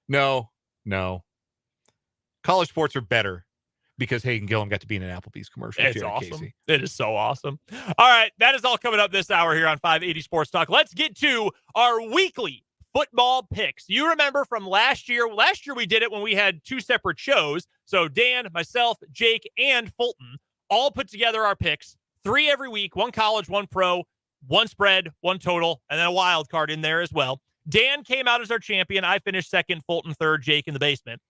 S2: No. College sports are better because Hayden Gillum got to be in an Applebee's commercial.
S1: It's
S2: Jared
S1: awesome.
S2: Casey.
S1: It is so awesome. All right, that is all coming up this hour here on 580 Sports Talk. Let's get to our weekly football picks. You remember from last year. Last year we did it when we had 2 separate shows. So Dan, myself, Jake, and Fulton all put together our picks. 3 every week, 1 college, 1 pro, 1 spread, 1 total, and then a wild card in there as well. Dan came out as our champion. I finished second, Fulton third, Jake in the basement.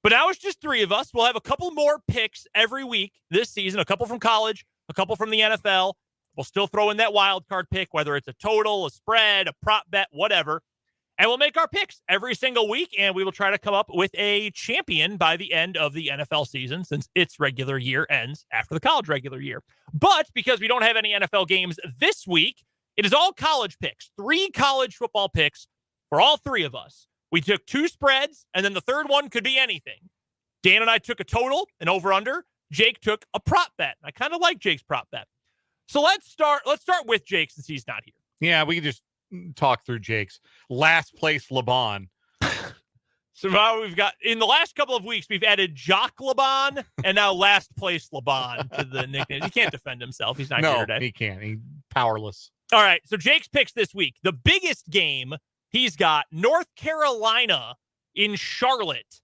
S1: But now it's just 3 of us. We'll have a couple more picks every week this season, a couple from college, a couple from the NFL. We'll still throw in that wild card pick, whether it's a total, a spread, a prop bet, whatever. And we'll make our picks every single week, and we will try to come up with a champion by the end of the NFL season, since its regular year ends after the college regular year. But because we don't have any NFL games this week, it is all college picks. 3 college football picks for all 3 of us. We took 2 spreads, and then the third one could be anything. Dan and I took a total, an over-under. Jake took a prop bet. I kind of like Jake's prop bet. So let's start with Jake since he's not here.
S2: Yeah, we can just talk through Jake's last place Laban.
S1: So now we've got, in the last couple of weeks, we've added Jock Laban and now last place Laban to the nickname. He can't defend himself. He's not here today.
S2: No, he can't. He's powerless.
S1: All right, so Jake's picks this week. The biggest game he's got, North Carolina in Charlotte,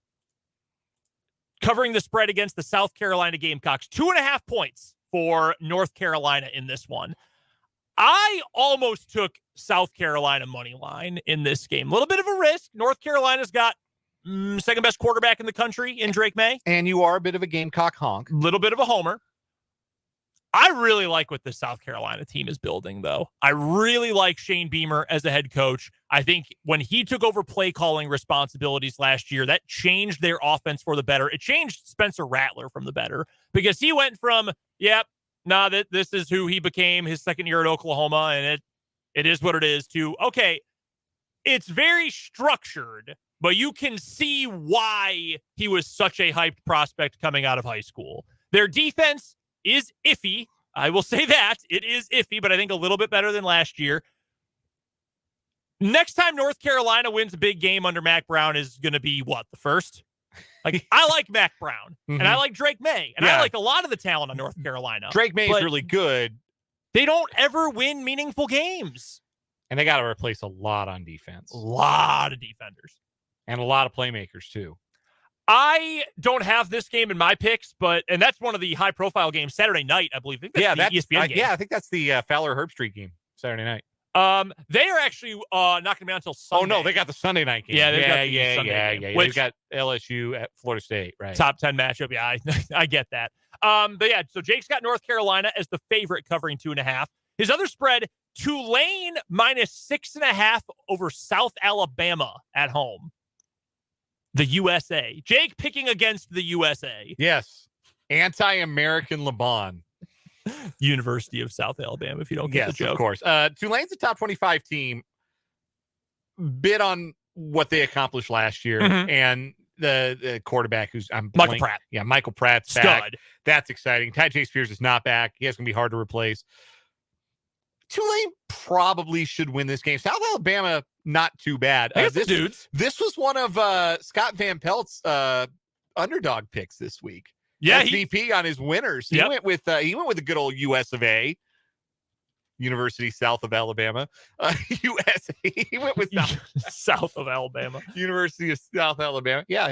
S1: covering the spread against the South Carolina Gamecocks. 2.5 points for North Carolina in this one. I almost took South Carolina money line in this game. A little bit of a risk. North Carolina's got second best quarterback in the country in Drake May.
S2: And you are a bit of a Gamecock honk.
S1: Little bit of a homer. I really like what the South Carolina team is building, though. I really like Shane Beamer as a head coach. I think when he took over play calling responsibilities last year, that changed their offense for the better. It changed Spencer Rattler from the better because he went from, this is who he became his second year at Oklahoma, and it is what it is, to, okay, it's very structured, but you can see why he was such a hyped prospect coming out of high school. Their defense is iffy. I will say that. It is iffy, but I think a little bit better than last year. Next time North Carolina wins a big game under Mac Brown is going to be what, the first? Like, I like Mac Brown, and I like Drake May, and I like a lot of the talent on North Carolina.
S2: Drake May is really good.
S1: They don't ever win meaningful games.
S2: And they got to replace a lot on defense.
S1: A lot of defenders.
S2: And a lot of playmakers, too.
S1: I don't have this game in my picks, and that's one of the high-profile games Saturday night, I believe. I think that's the ESPN game.
S2: Yeah, I think that's the Fowler-Herb Street game Saturday night.
S1: They are actually not going to be on until Sunday.
S2: Oh, no, they got the Sunday night game.
S1: Yeah,
S2: They've got LSU at Florida State, right?
S1: Top 10 matchup. Yeah, I get that. But yeah, so Jake's got North Carolina as the favorite, covering 2.5. His other spread, Tulane minus 6.5 over South Alabama at home. The USA. Jake picking against the USA.
S2: Yes. Anti-American Laban.
S1: University of South Alabama, if you don't get the joke.
S2: Of course. Tulane's a top 25 team. Bid on what they accomplished last year. And the quarterback who's
S1: Michael Pratt.
S2: Yeah, Michael Pratt's back. That's exciting. Ty J. Spears is not back. He has going to be hard to replace. Tulane probably should win this game. South Alabama, not too bad. This was one of Scott Van Pelt's underdog picks this week.
S1: Yeah,
S2: MVP on his winners. He went with the good old US of A, University South of Alabama. USA. He went with
S1: South of Alabama,
S2: University of South Alabama. Yeah,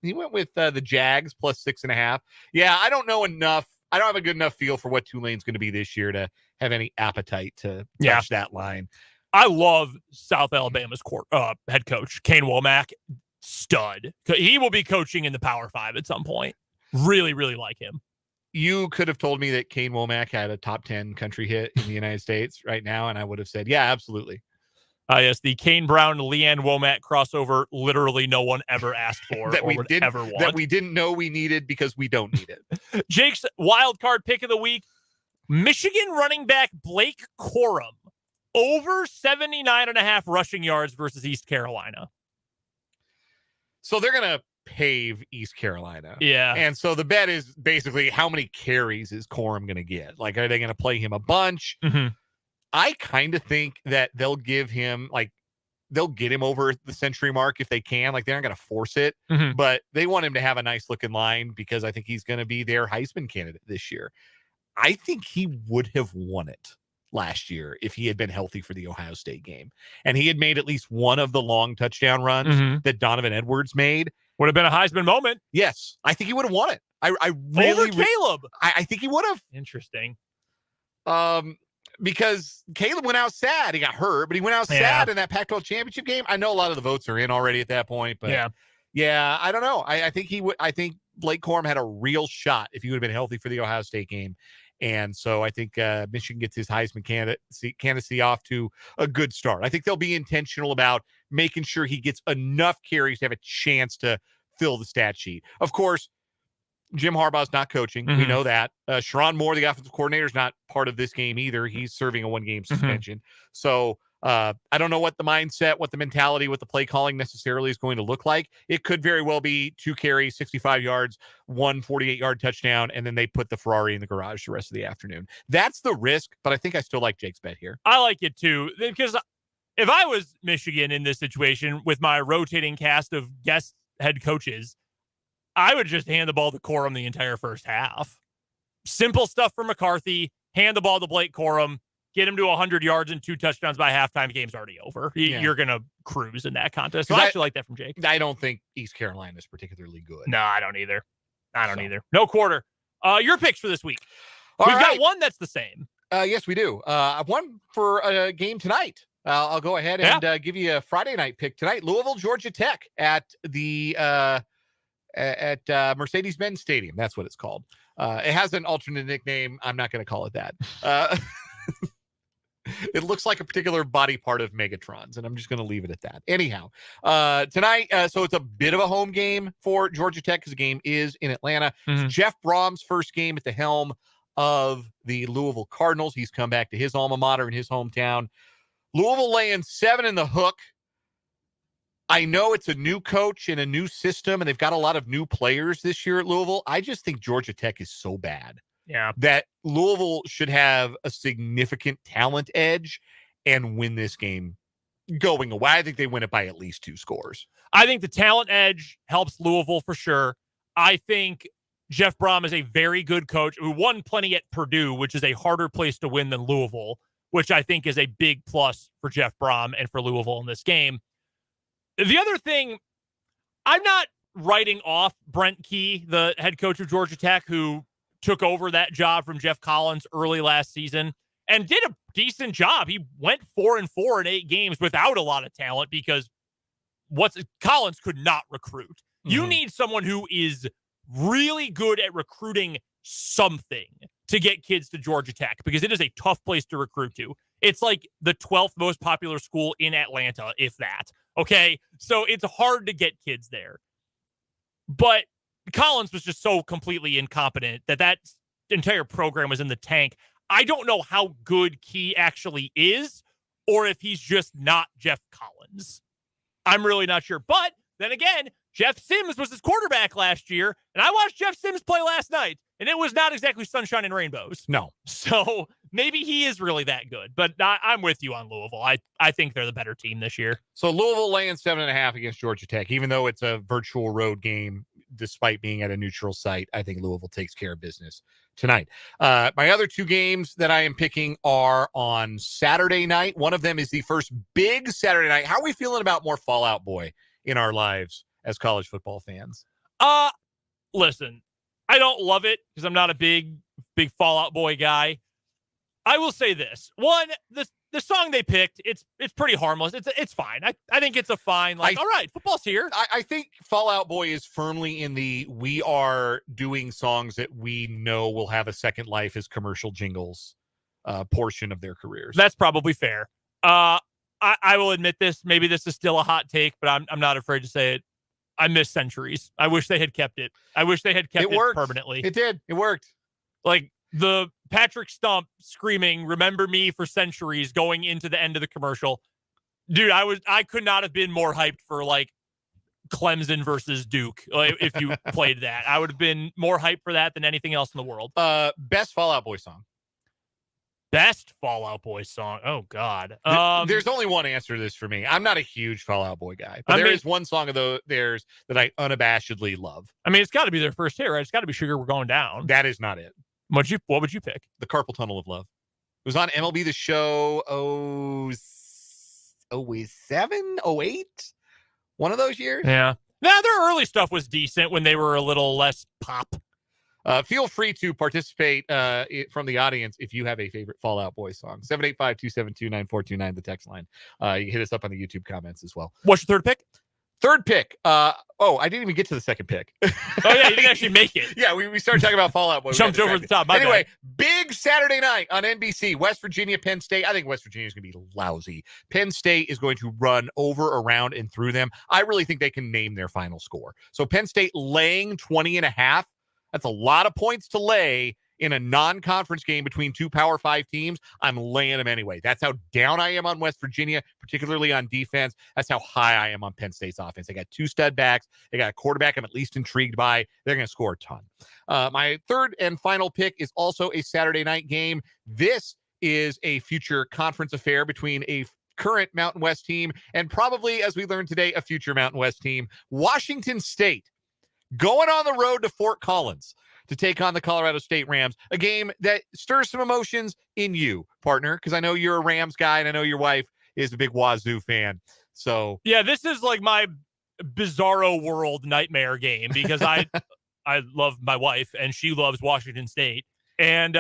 S2: he went with the Jags plus 6.5. Yeah, I don't know enough. I don't have a good enough feel for what Tulane's going to be this year to have any appetite to touch that line.
S1: I love South Alabama's head coach, Kane Womack, stud. He will be coaching in the Power 5 at some point. Really, really like him.
S2: You could have told me that Kane Womack had a top 10 country hit in the United States right now, and I would have said, yeah, absolutely.
S1: Yes, the Kane Brown, Leanne Womack crossover, literally no one ever asked for
S2: that
S1: or would ever want.
S2: That we didn't know we needed because we don't need it.
S1: Jake's wild card pick of the week, Michigan running back Blake Corum, over 79.5 rushing yards versus East Carolina.
S2: So they're going to pave East Carolina.
S1: Yeah.
S2: And so the bet is basically how many carries is Corum going to get? Like, are they going to play him a bunch? I kind of think that they'll get him over the century mark if they can. Like, they're not going to force it, but they want him to have a nice looking line because I think he's going to be their Heisman candidate this year. I think he would have won it last year if he had been healthy for the Ohio State game. And he had made at least one of the long touchdown runs that Donovan Edwards made.
S1: Would have been a Heisman moment.
S2: Yes. I think he would have won it. I really,
S1: over Caleb.
S2: I think he would have.
S1: Interesting.
S2: Because Caleb went out sad. He got hurt, but he went out sad in that Pac-12 championship game. I know a lot of the votes are in already at that point, but yeah, I don't know. I think he would. I think Blake Corum had a real shot if he would have been healthy for the Ohio State game. And so I think Michigan gets his Heisman candidacy off to a good start. I think they'll be intentional about making sure he gets enough carries to have a chance to fill the stat sheet. Of course, Jim Harbaugh's not coaching. We know that. Sharon Moore, the offensive coordinator, is not part of this game either. He's serving a one-game suspension. So I don't know what the mindset, what the mentality, what the play calling necessarily is going to look like. It could very well be 2 carries, 65 yards, 1 48-yard touchdown, and then they put the Ferrari in the garage the rest of the afternoon. That's the risk, but I think I still like Jake's bet here.
S1: I like it too, because if I was Michigan in this situation with my rotating cast of guest head coaches, I would just hand the ball to Corum the entire first half. Simple stuff for McCarthy. Hand the ball to Blake Corum. Get him to 100 yards and 2 touchdowns by halftime. Game's already over. You're going to cruise in that contest. So I actually like that from Jake.
S2: I don't think East Carolina is particularly good.
S1: No, I don't either. Either. No quarter. Your picks for this week.
S2: We've
S1: got one that's the same.
S2: Yes, we do. One for a game tonight. I'll go ahead and give you a Friday night pick tonight. Louisville, Georgia Tech at the Mercedes-Benz Stadium. That's what it's called. It has an alternate nickname. I'm not going to call it that. It looks like a particular body part of Megatron's, and I'm just going to leave it at that. Anyhow, tonight, so it's a bit of a home game for Georgia Tech because the game is in Atlanta. It's Jeff Brom's first game at the helm of the Louisville Cardinals. He's come back to his alma mater in his hometown. Louisville laying 7 in the hook. I know it's a new coach and a new system, and they've got a lot of new players this year at Louisville. I just think Georgia Tech is so bad that Louisville should have a significant talent edge and win this game going away. I think they win it by at least 2 scores.
S1: I think the talent edge helps Louisville for sure. I think Jeff Brom is a very good coach who won plenty at Purdue, which is a harder place to win than Louisville, which I think is a big plus for Jeff Brom and for Louisville in this game. The other thing, I'm not writing off Brent Key, the head coach of Georgia Tech, who took over that job from Jeff Collins early last season and did a decent job. He went 4-4 in 8 games without a lot of talent because Collins could not recruit. You need someone who is really good at recruiting something to get kids to Georgia Tech because it is a tough place to recruit to. It's like the 12th most popular school in Atlanta, if that. Okay, so it's hard to get kids there. But Collins was just so completely incompetent that entire program was in the tank. I don't know how good Key actually is or if he's just not Jeff Collins. I'm really not sure. But then again, Jeff Sims was his quarterback last year, and I watched Jeff Sims play last night, and it was not exactly sunshine and rainbows.
S2: No.
S1: So maybe he is really that good, but I'm with you on Louisville. I think they're the better team this year.
S2: So Louisville laying 7.5 against Georgia Tech, even though it's a virtual road game, despite being at a neutral site, I think Louisville takes care of business tonight. My other 2 games that I am picking are on Saturday night. One of them is the first big Saturday night. How are we feeling about more Fall Out Boy in our lives as college football fans?
S1: Listen, I don't love it because I'm not a big Fall Out Boy guy. I will say this. One, the song they picked, it's pretty harmless. It's fine. I think it's a fine, all right, football's here.
S2: I think Fall Out Boy is firmly in the we are doing songs that we know will have a second life as commercial jingles portion of their careers.
S1: That's probably fair. I will admit this. Maybe this is still a hot take, but I'm not afraid to say it. I miss Centuries. I wish they had kept it. I wish they had kept it permanently.
S2: It did. It worked.
S1: Like the Patrick Stump screaming, "Remember me" for Centuries going into the end of the commercial. Dude, I could not have been more hyped for like Clemson versus Duke. If you played that, I would have been more hyped for that than anything else in the world.
S2: Best Fall Out Boy song.
S1: Best Fall Out Boy song. Oh God.
S2: There's only one answer to this for me. I'm not a huge Fall Out Boy guy, but there is one song of theirs that I unabashedly love.
S1: I mean, it's got to be their first hit, right? It's got to be Sugar We're Going Down.
S2: That is not it.
S1: What would you pick?
S2: The Carpal Tunnel of Love. It was on MLB The Show 07, 08. One of those years.
S1: Yeah. Now their early stuff was decent when they were a little less pop.
S2: Feel free to participate from the audience if you have a favorite Fall Out Boy song. 785-272-9429, the text line. You hit us up on the YouTube comments as well.
S1: What's your third pick?
S2: Third pick. I didn't even get to the second pick.
S1: Oh, yeah, you didn't actually make it.
S2: Yeah, we started talking about Fall Out Boy.
S1: Jumped over the top.
S2: Anyway, big Saturday night on NBC. West Virginia, Penn State. I think West Virginia is going to be lousy. Penn State is going to run over, around, and through them. I really think they can name their final score. So Penn State laying 20.5. That's a lot of points to lay in a non-conference game between two Power 5 teams, I'm laying them anyway. That's how down I am on West Virginia, particularly on defense. That's how high I am on Penn State's offense. They got 2 stud backs. They got a quarterback I'm at least intrigued by. They're going to score a ton. My third and final pick is also a Saturday night game. This is a future conference affair between a current Mountain West team and probably, as we learned today, a future Mountain West team. Washington State going on the road to Fort Collins to take on the Colorado State Rams, a game that stirs some emotions in you, partner, because I know you're a Rams guy and I know your wife is a big Wazoo fan. So
S1: yeah, this is like my bizarro world nightmare game because I love my wife and she loves Washington State. And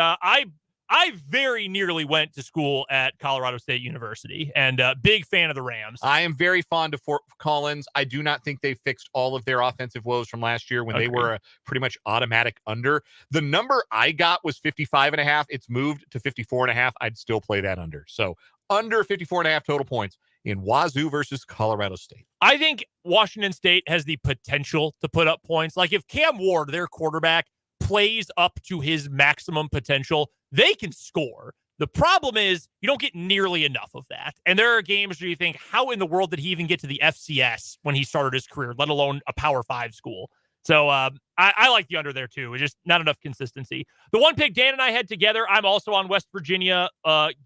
S1: I very nearly went to school at Colorado State University and big fan of the Rams.
S2: I am very fond of Fort Collins. I do not think they fixed all of their offensive woes from last year when they were a pretty much automatic under. The number I got was 55.5. It's moved to 54.5. I'd still play that under. So under 54.5 total points in Wazoo versus Colorado State.
S1: I think Washington State has the potential to put up points. Like if Cam Ward, their quarterback, plays up to his maximum potential, they can score. The problem is you don't get nearly enough of that. And there are games where you think, how in the world did he even get to the FCS when he started his career, let alone a Power 5 school? So I like the under there too. It's just not enough consistency. The one pick Dan and I had together, I'm also on West Virginia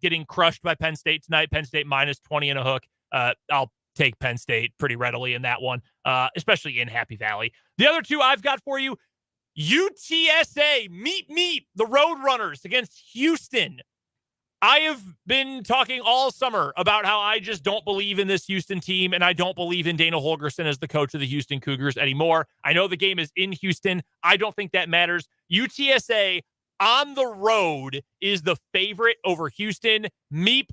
S1: getting crushed by Penn State tonight. Penn State minus 20 and a hook. I'll take Penn State pretty readily in that one, especially in Happy Valley. The other two I've got for you, UTSA, meet the Roadrunners against Houston. I have been talking all summer about how I just don't believe in this Houston team, and I don't believe in Dana Holgorsen as the coach of the Houston Cougars anymore. I know the game is in Houston. I don't think that matters. UTSA on the road is the favorite over Houston. Meep.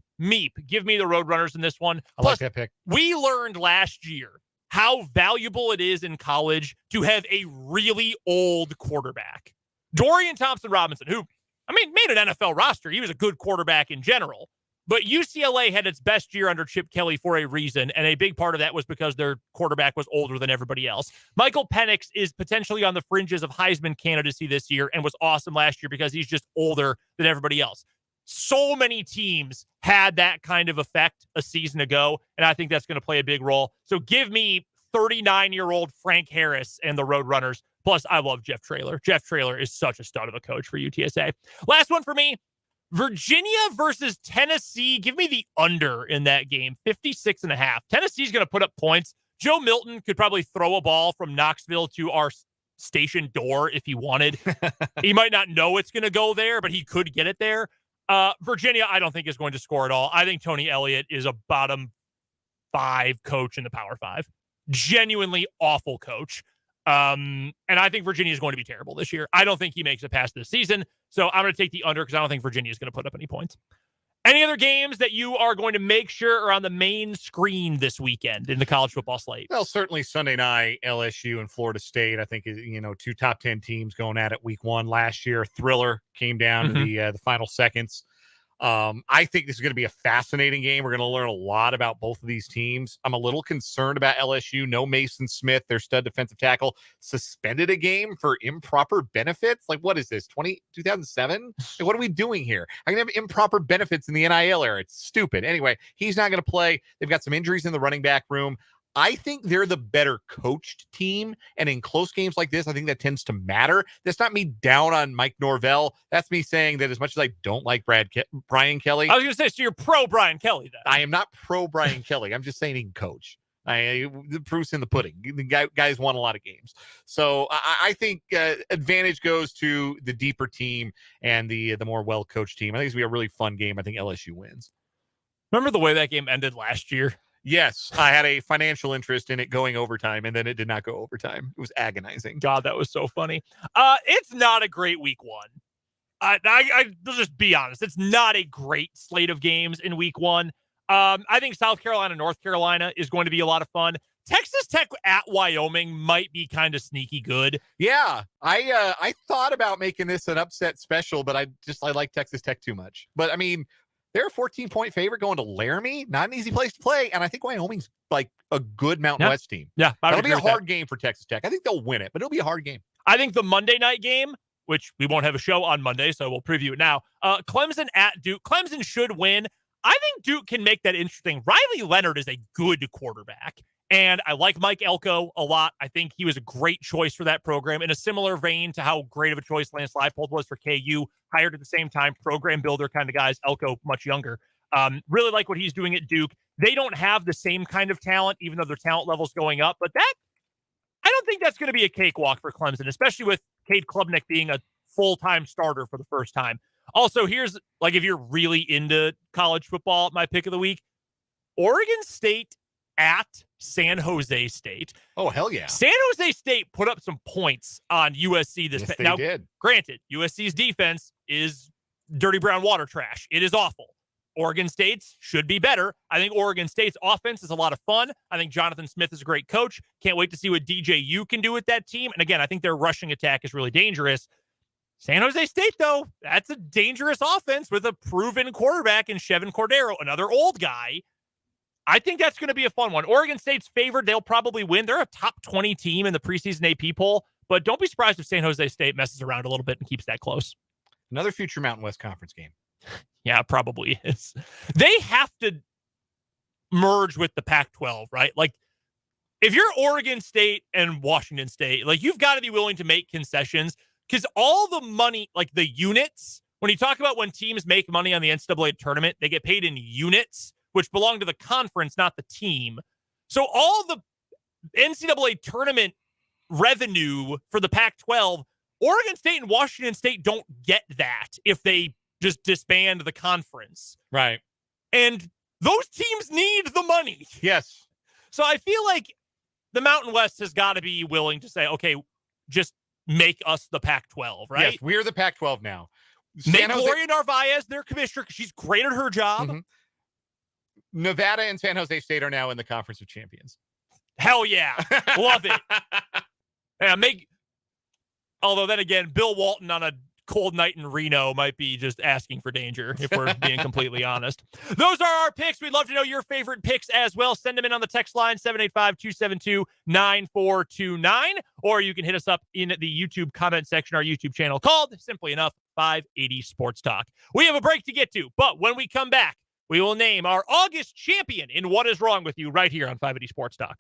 S1: Give me the Roadrunners in this one.
S2: I like that pick.
S1: We learned last year how valuable it is in college to have a really old quarterback. Dorian Thompson-Robinson, who, made an NFL roster. He was a good quarterback in general. But UCLA had its best year under Chip Kelly for a reason, and a big part of that was because their quarterback was older than everybody else. Michael Penix is potentially on the fringes of Heisman candidacy this year and was awesome last year because he's just older than everybody else. So many teams had that kind of effect a season ago, and I think that's going to play a big role. So give me 39-year-old Frank Harris and the Roadrunners. Plus, I love Jeff Traylor. Jeff Traylor is such a stud of a coach for UTSA. Last one for me, Virginia versus Tennessee. Give me the under in that game, 56.5. Tennessee's going to put up points. Joe Milton could probably throw a ball from Knoxville to our station door if he wanted. He might not know it's going to go there, but he could get it there. Virginia, I don't think is going to score at all. I think Tony Elliott is a bottom 5 coach in the Power 5. Genuinely awful coach. And I think Virginia is going to be terrible this year. I don't think he makes it past this season. So I'm going to take the under because I don't think Virginia is going to put up any points. Any other games that you are going to make sure are on the main screen this weekend in the college football slate?
S2: Well, certainly Sunday night, LSU and Florida State. I think, 2 top 10 teams going at it week 1 last year. Thriller came down to the final seconds. I think this is going to be a fascinating game. We're going to learn a lot about both of these teams. I'm a little concerned about LSU. No Mason Smith, their stud defensive tackle, suspended a game for improper benefits. Like, what is this, 2007? Like, what are we doing here? I'm going to have improper benefits in the NIL era. It's stupid. Anyway, he's not going to play. They've got some injuries in the running back room. I think they're the better coached team. And in close games like this, I think that tends to matter. That's not me down on Mike Norvell. That's me saying that as much as I don't like Brian Kelly.
S1: I was going to say, so you're pro Brian Kelly then.
S2: I am not pro Brian Kelly. I'm just saying he can coach. The proof's in the pudding. The guy's won a lot of games. So I think advantage goes to the deeper team and the more well-coached team. I think it's going to be a really fun game. I think LSU wins.
S1: Remember the way that game ended last year?
S2: Yes, I had a financial interest in it going overtime, and then it did not go overtime. It was agonizing.
S1: God, that was so funny. It's not a great week 1. I'll just be honest. It's not a great slate of games in week 1. I think South Carolina, North Carolina is going to be a lot of fun. Texas Tech at Wyoming might be kind of sneaky good.
S2: Yeah, I thought about making this an upset special, but I like Texas Tech too much. But I mean, they're a 14-point favorite going to Laramie. Not an easy place to play. And I think Wyoming's like a good Mountain West team.
S1: Yeah.
S2: That'll be a hard game for Texas Tech. I think they'll win it, but it'll be a hard game.
S1: I think the Monday night game, which we won't have a show on Monday, so we'll preview it now. Clemson at Duke. Clemson should win. I think Duke can make that interesting. Riley Leonard is a good quarterback, and I like Mike Elko a lot. I think he was a great choice for that program in a similar vein to how great of a choice Lance Leipold was for KU, hired at the same time, program builder kind of guys, Elko much younger. Really like what he's doing at Duke. They don't have the same kind of talent, even though their talent level's going up, but I don't think that's going to be a cakewalk for Clemson, especially with Cade Klubnik being a full-time starter for the first time. Also, here's, like, if you're really into college football, my pick of the week, Oregon State at San Jose State.
S2: Oh, hell yeah.
S1: San Jose State put up some points on USC this
S2: Yes, they
S1: now,
S2: did.
S1: Granted, USC's defense is dirty brown water trash. It is awful. Oregon State's should be better. I think Oregon State's offense is a lot of fun. I think Jonathan Smith is a great coach. Can't wait to see what DJU can do with that team. And again, I think their rushing attack is really dangerous. San Jose State, though, that's a dangerous offense with a proven quarterback in Chevin Cordero, another old guy. I think that's going to be a fun one. Oregon State's favored. They'll probably win. They're a top 20 team in the preseason AP poll, but don't be surprised if San Jose State messes around a little bit and keeps that close.
S2: Another future Mountain West Conference game.
S1: Yeah, it probably is. They have to merge with the Pac-12, right? Like, if you're Oregon State and Washington State, like, you've got to be willing to make concessions because all the money, like the units, when you talk about when teams make money on the NCAA tournament, they get paid in units, which belong to the conference, not the team. So all the NCAA tournament revenue for the Pac-12, Oregon State and Washington State don't get that if they just disband the conference.
S2: Right.
S1: And those teams need the money.
S2: Yes.
S1: So I feel like the Mountain West has got to be willing to say, okay, just make us the Pac-12, right?
S2: Yes, we're the Pac-12 now.
S1: Make Gloria Narvaez their commissioner because she's great at her job.
S2: Mm-hmm. Nevada and San Jose State are now in the Conference of Champions.
S1: Hell yeah. Love it. Yeah, although then again, Bill Walton on a cold night in Reno might be just asking for danger, if we're being completely honest. Those are our picks. We'd love to know your favorite picks as well. Send them in on the text line, 785-272-9429, or you can hit us up in the YouTube comment section, our YouTube channel called, simply enough, 580 Sports Talk. We have a break to get to, but when we come back, we will name our August champion in What Is Wrong With You right here on 580 Sports Talk.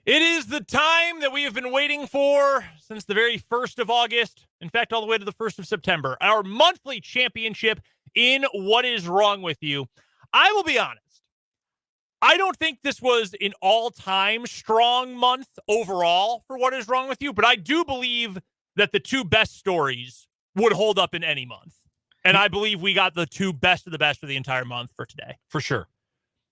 S1: It is the time that we have been waiting for since the very 1st of August. In fact, all the way to the 1st of September. Our monthly championship in What Is Wrong With You. I will be honest. I don't think this was an all-time strong month overall for What Is Wrong With You, but I do believe that the two best stories would hold up in any month. And I believe we got the two best of the best for the entire month for today.
S2: For sure.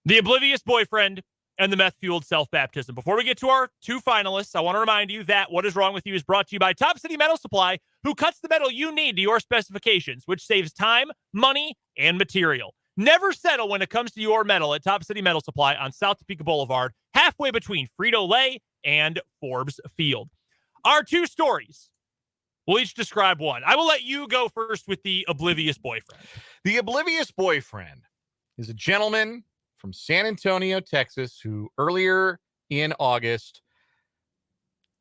S1: The oblivious boyfriend and the meth-fueled self-baptism. Before we get to our two finalists, I want to remind you that What Is Wrong With You is brought to you by Top City Metal Supply, who cuts the metal you need to your specifications, which saves time, money, and material. Never settle when it comes to your metal at Top City Metal Supply on South Topeka Boulevard, halfway between Frito-Lay and Forbes Field. Our two stories. We'll each describe one. I will let you go first with the oblivious boyfriend.
S2: The oblivious boyfriend is a gentleman from San Antonio, Texas, who earlier in August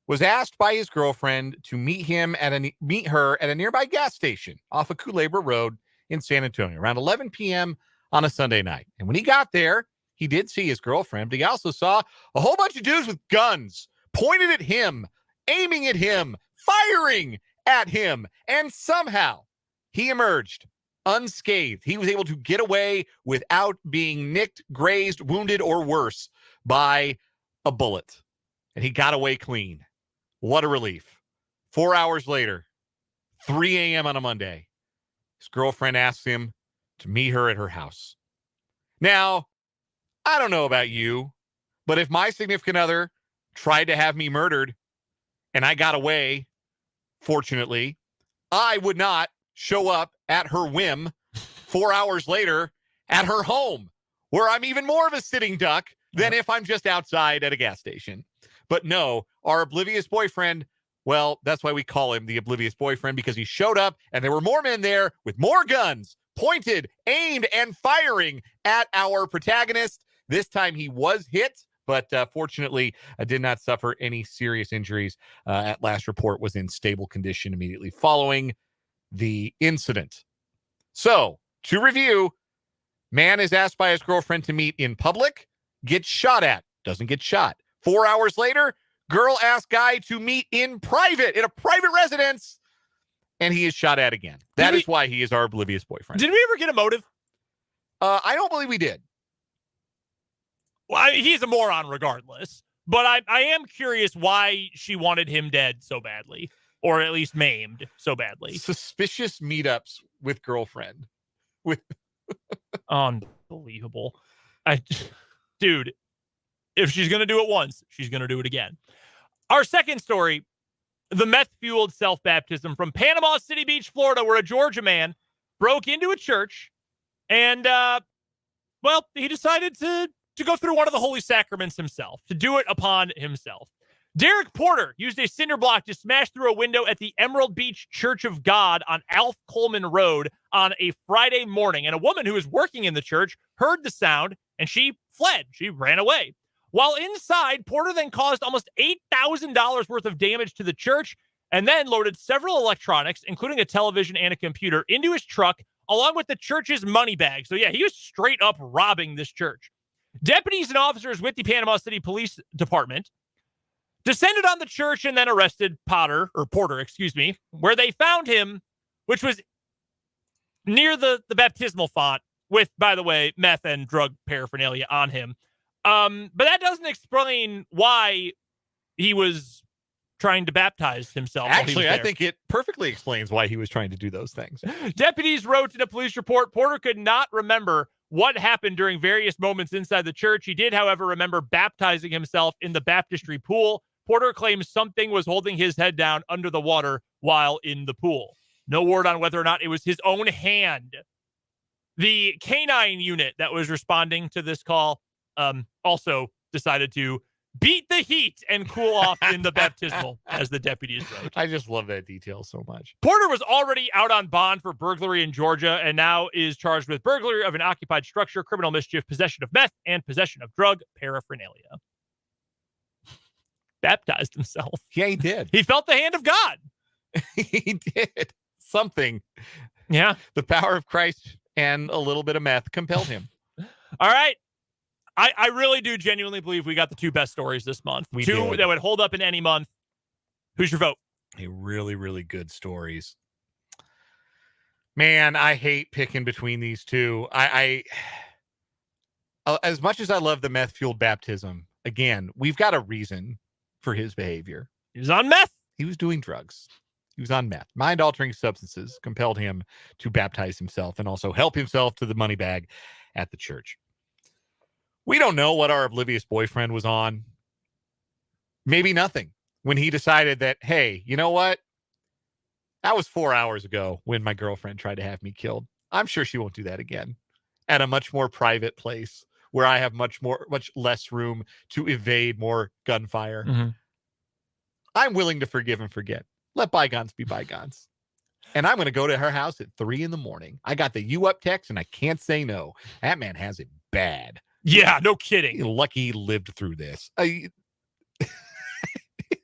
S2: was asked by his girlfriend to meet her at a nearby gas station off of Culebra Road in San Antonio around 11 p.m. on a Sunday night. And when he got there, he did see his girlfriend, but he also saw a whole bunch of dudes with guns pointed at him, aiming at him, firing at him, and somehow he emerged unscathed. He was able to get away without being nicked, grazed, wounded, or worse by a bullet. And he got away clean. What a relief. 4 hours later, 3 a.m. on a Monday, his girlfriend asked him to meet her at her house. Now, I don't know about you, but if my significant other tried to have me murdered and I got away, fortunately, I would not show up at her whim 4 hours later at her home, where I'm even more of a sitting duck than if I'm just outside at a gas station. But no, our oblivious boyfriend, well, that's why we call him the oblivious boyfriend, because he showed up and there were more men there with more guns pointed, aimed, and firing at our protagonist. This time he was hit, but fortunately did not suffer any serious injuries. At last report was in stable condition immediately following the incident. So, to review, man is asked by his girlfriend to meet in public, gets shot at, doesn't get shot. 4 hours later, girl asks guy to meet in private, in a private residence, and he is shot at again. That is why he is our oblivious boyfriend.
S1: Did we ever get a motive?
S2: I don't believe we did.
S1: Well, he's a moron regardless, but I am curious why she wanted him dead so badly, or at least maimed so badly.
S2: Suspicious meetups with girlfriend.
S1: Unbelievable. Dude, if she's going to do it once, she's going to do it again. Our second story, the meth-fueled self-baptism from Panama City Beach, Florida, where a Georgia man broke into a church and, he decided to go through one of the holy sacraments himself, to do it upon himself. Derrick Porter used a cinder block to smash through a window at the Emerald Beach Church of God on Alf Coleman Road on a Friday morning. And a woman who was working in the church heard the sound and she fled. She ran away. While inside, Porter then caused almost $8,000 worth of damage to the church and then loaded several electronics, including a television and a computer, into his truck, along with the church's money bag. So yeah, he was straight up robbing this church. Deputies and officers with the Panama City Police Department descended on the church and then arrested Porter, where they found him, which was near the baptismal font with, by the way, meth and drug paraphernalia on him. But that doesn't explain why he was trying to baptize himself.
S2: Actually, I think it perfectly explains why he was trying to do those things.
S1: Deputies wrote in a police report, Porter could not remember what happened during various moments inside the church. He did, however, remember baptizing himself in the baptistry pool. Porter claims something was holding his head down under the water while in the pool. No word on whether or not it was his own hand. The canine unit that was responding to this call also decided to beat the heat and cool off in the baptismal, as the deputies wrote.
S2: I just love that detail so much.
S1: Porter was already out on bond for burglary in Georgia and now is charged with burglary of an occupied structure, criminal mischief, possession of meth, and possession of drug paraphernalia. Baptized himself.
S2: Yeah, he did.
S1: He felt the hand of God.
S2: He did. Something.
S1: Yeah.
S2: The power of Christ and a little bit of meth compelled him.
S1: All right. I really do genuinely believe we got the two best stories this month.
S2: We
S1: two
S2: did.
S1: that would hold up in any month. Who's your vote?
S2: Really, really good stories. Man, I hate picking between these two. as much as I love the meth-fueled baptism, again, we've got a reason for his behavior.
S1: He was on meth.
S2: He was doing drugs. He was on meth. Mind-altering substances compelled him to baptize himself and also help himself to the money bag at the church. We don't know what our oblivious boyfriend was on. Maybe nothing. When he decided that, hey, you know what? That was 4 hours ago when my girlfriend tried to have me killed. I'm sure she won't do that again at a much more private place where I have much less room to evade more gunfire.
S1: Mm-hmm.
S2: I'm willing to forgive and forget. Let bygones be bygones. And I'm going to go to her house at 3 a.m. I got the you up text and I can't say no. That man has it bad.
S1: Yeah, no kidding.
S2: Lucky he lived through this.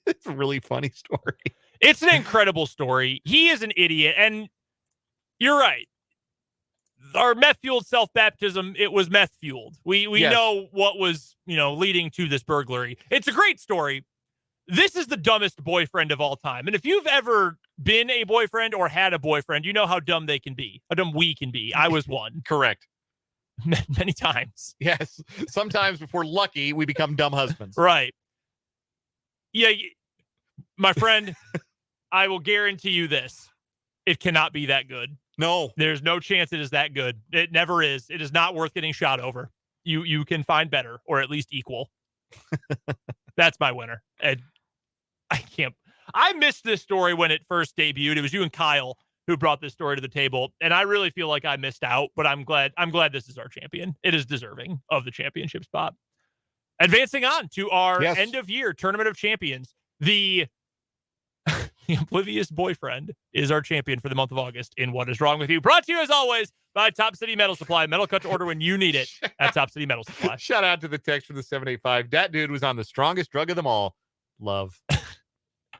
S2: It's a really funny story.
S1: It's an incredible story. He is an idiot. And you're right. Our meth-fueled self-baptism, it was meth-fueled. We
S2: Yes.
S1: know what was, leading to this burglary. It's a great story. This is the dumbest boyfriend of all time. And if you've ever been a boyfriend or had a boyfriend, you know how dumb they can be, how dumb we can be. I was one.
S2: Correct.
S1: Many times.
S2: Yes. Sometimes if we're lucky, we become dumb husbands.
S1: Right. Yeah, my friend, I will guarantee you this. It cannot be that good.
S2: No.
S1: There's no chance it is that good. It never is. It is not worth getting shot over. You can find better or at least equal. That's my winner. And I missed this story when it first debuted. It was you and Kyle who brought this story to the table, and I really feel like I missed out, but I'm glad this is our champion. It is deserving of the championship spot. Advancing on to our end of year Tournament of Champions. The oblivious boyfriend is our champion for the month of August in What Is Wrong With You? Brought to you, as always, by Top City Metal Supply. Metal cut to order when you need it at Top City Metal Supply.
S2: Shout out to the text from the 785. That dude was on the strongest drug of them all. Love.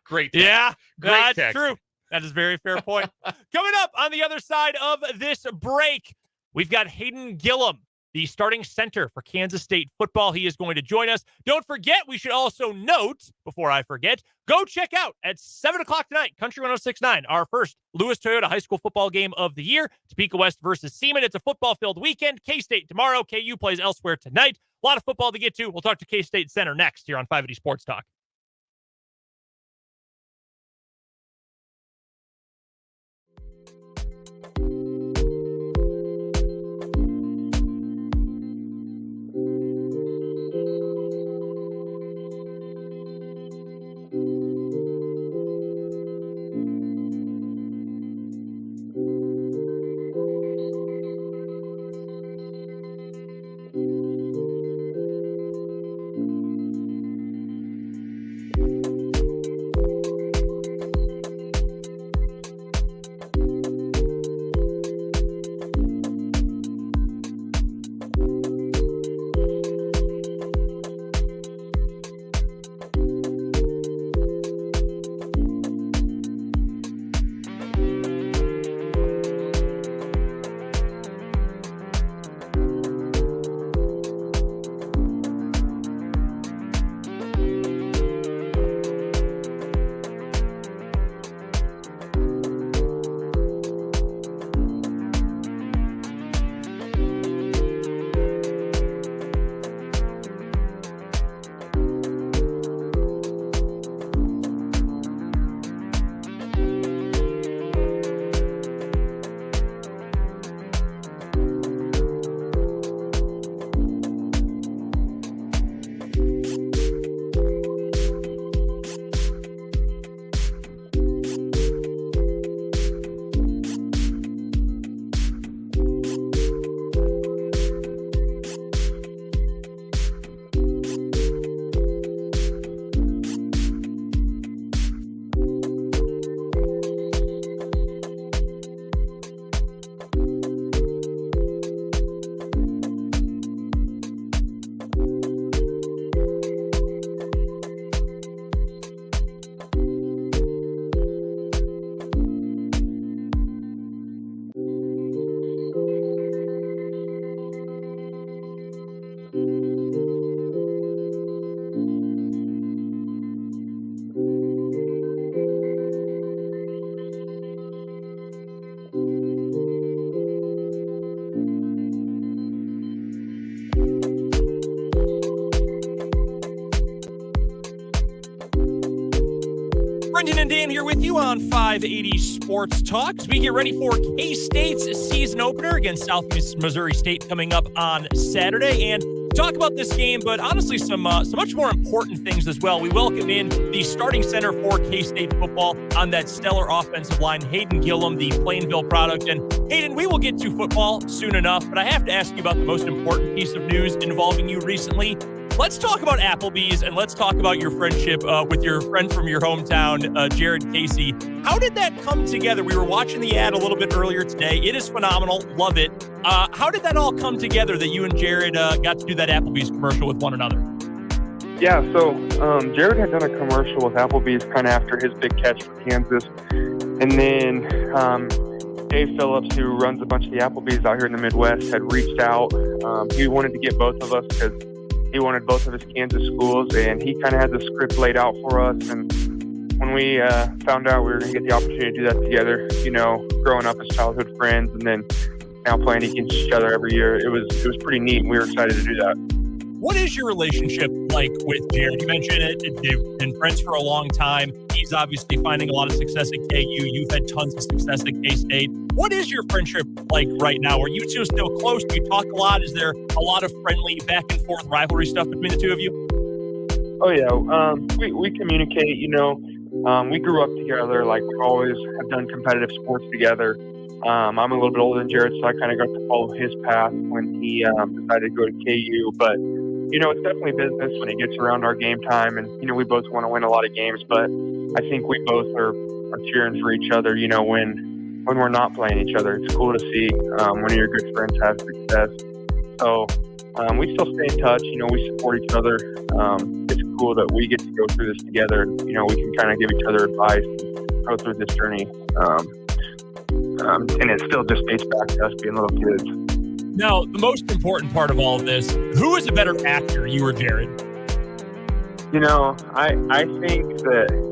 S2: Great text.
S1: Yeah,
S2: Great
S1: that's
S2: text.
S1: true. That is a very fair point. Coming up on the other side of this break, we've got Hayden Gillum, the starting center for Kansas State football. He is going to join us. Don't forget, we should also note, before I forget, go check out at 7 o'clock tonight, Country 106.9, our first Lewis Toyota high school football game of the year, Topeka West versus Seaman. It's a football-filled weekend. K-State tomorrow. KU plays elsewhere tonight. A lot of football to get to. We'll talk to K-State Center next here on 580 Sports Talk. Brendan and Dan here with you on 580 Sports Talk as we get ready for K-State's season opener against South Missouri State coming up on Saturday, and talk about this game, but honestly some much more important things as well. We welcome in the starting center for K-State football on that stellar offensive line, Hayden Gillum, the Plainville product. And Hayden, we will get to football soon enough, but I have to ask you about the most important piece of news involving you recently. Let's talk about Applebee's, and let's talk about your friendship with your friend from your hometown, Jared Casey. How did that come together? We were watching the ad a little bit earlier today. It is phenomenal. Love it. How did that all come together that you and Jared got to do that Applebee's commercial with one another?
S8: Yeah, so Jared had done a commercial with Applebee's kind of after his big catch for Kansas. And then Dave Phillips, who runs a bunch of the Applebee's out here in the Midwest, had reached out. He wanted to get both of us because he wanted both of his Kansas schools, and he kind of had the script laid out for us. And when we found out we were going to get the opportunity to do that together, you know, growing up as childhood friends and then now playing against each other every year, it was pretty neat, and we were excited to do that.
S1: What is your relationship like with Jared? You mentioned it. They've been friends for a long time. He's obviously finding a lot of success at KU. You've had tons of success at K-State. What is your friendship like right now? Are you two still close? Do you talk a lot? Is there a lot of friendly back and forth rivalry stuff between the two of you?
S8: Oh, yeah. We communicate, you know. We grew up together. Like, we always have done competitive sports together. I'm a little bit older than Jared, so I kind of got to follow his path when he decided to go to KU. But, you know, it's definitely business when it gets around our game time. And, you know, we both want to win a lot of games, but I think we both are cheering for each other, you know, when we're not playing each other. It's cool to see one of your good friends have success. So we still stay in touch. You know, we support each other. It's cool that we get to go through this together. You know, we can kind of give each other advice and go through this journey. And it still just dates back to us being little kids.
S1: Now, the most important part of all of this, who is a better actor, you or Jared?
S8: You know, I think that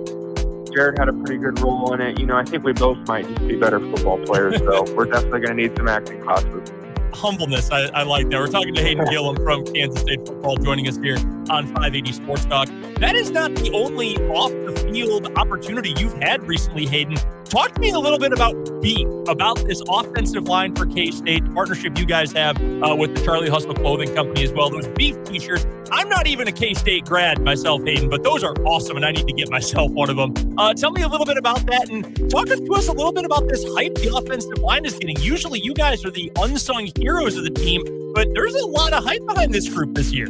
S8: Jared had a pretty good role in it. You know, I think we both might just be better football players, so we're definitely going to need some acting classes.
S1: Humbleness, I like that. We're talking to Hayden Gillum from Kansas State football joining us here on 580 Sports Talk. That is not the only off-the-field opportunity you've had recently, Hayden. Talk to me a little bit about beef, about this offensive line for K-State, partnership you guys have with the Charlie Hustle Clothing Company as well. Those beef t-shirts. I'm not even a K-State grad myself, Hayden, but those are awesome, and I need to get myself one of them. Tell me a little bit about that, and talk to us a little bit about this hype the offensive line is getting. Usually you guys are the unsung heroes of the team, but there's a lot of hype behind this group this year.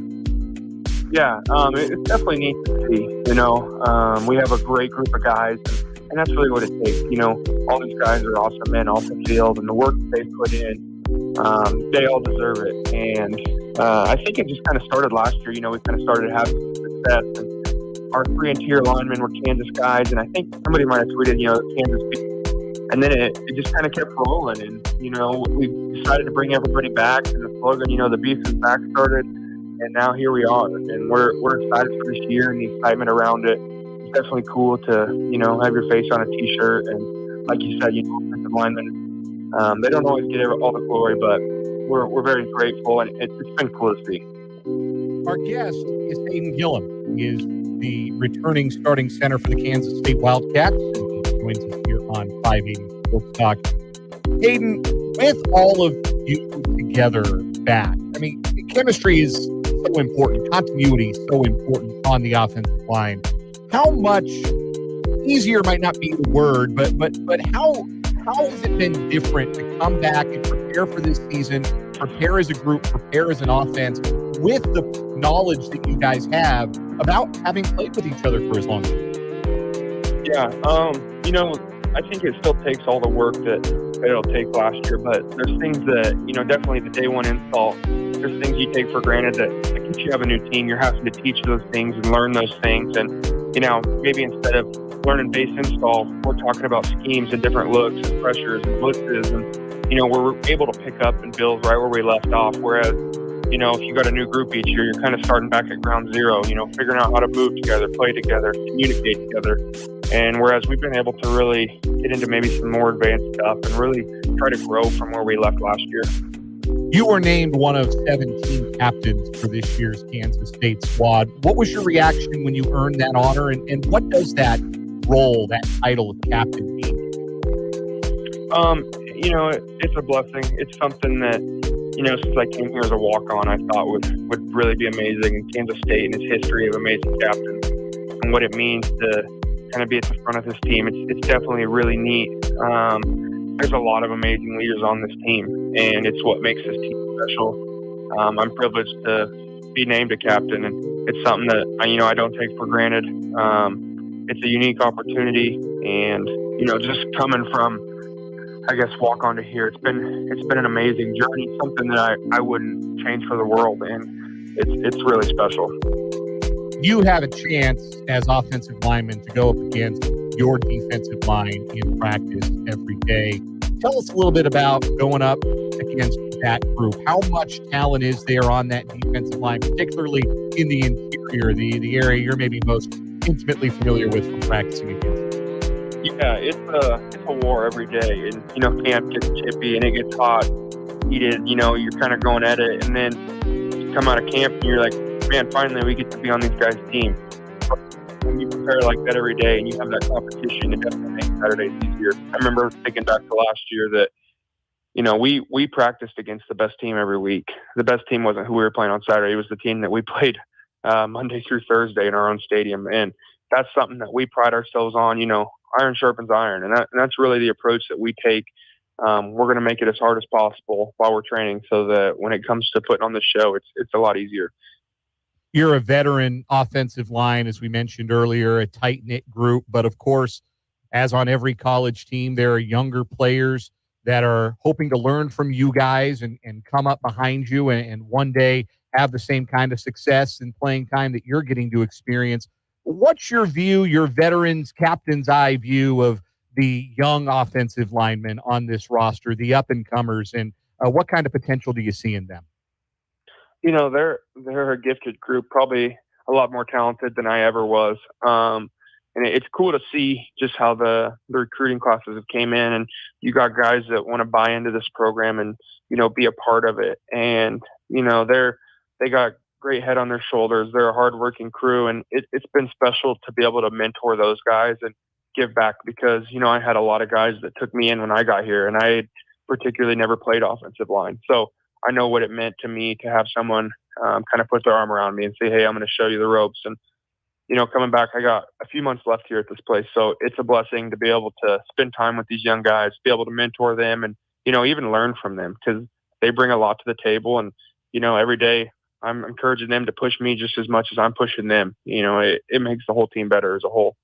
S8: Yeah, it's definitely neat to see. You know, we have a great group of guys, and that's really what it takes. You know, all these guys are awesome men off the field, and the work they put in, they all deserve it. And I think it just kind of started last year. You know, we kind of started having success, and our 3 interior linemen were Kansas guys, and I think somebody might have tweeted, you know, Kansas beat. And then it just kind of kept rolling, and, you know, we decided to bring everybody back, and the slogan, you know, the beef is back started. And now here we are, and we're excited for this year and the excitement around it. It's definitely cool to, you know, have your face on a T-shirt. And like you said, you know, offensive linemen, they don't always get all the glory, but we're very grateful, and it's been cool to see.
S2: Our guest is Hayden Gillum. He is the returning starting center for the Kansas State Wildcats. And he joins us here on 580 Sports Talk. Hayden, with all of you together back, I mean, chemistry is so important. Continuity is so important on the offensive line. How much easier might not be the word, but how has it been different to come back and prepare for this season, prepare as a group, prepare as an offense with the knowledge that you guys have about having played with each other for as long?
S8: Yeah, you know, I think it still takes all the work that it'll take last year, but there's things that, you know, definitely the day one install, there's things you take for granted that once you have a new team, you're having to teach those things and learn those things. And, you know, maybe instead of learning base install, we're talking about schemes and different looks and pressures and blitzes. And, you know, we're able to pick up and build right where we left off. Whereas, you know, if you got a new group each year, you're kind of starting back at ground zero, you know, figuring out how to move together, play together, communicate together. And whereas we've been able to really get into maybe some more advanced stuff and really try to grow from where we left last year.
S2: You were named one of 17 captains for this year's Kansas State squad. What was your reaction when you earned that honor, and what does that role, that title of captain mean?
S8: It's a blessing. It's something that, since I came here as a walk-on, I thought would really be amazing. And Kansas State and its history of amazing captains and what it means to kind of be at the front of this team. It's definitely really neat. There's a lot of amazing leaders on this team, and it's what makes this team special. I'm privileged to be named a captain, and it's something that I don't take for granted. It's a unique opportunity, and just coming from, I guess, walk on to here, it's been an amazing journey. Something that I wouldn't change for the world, and it's really special.
S2: You have a chance as offensive lineman to go up against your defensive line in practice every day. Tell us a little bit about going up against that group. How much talent is there on that defensive line, particularly in the interior, the area you're maybe most intimately familiar with from practicing against?
S8: Yeah, it's a war every day, and camp gets chippy and it gets hot, heated. You're kind of going at it, and then you come out of camp and you're like, man, finally we get to be on these guys' team. When you prepare like that every day and you have that competition, it definitely makes Saturdays easier. I remember thinking back to last year that, we practiced against the best team every week. The best team wasn't who we were playing on Saturday. It was the team that we played Monday through Thursday in our own stadium. And that's something that we pride ourselves on. Iron sharpens iron. And that's really the approach that we take. We're going to make it as hard as possible while we're training so that when it comes to putting on the show, it's a lot easier.
S2: You're a veteran offensive line, as we mentioned earlier, a tight-knit group. But, of course, as on every college team, there are younger players that are hoping to learn from you guys and come up behind you and one day have the same kind of success and playing time that you're getting to experience. What's your view, your veterans, captain's eye view of the young offensive linemen on this roster, the up-and-comers, and what kind of potential do you see in them?
S8: They're a gifted group, probably a lot more talented than I ever was. And it's cool to see just how the recruiting classes have came in, and you got guys that want to buy into this program and, be a part of it. And, they got great head on their shoulders. They're a hardworking crew, and it's been special to be able to mentor those guys and give back because, I had a lot of guys that took me in when I got here, and I particularly never played offensive line. So I know what it meant to me to have someone kind of put their arm around me and say, hey, I'm going to show you the ropes. And, coming back, I got a few months left here at this place. So it's a blessing to be able to spend time with these young guys, be able to mentor them and, even learn from them because they bring a lot to the table. And, every day I'm encouraging them to push me just as much as I'm pushing them. It makes the whole team better as a whole.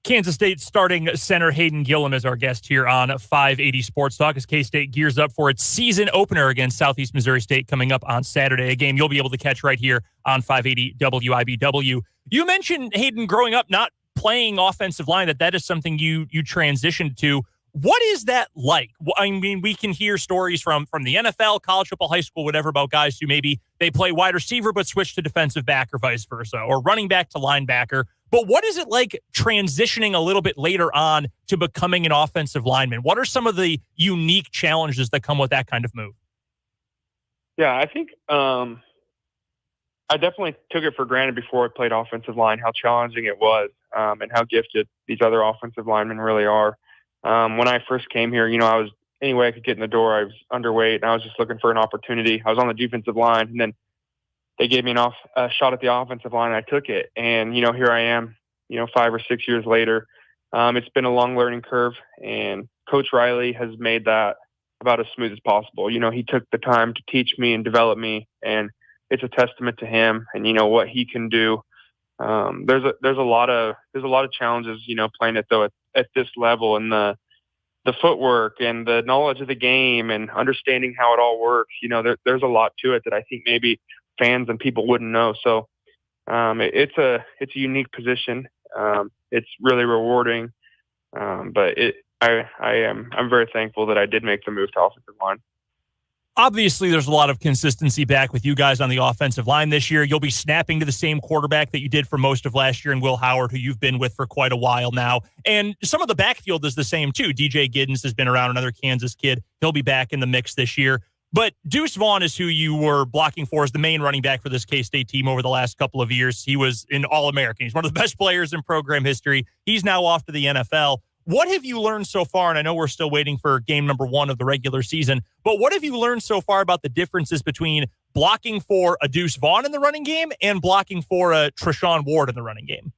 S1: Kansas State starting center Hayden Gillum is our guest here on 580 Sports Talk as K-State gears up for its season opener against Southeast Missouri State coming up on Saturday, a game you'll be able to catch right here on 580 WIBW. You mentioned, Hayden, growing up not playing offensive line, that is something you transitioned to. What is that like? I mean, we can hear stories from the NFL, college football, high school, whatever, about guys who maybe they play wide receiver but switch to defensive back or vice versa, or running back to linebacker. But what is it like transitioning a little bit later on to becoming an offensive lineman? What are some of the unique challenges that come with that kind of move?
S8: Yeah, I think I definitely took it for granted before I played offensive line, how challenging it was and how gifted these other offensive linemen really are. When I first came here, I was any way I could get in the door. I was underweight, and I was just looking for an opportunity. I was on the defensive line, and then they gave me a shot at the offensive line. I took it, and here I am. 5 or 6 years later. It's been a long learning curve, and Coach Riley has made that about as smooth as possible. He took the time to teach me and develop me, and it's a testament to him and what he can do. There's a lot of challenges playing it though at this level, and the footwork and the knowledge of the game and understanding how it all works. There's a lot to it that I think maybe fans and people wouldn't know. So it's a unique position. It's really rewarding, but I'm very thankful that I did make the move to offensive line.
S1: Obviously, there's a lot of consistency back with you guys on the offensive line this year. You'll be snapping to the same quarterback that you did for most of last year, and Will Howard, who you've been with for quite a while now. And some of the backfield is the same, too. DJ Giddens has been around, another Kansas kid. He'll be back in the mix this year. But Deuce Vaughn is who you were blocking for as the main running back for this K-State team over the last couple of years. He was an All-American. He's one of the best players in program history. He's now off to the NFL. What have you learned so far? And I know we're still waiting for game number 1 of the regular season, but what have you learned so far about the differences between blocking for a Deuce Vaughn in the running game and blocking for a Treshaun Ward in the running game?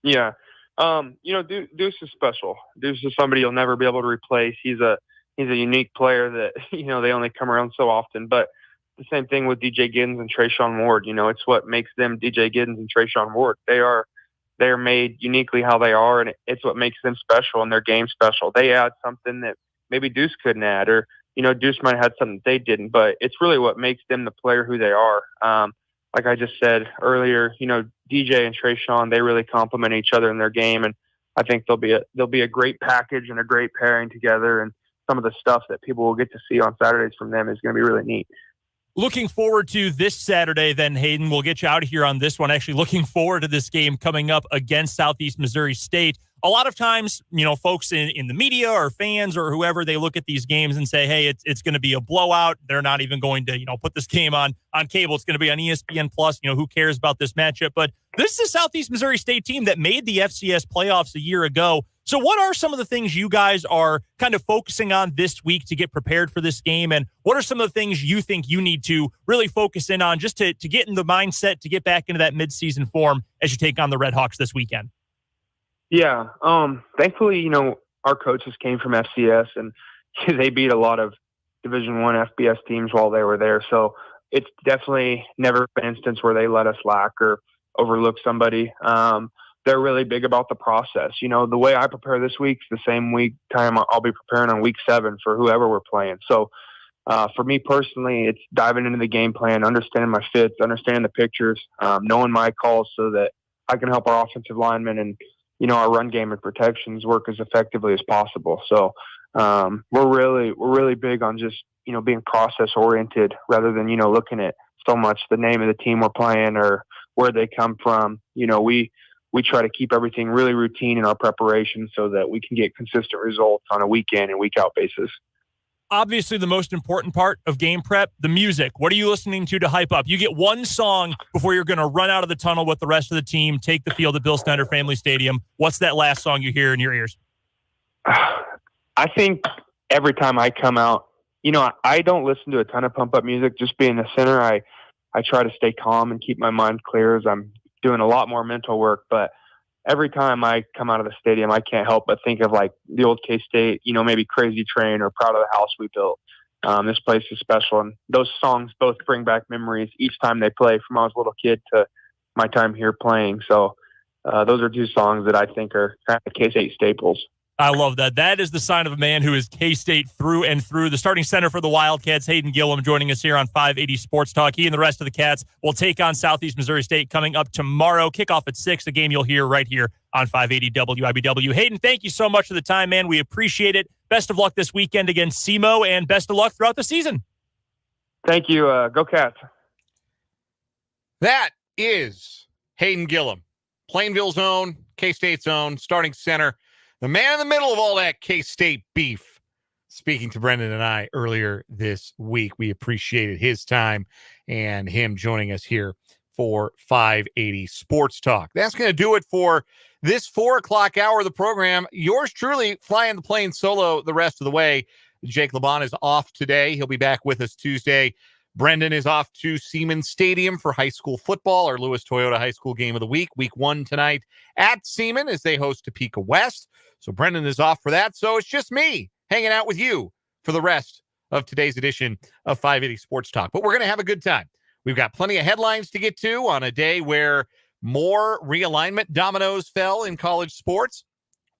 S8: Yeah. Deuce is special. Deuce is somebody you'll never be able to replace. He's a unique player that, they only come around so often. But the same thing with DJ Giddens and Treshaun Ward. It's what makes them DJ Giddens and Treshaun Ward. They are made uniquely how they are, and it's what makes them special and their game special. They add something that maybe Deuce couldn't add, or, Deuce might have had something they didn't, but it's really what makes them the player who they are. Like I just said earlier, DJ and Treshaun, they really complement each other in their game, and I think they'll be a great package and a great pairing together, and some of the stuff that people will get to see on Saturdays from them is going to be really neat.
S1: Looking forward to this Saturday, then, Hayden. We'll get you out of here on this one. Actually, looking forward to this game coming up against Southeast Missouri State. A lot of times, folks in the media or fans or whoever, they look at these games and say, hey, it's going to be a blowout. They're not even going to, put this game on cable. It's going to be on ESPN Plus. Who cares about this matchup? But this is a Southeast Missouri State team that made the FCS playoffs a year ago. So what are some of the things you guys are kind of focusing on this week to get prepared for this game? And what are some of the things you think you need to really focus in on just to get in the mindset to get back into that midseason form as you take on the Red Hawks this weekend?
S8: Yeah. Thankfully, our coaches came from FCS, and they beat a lot of Division I FBS teams while they were there. So it's definitely never an instance where they let us lack or overlook somebody. They're really big about the process. The way I prepare this week's the same time I'll be preparing on week 7 for whoever we're playing. So for me personally, it's diving into the game plan, understanding my fits, understanding the pictures, knowing my calls so that I can help our offensive linemen and, our run game and protections work as effectively as possible. So we're really big on just, being process oriented rather than, looking at so much the name of the team we're playing or where they come from. We try to keep everything really routine in our preparation so that we can get consistent results on a week in and week out basis.
S1: Obviously, the most important part of game prep, the music. What are you listening to hype up? You get one song before you're going to run out of the tunnel with the rest of the team, take the field at Bill Snyder Family Stadium. What's that last song you hear in your ears?
S8: I think every time I come out, I don't listen to a ton of pump-up music. Just being the center, I try to stay calm and keep my mind clear as I'm doing a lot more mental work. But every time I come out of the stadium, I can't help but think of like the old K-State, maybe Crazy Train or Proud of the House We Built. This place is special. And those songs both bring back memories each time they play from when I was a little kid to my time here playing. So those are 2 songs that I think are kind of K-State staples.
S1: I love that. That is the sign of a man who is K-State through and through. The starting center for the Wildcats, Hayden Gillum, joining us here on 580 Sports Talk. He and the rest of the Cats will take on Southeast Missouri State coming up tomorrow. Kickoff at 6, a game you'll hear right here on 580 WIBW. Hayden, thank you so much for the time, man. We appreciate it. Best of luck this weekend against SEMO, and best of luck throughout the season.
S8: Thank you. Go Cats.
S2: That is Hayden Gillum, Plainville's own, K-State's own, starting center. The man in the middle of all that K-State beef. Speaking to Brendan and I earlier this week, we appreciated his time and him joining us here for 580 Sports Talk. That's going to do it for this 4 o'clock hour of the program. Yours truly flying the plane solo the rest of the way. Jake LeBon is off today. He'll be back with us Tuesday. Brendan is off to Siemens Stadium for high school football, our Lewis Toyota High School game of the week. Week 1 tonight at Siemens as they host Topeka West. So Brendan is off for that. So it's just me hanging out with you for the rest of today's edition of 580 Sports Talk. But we're going to have a good time. We've got plenty of headlines to get to on a day where more realignment dominoes fell in college sports.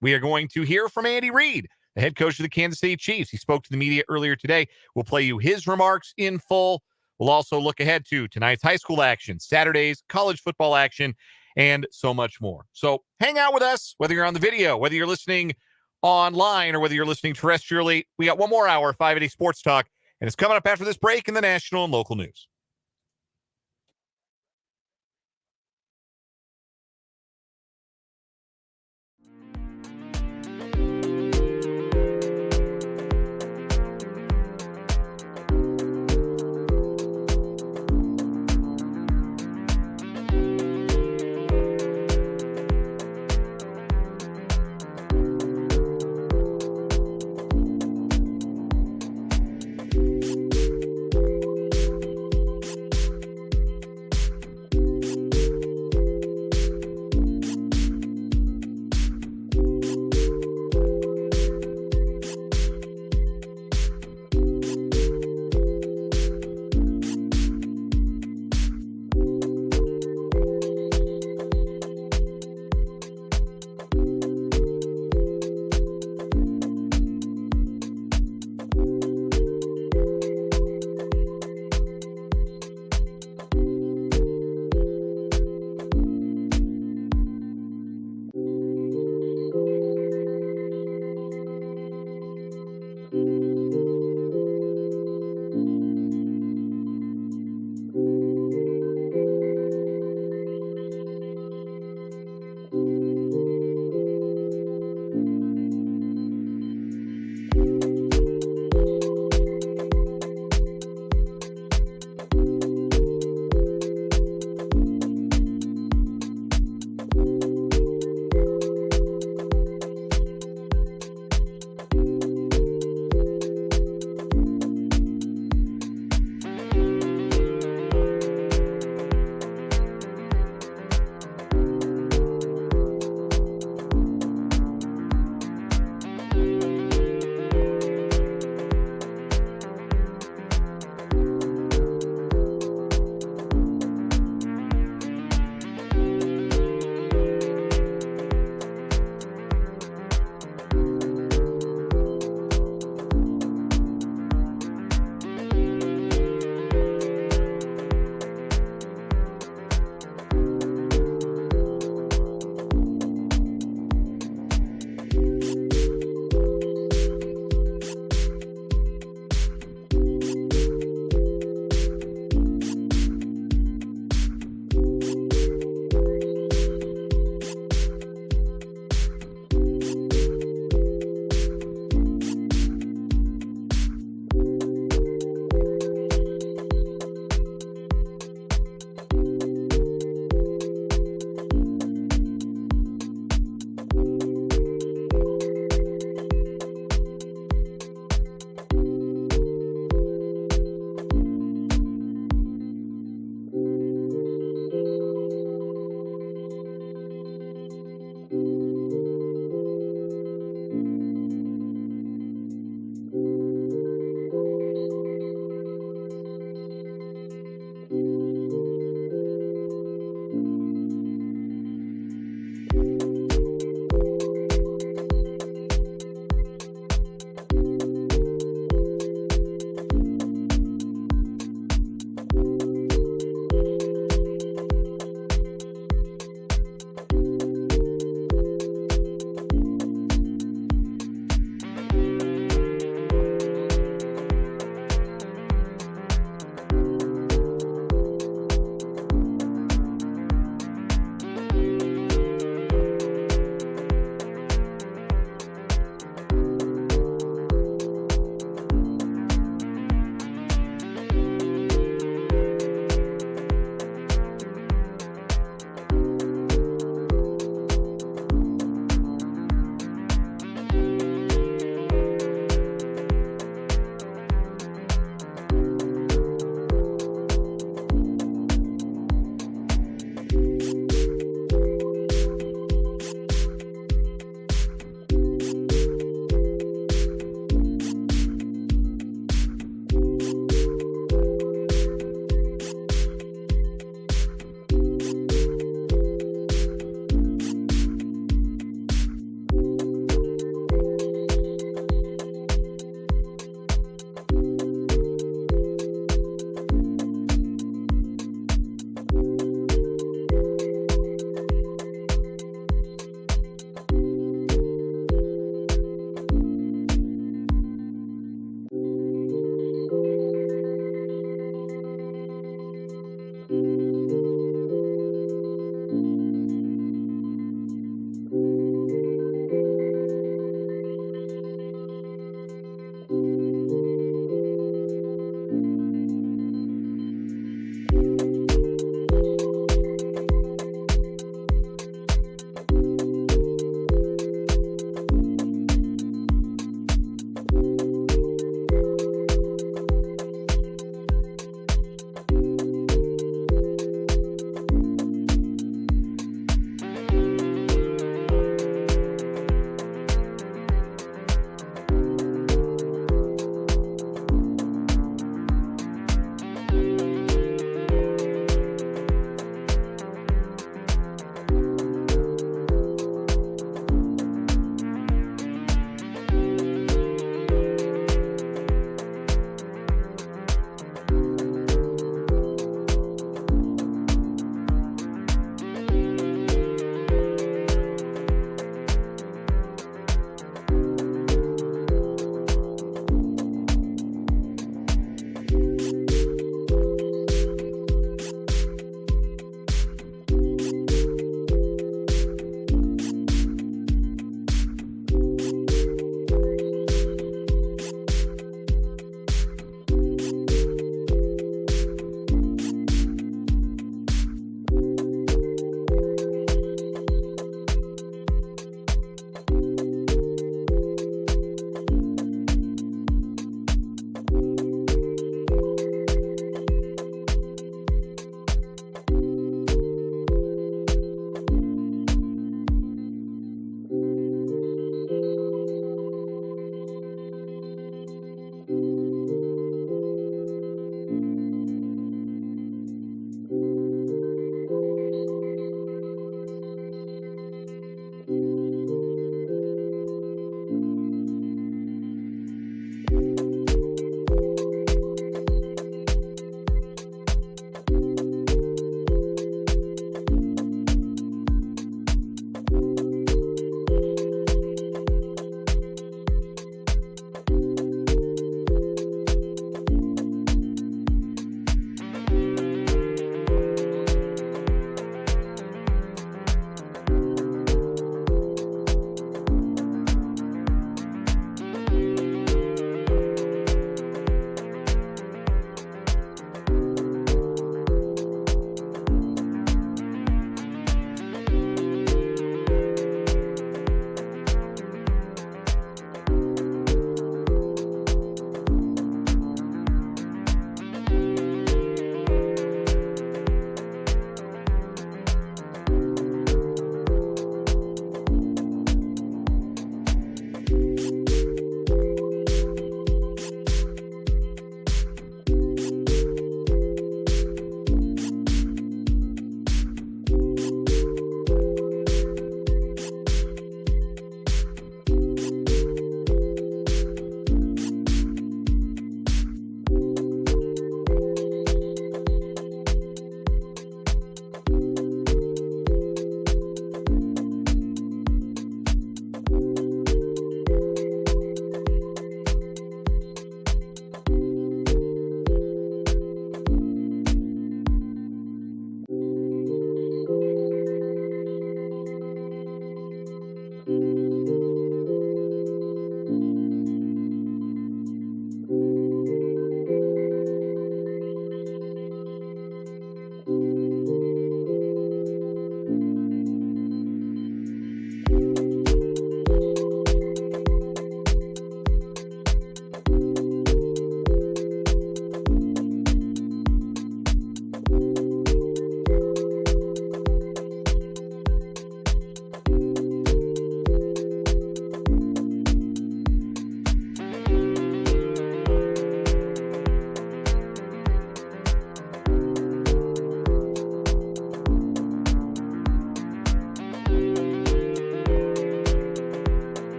S2: We are going to hear from Andy Reid, the head coach of the Kansas City Chiefs. He spoke to the media earlier today. We'll play you his remarks in full. We'll also look ahead to tonight's high school action, Saturday's college football action, and so much more. So hang out with us, whether you're on the video, whether you're listening online, or whether you're listening terrestrially. We got one more hour of 580 Sports Talk, and it's coming up after this break in the national and local news.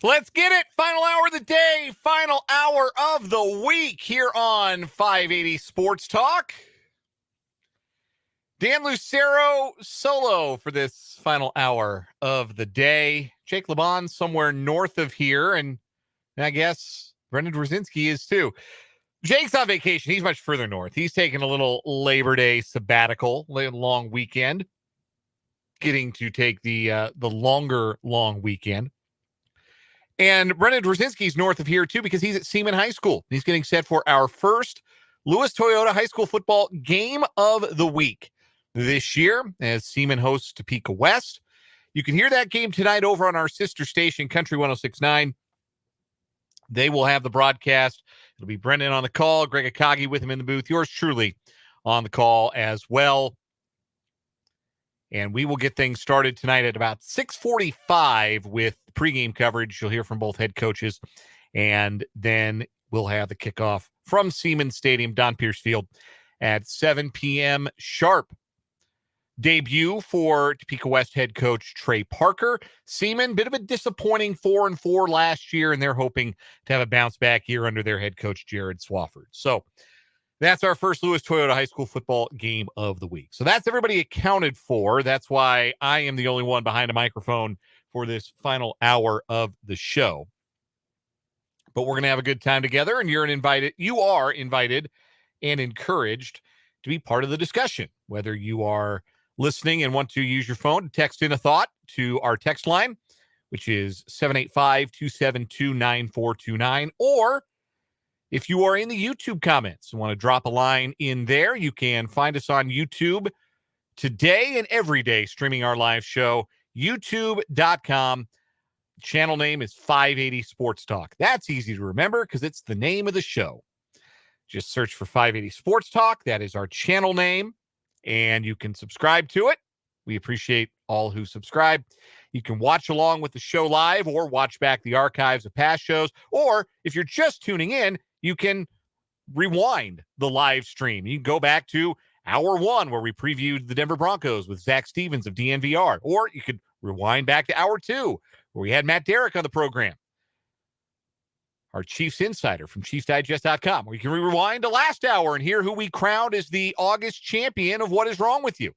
S2: Let's get it. Final hour of the day, final hour of the week here on 580 Sports Talk. Dan Lucero solo for this final hour of the day. Jake LeBon somewhere north of here, and I guess Brendan Dworzinski is too. Jake's on vacation. He's much further north. He's taking a little Labor Day sabbatical, long weekend, getting to take the longer long weekend. And Brendan Dworzinski's north of here too because he's at Seaman High School. He's getting set for our first Lewis Toyota High School football game of the week this year as Seaman hosts Topeka West. You can hear that game tonight over on our sister station, Country 106.9. They will have the broadcast. It'll be Brendan on the call, Greg Akagi with him in the booth, yours truly on the call as well. And we will get things started tonight at about 6:45 with pregame coverage. You'll hear from both head coaches. And then we'll have the kickoff from Seaman Stadium, Don Pierce Field, at 7 p.m. sharp. Debut for Topeka West head coach Trey Parker. Seaman, bit of a disappointing 4-4 last year, and they're hoping to have a bounce back year under their head coach Jared Swafford. So that's our first Lewis Toyota High School football game of the week. So that's everybody accounted for. That's why I am the only one behind a microphone for this final hour of the show. But we're going to have a good time together, and you are invited and encouraged to be part of the discussion, whether you are listening and want to use your phone to text in a thought to our text line, which is 785-272-9429, or if you are in the YouTube comments and want to drop a line in there, you can find us on YouTube today and every day, streaming our live show, youtube.com. Channel name is 580 Sports Talk. That's easy to remember because it's the name of the show. Just search for 580 Sports Talk. That is our channel name, and you can subscribe to it. We appreciate all who subscribe. You can watch along with the show live or watch back the archives of past shows. Or if you're just tuning in, you can rewind the live stream. You can go back to hour 1 where we previewed the Denver Broncos with Zac Stevens of DNVR. Or you could rewind back to hour 2 where we had Matt Derrick on the program, our Chiefs insider from ChiefsDigest.com, where you can rewind to last hour and hear who we crowned as the August champion of What Is Wrong With You.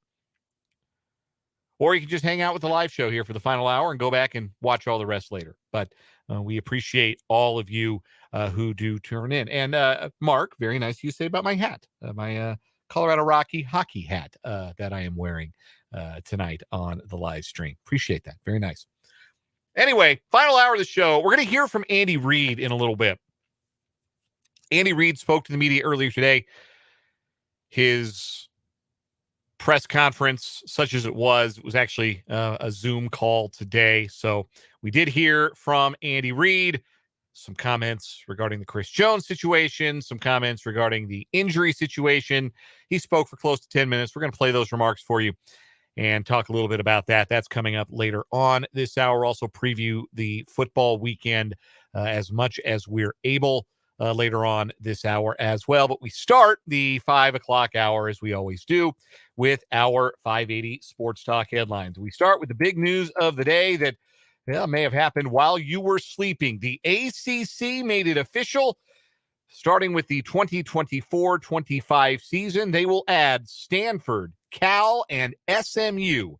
S2: Or you can just hang out with the live show here for the final hour and go back and watch all the rest later. But we appreciate all of you who do turn in. And Mark, very nice of you to say about my hat, my Colorado Rocky hockey hat that I am wearing tonight on the live stream. Appreciate that. Very nice. Anyway, final hour of the show. We're going to hear from Andy Reid in a little bit. Andy Reid spoke to the media earlier today. His press conference, such as it was actually a Zoom call today. So we did hear from Andy Reid, some comments regarding the Chris Jones situation, some comments regarding the injury situation. He spoke for close to 10 minutes. We're going to play those remarks for you and talk a little bit about that. That's coming up later on this hour. Also preview the football weekend as much as we're able later on this hour as well. But we start the 5 o'clock hour, as we always do, with our 580 Sports Talk headlines. We start with the big news of the day that may have happened while you were sleeping. The ACC made it official. Starting with the 2024-25 season, they will add Stanford, Cal, and SMU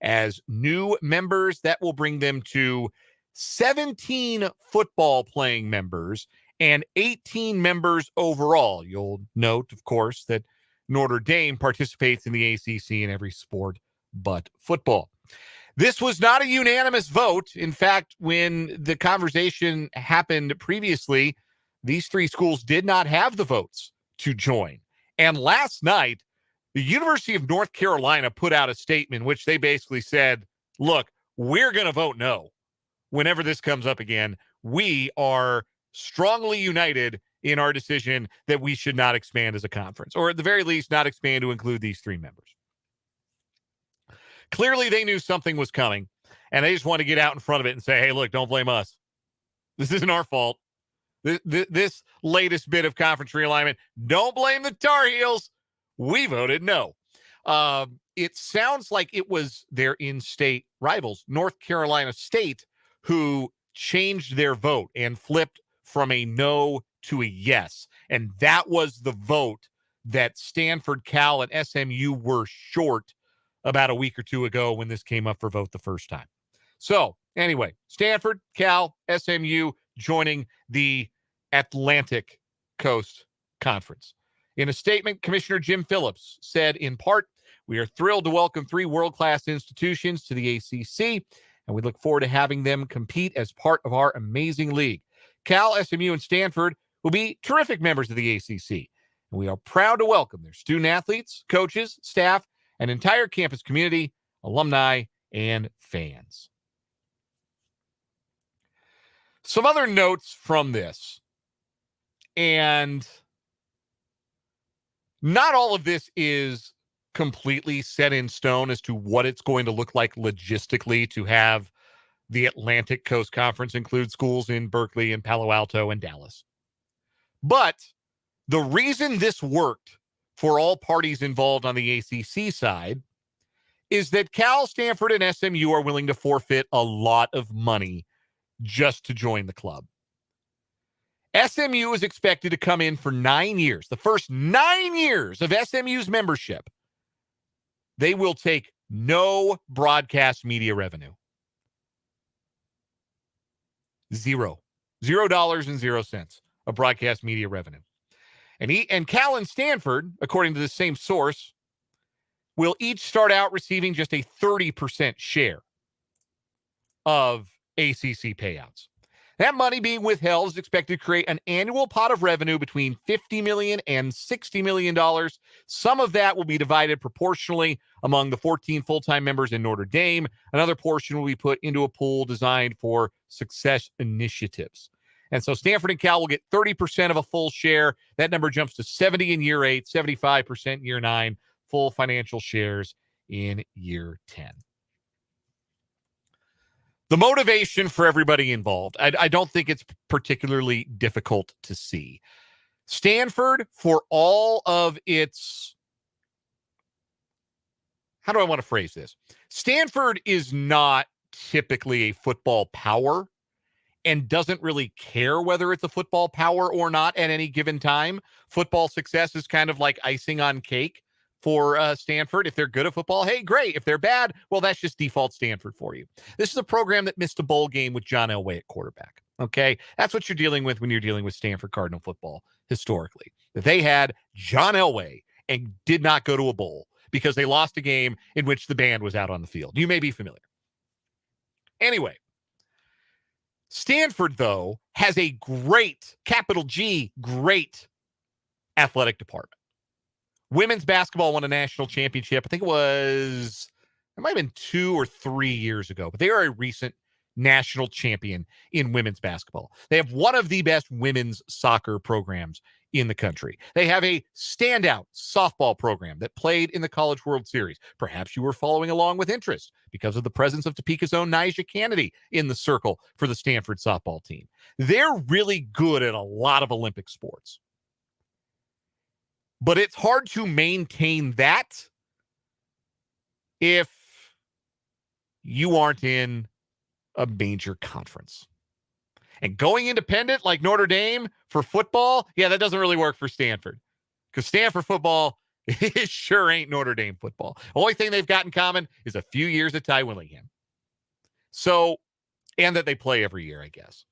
S2: as new members. That will bring them to 17 football playing members and 18 members overall. You'll note, of course, that Notre Dame participates in the ACC in every sport but football. This was not a unanimous vote. In fact, when the conversation happened previously, these three schools did not have the votes to join. And last night, the University of North Carolina put out a statement which they basically said, look, we're going to vote no. Whenever this comes up again, we are strongly united in our decision that we should not expand as a conference, or at the very least, not expand to include these three members. Clearly, they knew something was coming, and they just want to get out in front of it and say, hey, look, don't blame us. This isn't our fault. This latest bit of conference realignment, don't blame the Tar Heels. We voted no. It sounds like it was their in-state rivals, North Carolina State, who changed their vote and flipped from a no to a yes. And that was the vote that Stanford, Cal, and SMU were short about a week or two ago when this came up for vote the first time. So anyway, Stanford, Cal, SMU joining the Atlantic Coast Conference. In a statement, Commissioner Jim Phillips said, in part, we are thrilled to welcome 3 world-class institutions to the ACC, and we look forward to having them compete as part of our amazing league. Cal, SMU, and Stanford will be terrific members of the ACC, and we are proud to welcome their student-athletes, coaches, staff, and entire campus community, alumni, and fans. Some other notes from this, and not all of this is completely set in stone as to what it's going to look like logistically to have the Atlantic Coast Conference include schools in Berkeley and Palo Alto and Dallas. But the reason this worked for all parties involved on the ACC side is that Cal, Stanford, and SMU are willing to forfeit a lot of money just to join the club. SMU is expected to come in for 9 years. The first 9 years of SMU's membership, they will take no broadcast media revenue. $0.00 of broadcast media revenue. And Cal and Stanford, according to the same source, will each start out receiving just a 30% share of ACC payouts. That money being withheld is expected to create an annual pot of revenue between $50 million and $60 million. Some of that will be divided proportionally among the 14 full-time members in Notre Dame. Another portion will be put into a pool designed for success initiatives. And so Stanford and Cal will get 30% of a full share. That number jumps to 70 in year 8, 75% in year 9, full financial shares in year 10. The motivation for everybody involved, I don't think it's particularly difficult to see. Stanford, for all of its, how do I want to phrase this? Stanford is not typically a football power and doesn't really care whether it's a football power or not at any given time. Football success is kind of like icing on cake for Stanford. If they're good at football, hey, great. If they're bad, well, that's just default Stanford for you. This is a program that missed a bowl game with John Elway at quarterback. Okay, that's what you're dealing with when you're dealing with Stanford Cardinal football historically. They had John Elway and did not go to a bowl because they lost a game in which the band was out on the field. You may be familiar. Anyway, Stanford, though, has a great, capital G, great athletic department. Women's basketball won a national championship. I think it might have been 2 or 3 years ago, but they are a recent national champion in women's basketball. They have one of the best women's soccer programs in the country. They have a standout softball program that played in the College World Series. Perhaps you were following along with interest because of the presence of Topeka's own Nyjah Kennedy in the circle for the Stanford softball team. They're really good at a lot of Olympic sports. But it's hard to maintain that if you aren't in a major conference. And going independent like Notre Dame for football, yeah, that doesn't really work for Stanford. Because Stanford football, it sure ain't Notre Dame football. Only thing they've got in common is a few years at Ty Willingham. So, and that they play every year, I guess.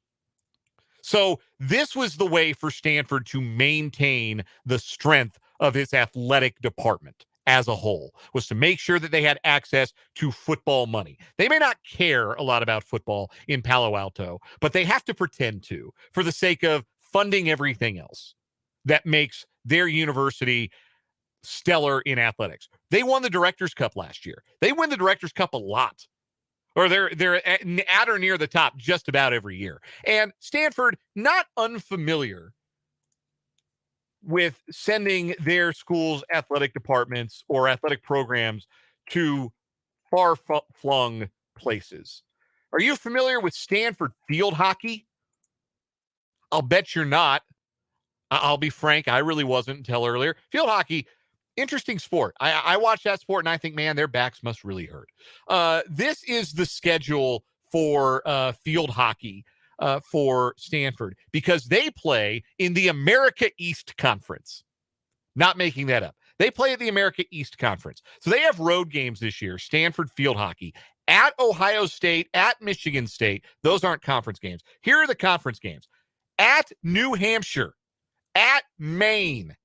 S2: So this was the way for Stanford to maintain the strength of its athletic department as a whole, was to make sure that they had access to football money. They may not care a lot about football in Palo Alto, but they have to pretend to for the sake of funding everything else that makes their university stellar in athletics. They won the Directors Cup last year. They win the Directors Cup a lot. Or they're at or near the top just about every year. And Stanford, not unfamiliar with sending their school's athletic departments or athletic programs to far-flung places. Are you familiar with Stanford field hockey? I'll bet you're not. I'll be frank, I really wasn't until earlier. Field hockey, interesting sport. I watch that sport and I think, man, their backs must really hurt. This is the schedule for field hockey for Stanford because they play in the America East Conference. Not making that up. They play at the America East Conference. So they have road games this year, Stanford field hockey, at Ohio State, at Michigan State. Those aren't conference games. Here are the conference games. At New Hampshire, at Maine,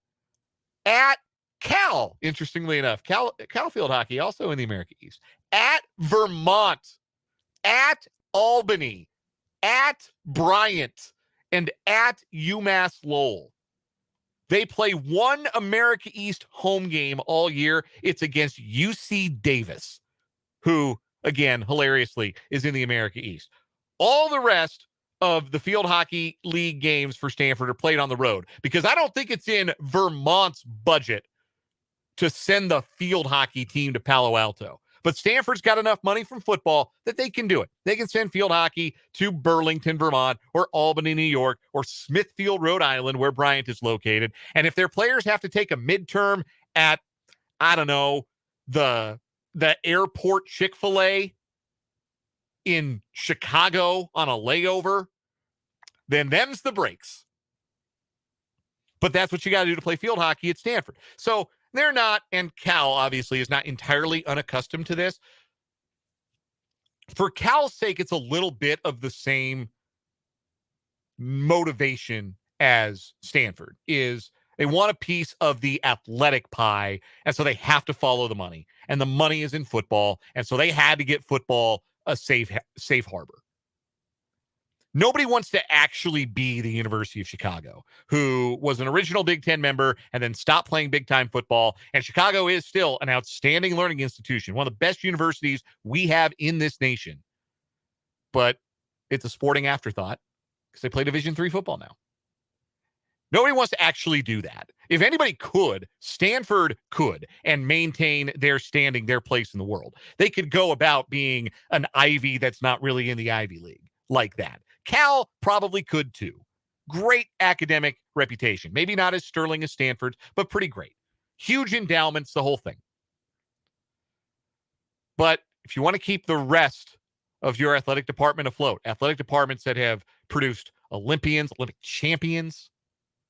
S2: at Cal, interestingly enough, Cal field hockey also in the America East, at Vermont, at Albany, at Bryant, and at UMass Lowell. They play one America East home game all year. It's against UC Davis, who, again, hilariously, is in the America East. All the rest of the field hockey league games for Stanford are played on the road because I don't think it's in Vermont's budget to send the field hockey team to Palo Alto. But Stanford's got enough money from football that they can do it. They can send field hockey to Burlington, Vermont, or Albany, New York, or Smithfield, Rhode Island, where Bryant is located. And if their players have to take a midterm at, I don't know, the airport Chick-fil-A in Chicago on a layover, then them's the breaks. But that's what you got to do to play field hockey at Stanford. So they're not, and Cal obviously is not entirely unaccustomed to this. For Cal's sake, it's a little bit of the same motivation as Stanford is. They want a piece of the athletic pie, and so they have to follow the money. And the money is in football, and so they had to get football a safe harbor. Nobody wants to actually be the University of Chicago, who was an original Big Ten member and then stopped playing big-time football. And Chicago is still an outstanding learning institution, one of the best universities we have in this nation. But it's a sporting afterthought because they play Division III football now. Nobody wants to actually do that. If anybody could, Stanford could and maintain their standing, their place in the world. They could go about being an Ivy that's not really in the Ivy League like that. Cal probably could too. Great academic reputation. Maybe not as sterling as Stanford's, but pretty great. Huge endowments, the whole thing. But if you want to keep the rest of your athletic department afloat, athletic departments that have produced Olympians, Olympic champions,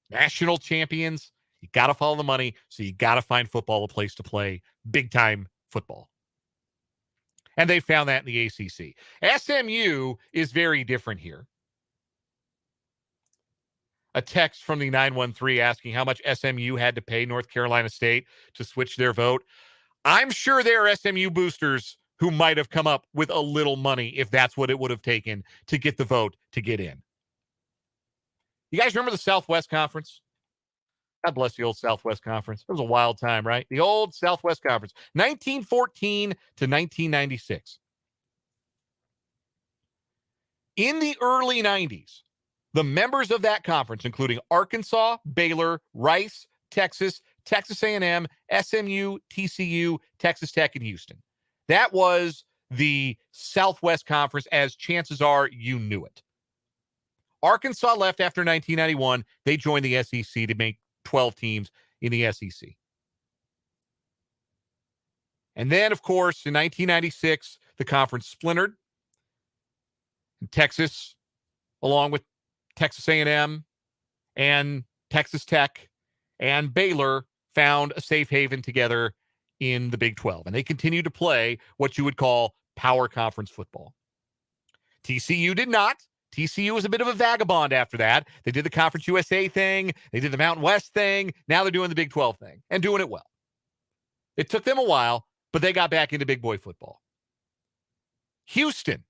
S2: national champions, you got to follow the money, so you got to find football a place to play big-time football. And they found that in the ACC. SMU is very different here. A text from the 913 asking how much SMU had to pay North Carolina State to switch their vote. I'm sure there are SMU boosters who might have come up with a little money if that's what it would have taken to get the vote to get in. You guys remember the Southwest Conference? God bless the old Southwest Conference. It was a wild time, right? The old Southwest Conference, 1914 to 1996. In the early 90s, the members of that conference, including Arkansas, Baylor, Rice, Texas, Texas A&M, SMU, TCU, Texas Tech, and Houston. That was the Southwest Conference, as chances are you knew it. Arkansas left after 1991. They joined the SEC to make 12 teams in the SEC. And then, of course, in 1996, the conference splintered. And Texas, along with Texas A&M and Texas Tech and Baylor, found a safe haven together in the Big 12. And they continue to play what you would call power conference football. TCU did not. TCU was a bit of a vagabond after that. They did the Conference USA thing. They did the Mountain West thing. Now they're doing the Big 12 thing and doing it well. It took them a while, but they got back into big boy football. Houston,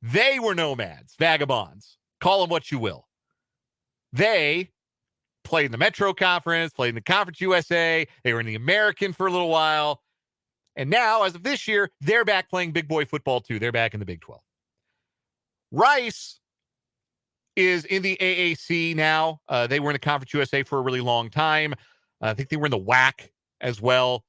S2: they were nomads, vagabonds. Call them what you will. They played in the Metro Conference, played in the Conference USA. They were in the American for a little while. And now, as of this year, they're back playing big boy football too. They're back in the Big 12. Rice is in the AAC now. They were in the Conference USA for a really long time. I think they were in the WAC as well.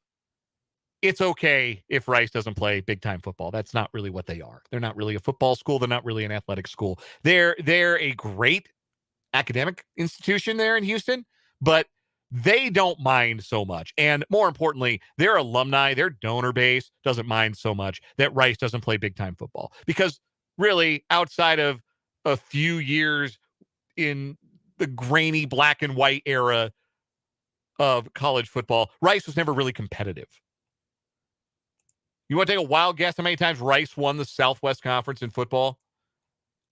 S2: It's okay if Rice doesn't play big-time football. That's not really what they are. They're not really a football school. They're not really an athletic school. They're a great academic institution there in Houston, but they don't mind so much. And more importantly, their alumni, their donor base doesn't mind so much that Rice doesn't play big-time football. Because really, outside of a few years in the grainy black and white era of college football, Rice was never really competitive. You want to take a wild guess how many times Rice won the Southwest Conference in football?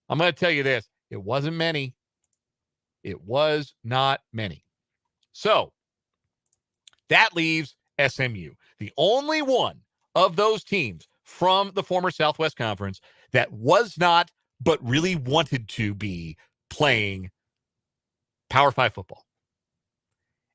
S2: I'm going to tell you this. It wasn't many. It was not many. So that leaves SMU, the only one of those teams from the former Southwest Conference that was not, but really wanted to be playing Power 5 football.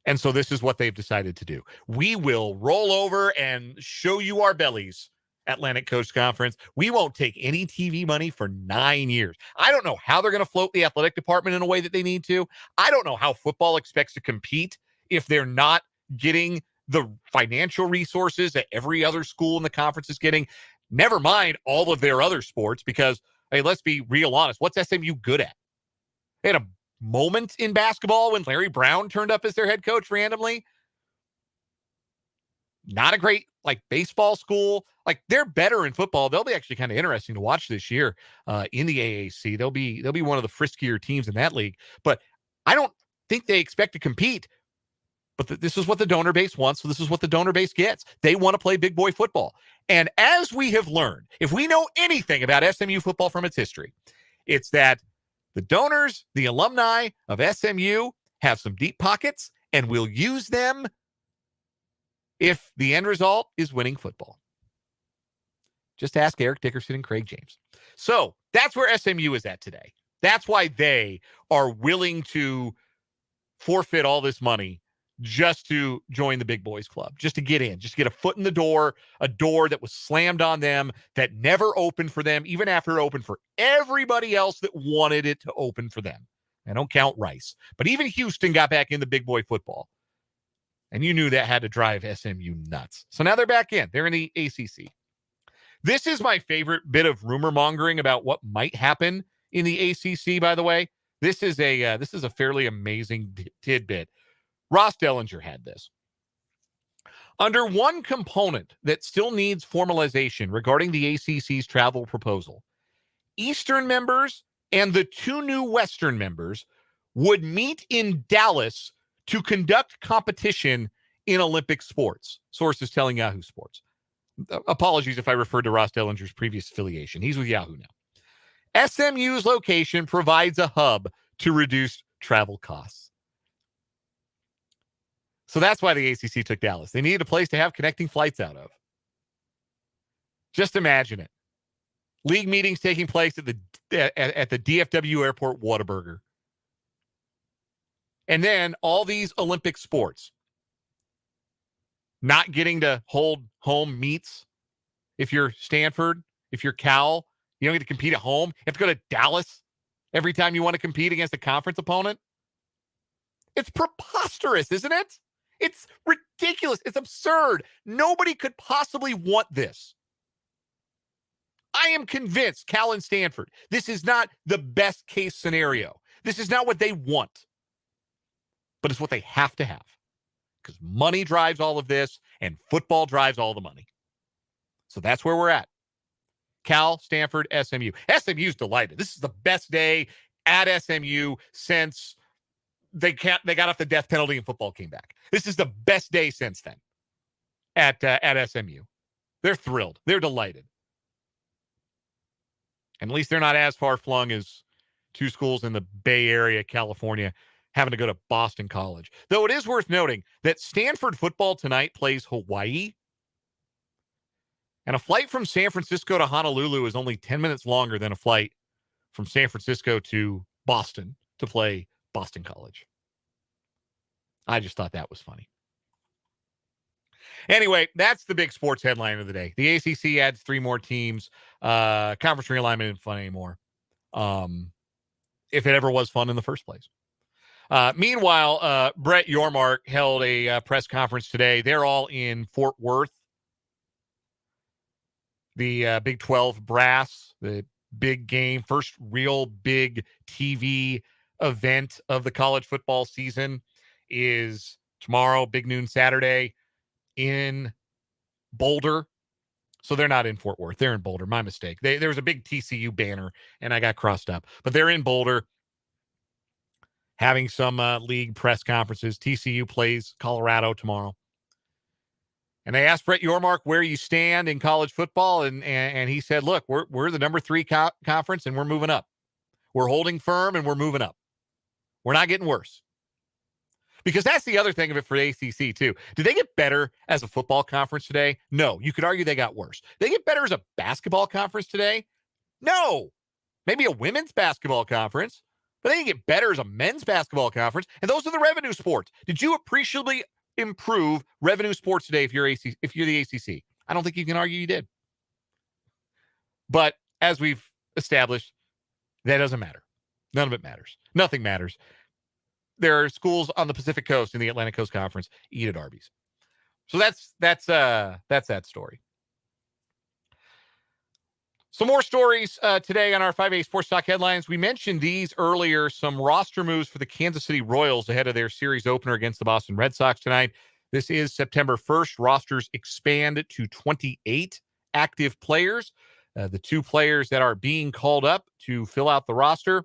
S2: And so this is what they've decided to do. We will roll over and show you our bellies, Atlantic Coast Conference. We won't take any TV money for 9 years. I don't know how they're going to float the athletic department in a way that they need to. I don't know how football expects to compete if they're not getting the financial resources that every other school in the conference is getting. Never mind all of their other sports, because, hey, let's be real honest. What's SMU good at? They had a moment in basketball when Larry Brown turned up as their head coach randomly. Not a great baseball school. They're better in football. They'll be actually kind of interesting to watch this year in the AAC. They'll be one of the friskier teams in that league. But I don't think they expect to compete. But this is what the donor base wants. So this is what the donor base gets. They want to play big boy football. And as we have learned, if we know anything about SMU football from its history, it's that the donors, the alumni of SMU have some deep pockets and will use them if the end result is winning football. Just ask Eric Dickerson and Craig James. So that's where SMU is at today. That's why they are willing to forfeit all this money just to join the big boys club, just to get in, just to get a foot in the door, a door that was slammed on them, that never opened for them, even after it opened for everybody else that wanted it to open for them. I don't count Rice, but even Houston got back in the big boy football. And you knew that had to drive SMU nuts. So now they're back in. They're in the ACC. This is my favorite bit of rumor mongering about what might happen in the ACC, by the way. This is a fairly amazing tidbit. Ross Dellinger had this. Under one component that still needs formalization regarding the ACC's travel proposal, Eastern members and the two new Western members would meet in Dallas to conduct competition in Olympic sports. Sources telling Yahoo Sports. Apologies if I referred to Ross Dellinger's previous affiliation. He's with Yahoo now. SMU's location provides a hub to reduce travel costs. So that's why the ACC took Dallas. They needed a place to have connecting flights out of. Just imagine it. League meetings taking place at the DFW Airport Whataburger. And then all these Olympic sports. Not getting to hold home meets. If you're Stanford, if you're Cal, you don't get to compete at home. You have to go to Dallas every time you want to compete against a conference opponent. It's preposterous, isn't it? It's ridiculous. It's absurd. Nobody could possibly want this. I am convinced, Cal and Stanford, this is not the best case scenario. This is not what they want. But it's what they have to have. Because money drives all of this, and football drives all the money. So that's where we're at. Cal, Stanford, SMU. SMU's delighted. This is the best day at SMU since they got off the death penalty and football came back. This is the best day since then at SMU. They're thrilled. They're delighted. And at least they're not as far flung as two schools in the Bay Area, California, having to go to Boston College. Though it is worth noting that Stanford football tonight plays Hawaii. And a flight from San Francisco to Honolulu is only 10 minutes longer than a flight from San Francisco to Boston to play Boston College. I just thought that was funny. Anyway, that's the big sports headline of the day. The ACC adds 3 more teams. Conference realignment isn't fun anymore. If it ever was fun in the first place. Meanwhile, Brett Yormark held a press conference today. They're all in Fort Worth. The Big 12 brass, the big game, first real big TV event of the college football season is tomorrow, big noon Saturday in Boulder. So they're not in Fort Worth. They're in Boulder. My mistake. There was a big TCU banner, and I got crossed up. But they're in Boulder having some league press conferences. TCU plays Colorado tomorrow. And they asked Brett Yormark where you stand in college football, and he said, look, we're the number 3 conference, and we're moving up. We're holding firm, and we're moving up. We're not getting worse. Because that's the other thing of it for the ACC, too. Did they get better as a football conference today? No. You could argue they got worse. They get better as a basketball conference today? No. Maybe a women's basketball conference, but they didn't get better as a men's basketball conference. And those are the revenue sports. Did you appreciably improve revenue sports today if you're the ACC? I don't think you can argue you did. But as we've established, that doesn't matter. None of it matters. Nothing matters. There are schools on the Pacific Coast in the Atlantic Coast Conference eat at Arby's. So that's that story. Some more stories today on our 5A Sports Talk headlines. We mentioned these earlier, some roster moves for the Kansas City Royals ahead of their series opener against the Boston Red Sox tonight. This is September 1st. Rosters expand to 28 active players. The 2 players that are being called up to fill out the roster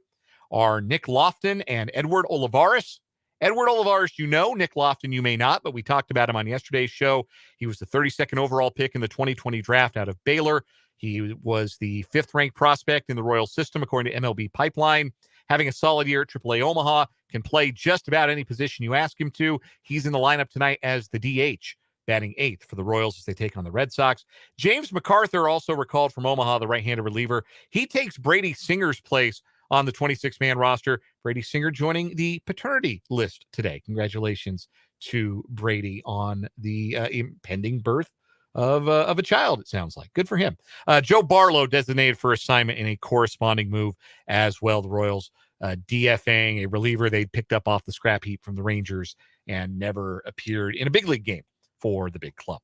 S2: are Nick Lofton and Edward Olivares. Edward Olivares, you know. Nick Lofton, you may not, but we talked about him on yesterday's show. He was the 32nd overall pick in the 2020 draft out of Baylor. He was the 5th-ranked prospect in the Royal system, according to MLB Pipeline. Having a solid year at AAA Omaha, can play just about any position you ask him to. He's in the lineup tonight as the DH, batting 8th for the Royals as they take on the Red Sox. James MacArthur, also recalled from Omaha, the right-handed reliever. He takes Brady Singer's place on the 26-man roster. Brady Singer joining the paternity list today. Congratulations to Brady on the impending birth of a child, it sounds like. Good for him. Joe Barlow designated for assignment in a corresponding move as well. The Royals DFAing a reliever they'd picked up off the scrap heap from the Rangers and never appeared in a big league game for the big club.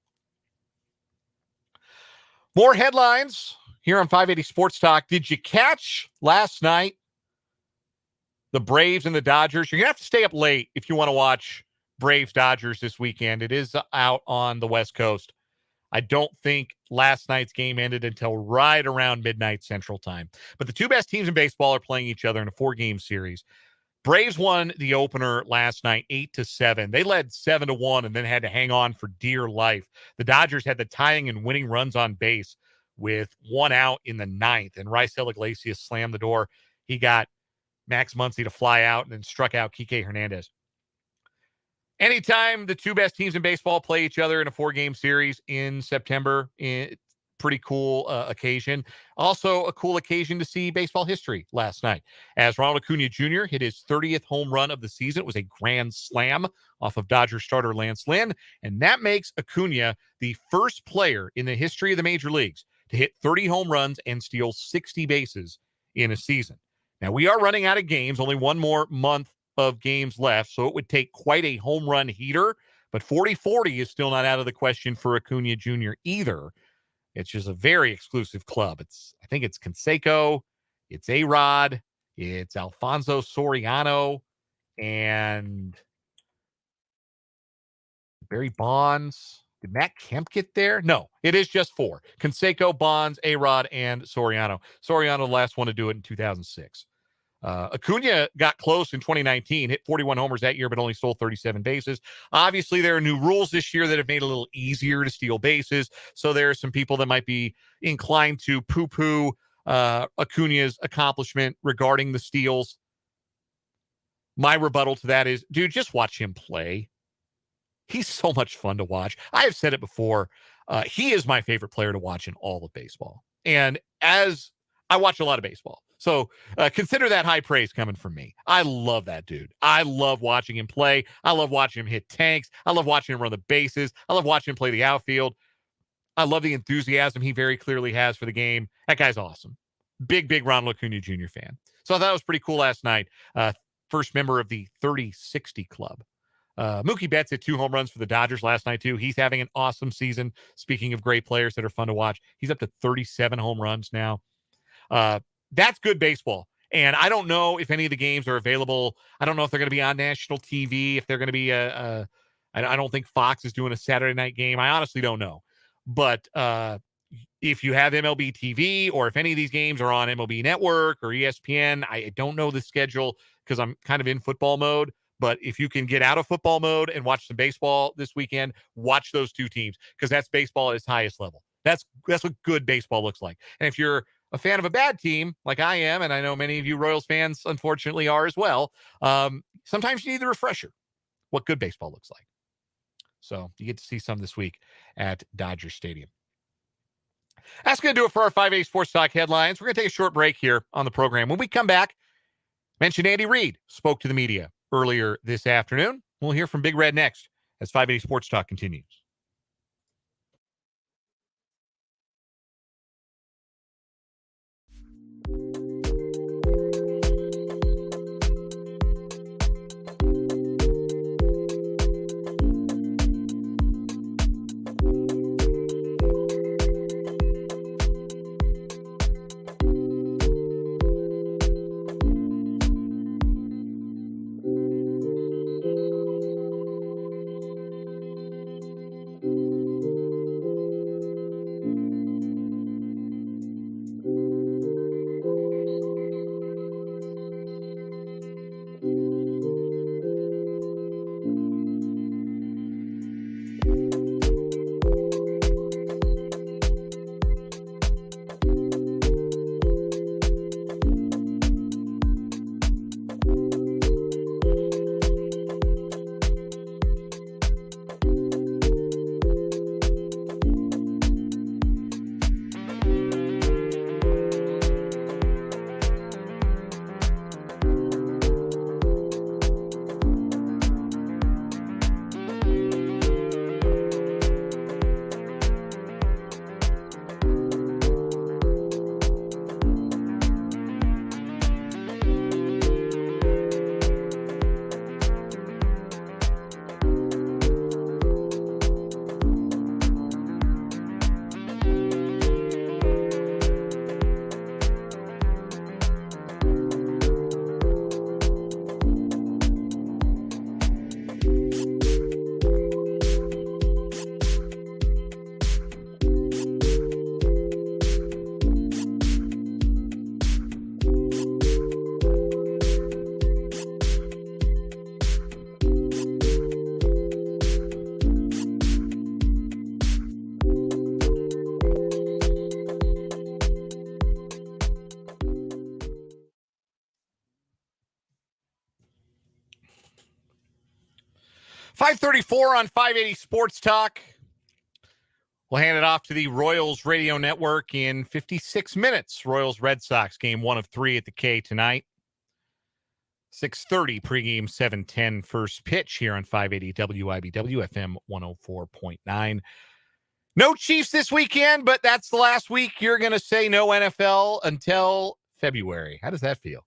S2: More headlines here on 580 Sports Talk. Did you catch last night the Braves and the Dodgers? You're going to have to stay up late if you want to watch Braves-Dodgers this weekend. It is out on the West Coast. I don't think last night's game ended until right around midnight Central Time. But the 2 best teams in baseball are playing each other in a 4-game series. Braves won the opener last night 8-7. They led 7-1 and then had to hang on for dear life. The Dodgers had the tying and winning runs on base with 1 out in the 9th, and Raisel Iglesias slammed the door. He got Max Muncy to fly out and then struck out Kike Hernandez. Anytime the 2 best teams in baseball play each other in a 4-game series in September, pretty cool occasion. Also a cool occasion to see baseball history last night, as Ronald Acuna Jr. hit his 30th home run of the season. It was a grand slam off of Dodgers starter Lance Lynn, and that makes Acuna the first player in the history of the major leagues to hit 30 home runs and steal 60 bases in a season. Now, we are running out of games, only 1 more month of games left, so it would take quite a home run heater, but 40-40 is still not out of the question for Acuna Jr. either. It's just a very exclusive club. I think it's Canseco, it's A-Rod, it's Alfonso Soriano, and Barry Bonds. Did Matt Kemp get there? No, it is just 4. Canseco, Bonds, A-Rod, and Soriano. Soriano, the last one to do it in 2006. Acuna got close in 2019, hit 41 homers that year, but only stole 37 bases. Obviously, there are new rules this year that have made it a little easier to steal bases. So there are some people that might be inclined to poo-poo Acuna's accomplishment regarding the steals. My rebuttal to that is, dude, just watch him play. He's so much fun to watch. I have said it before. He is my favorite player to watch in all of baseball. And as I watch a lot of baseball, so consider that high praise coming from me. I love that dude. I love watching him play. I love watching him hit tanks. I love watching him run the bases. I love watching him play the outfield. I love the enthusiasm he very clearly has for the game. That guy's awesome. Big Ronald Acuna Jr. fan. So I thought it was pretty cool last night. First member of the 30-60 club. Mookie Betts hit 2 home runs for the Dodgers last night, too. He's having an awesome season. Speaking of great players that are fun to watch, he's up to 37 home runs now. That's good baseball. And I don't know if any of the games are available. I don't know if they're going to be on national TV, if they're going to be I don't think Fox is doing a Saturday night game. I honestly don't know. But if you have MLB TV or if any of these games are on MLB Network or ESPN, I don't know the schedule because I'm kind of in football mode. But if you can get out of football mode and watch some baseball this weekend, watch those two teams because that's baseball at its highest level. That's what good baseball looks like. And if you're a fan of a bad team like I am, and I know many of you Royals fans unfortunately are as well, sometimes you need the refresher what good baseball looks like. So you get to see some this week at Dodger Stadium. That's going to do it for our 580 Sports Talk headlines. We're going to take a short break here on the program. When we come back, mention Andy Reid spoke to the media earlier this afternoon. We'll hear from Big Red next as 580 Sports Talk continues. .534 on 580 Sports Talk. We'll hand it off to the Royals Radio Network in 56 minutes. Royals Red Sox game 1 of 3 at the K tonight. 6:30 pregame, 7:10 first pitch here on 580 WIBW FM 104.9. No Chiefs this weekend, but that's the last week you're going to say no NFL until February. How does that feel?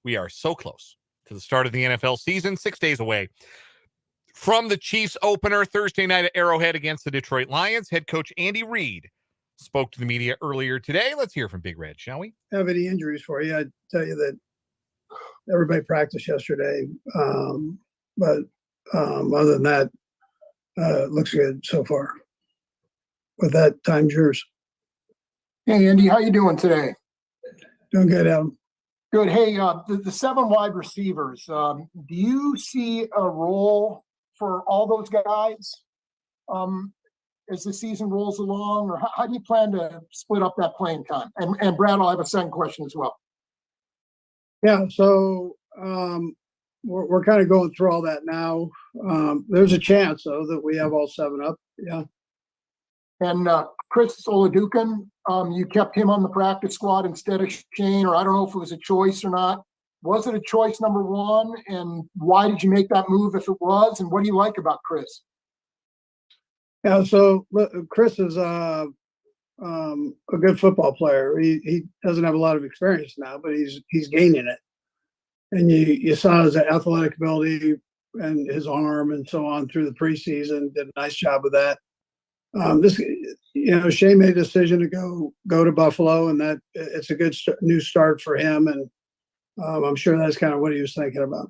S2: We are so close to the start of the NFL season, 6 days away from the Chiefs opener Thursday night at Arrowhead against the Detroit Lions. Head coach Andy Reid spoke to the media earlier today. Let's hear from Big Red, shall we?
S10: Have any injuries for you? I'd tell you that everybody practiced yesterday. But other than that, it looks good so far. With that, time's yours.
S11: Hey, Andy, how you doing today?
S10: Doing good, Adam.
S11: Good. Hey, the 7 wide receivers, do you see a role for all those guys as the season rolls along, or how do you plan to split up that playing time? And Brad, I'll have a second question as well.
S10: Yeah, so we're kind of going through all that now. There's a chance, though, that we have all 7 up. Yeah.
S11: And Chris Oladukan, you kept him on the practice squad instead of Shane, or I don't know if it was a choice or not. Was it a choice, number one? And why did you make that move if it was? And what do you like about Chris?
S10: Yeah, so Chris is a good football player. He doesn't have a lot of experience now, but he's gaining it. And you saw his athletic ability and his arm and so on through the preseason. Did a nice job of that. Shane made a decision to go to Buffalo, and that it's a good new start for him. And I'm sure that's kind of what he was thinking about.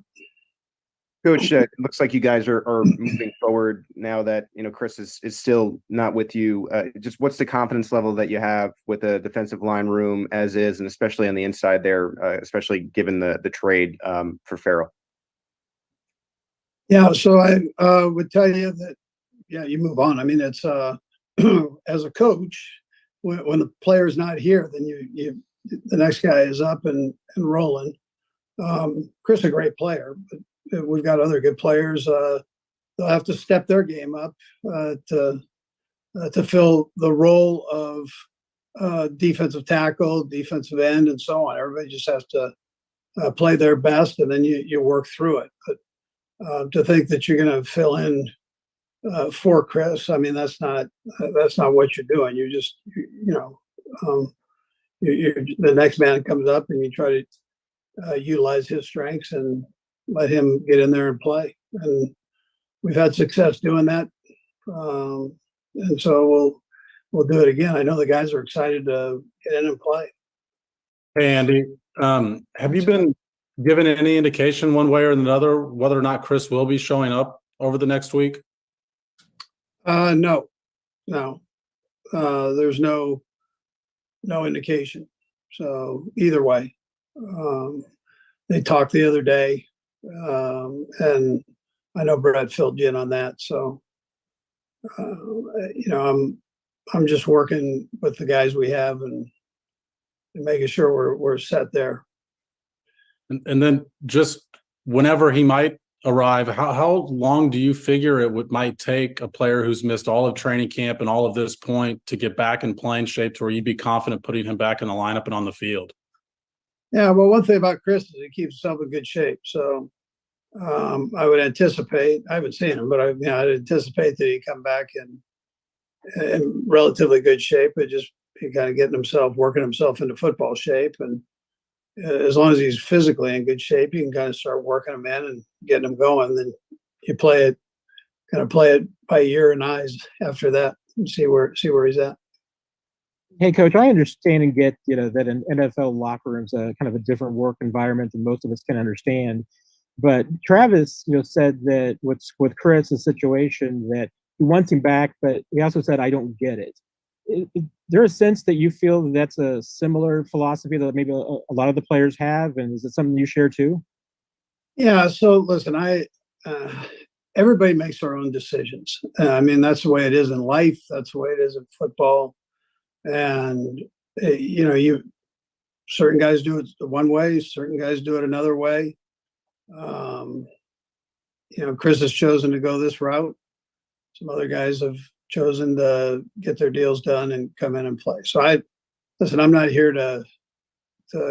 S12: Coach, it looks like you guys are moving forward now that, Chris is still not with you. Just what's the confidence level that you have with the defensive line room as is, and especially on the inside there, especially given the trade for Farrell?
S10: Yeah, so I would tell you that, you move on. I mean, it's as a coach, when the player's not here, then you the next guy is up and rolling. Chris is a great player, but we've got other good players. They'll have to step their game up to fill the role of defensive tackle, defensive end, and so on. Everybody just has to play their best, and then you work through it. But to think that you're going to fill in for Chris, I mean, that's not what you're doing. You're just the next man comes up, and you try to utilize his strengths and let him get in there and play. And we've had success doing that. And so we'll do it again. I know the guys are excited to get in and play.
S13: Hey, Andy, have you been given any indication one way or another whether or not Chris will be showing up over the next week?
S10: No. There's no indication. So either way, they talked the other day. And I know Brad filled you in on that. So, I'm just working with the guys we have and making sure we're set there.
S13: And then just whenever he might arrive, how long do you figure it might take a player who's missed all of training camp and all of this point to get back in playing shape to where you'd be confident putting him back in the lineup and on the field?
S10: Yeah, well, one thing about Chris is he keeps himself in good shape. So I would anticipate, I haven't seen him, but I'd anticipate that he'd come back in relatively good shape, but just he kind of working himself into football shape. And as long as he's physically in good shape, you can kind of start working him in and getting him going. Then you play it by ear and eyes after that and see where he's at.
S14: Hey, Coach, I understand and get, that an NFL locker room's a kind of a different work environment than most of us can understand. But Travis, said that with Chris' situation that he wants him back, but he also said, I don't get it. Is there a sense that you feel that that's a similar philosophy that maybe a lot of the players have? And is it something you share too?
S10: Yeah. So listen, everybody makes their own decisions. I mean, that's the way it is in life. That's the way it is in football. And, certain guys do it one way, certain guys do it another way. Chris has chosen to go this route. Some other guys have chosen to get their deals done and come in and play. So I'm not here to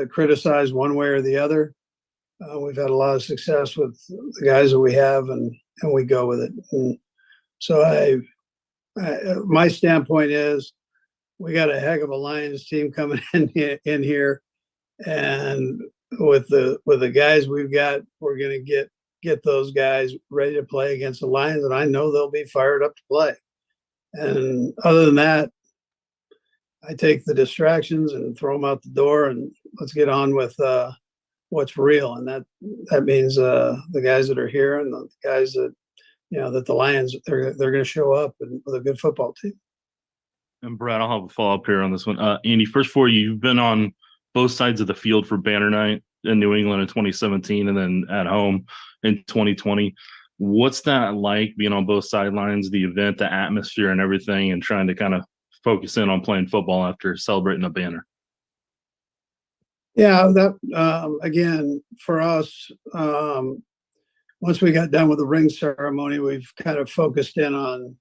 S10: criticize one way or the other. We've had a lot of success with the guys that we have, and we go with it. And so my standpoint is we got a heck of a Lions team coming in here, and with the guys we've got, we're going to get those guys ready to play against the Lions, and I know they'll be fired up to play. And other than that, I take the distractions and throw them out the door, and let's get on with what's real. And that means the guys that are here and the guys that that the Lions they're going to show up with a good football team.
S15: And Brad, I'll have a follow up here on this one. Andy, first for you, you've been on both sides of the field for Banner Night in New England in 2017 and then at home in 2020. What's that like being on both sidelines, the event, the atmosphere and everything, and trying to kind of focus in on playing football after celebrating a banner?
S10: Yeah, that again, for us, once we got done with the ring ceremony, we've kind of focused in on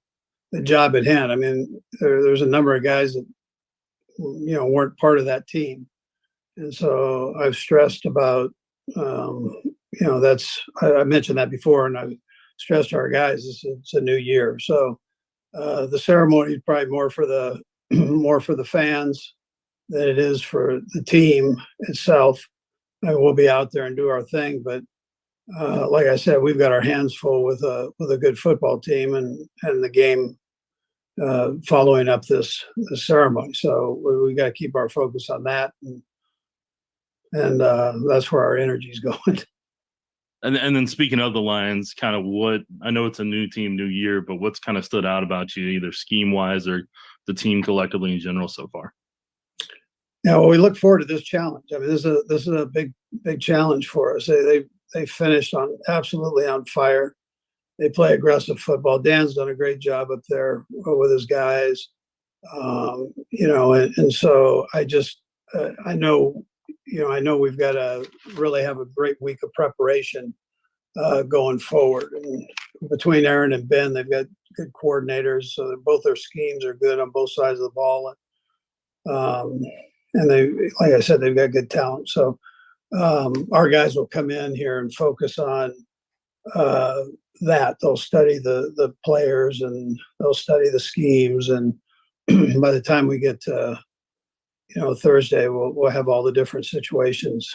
S10: the job at hand. I mean, there's a number of guys that weren't part of that team, and so I've stressed about I mentioned that before, and I've stressed to our guys it's a new year, so the ceremony is probably more for the fans than it is for the team itself. And we'll be out there and do our thing, but like I said, we've got our hands full with a good football team and the game following up this ceremony. So we got to keep our focus on that, and that's where our energy is going.
S15: And then speaking of the Lions, kind of what I know it's a new team, new year, but what's kind of stood out about you, either scheme wise or the team collectively in general so far?
S10: Yeah, well, we look forward to this challenge. I mean, this is a big challenge for us. They finished absolutely on fire. They play aggressive football. Dan's done a great job up there with his guys, and so I know we've got to really have a great week of preparation going forward. And between Aaron and Ben, they've got good coordinators, so both their schemes are good on both sides of the ball. And they, like I said, they've got good talent. So our guys will come in here and focus on that. They'll study the players and they'll study the schemes. And by the time we get to Thursday, we'll have all the different situations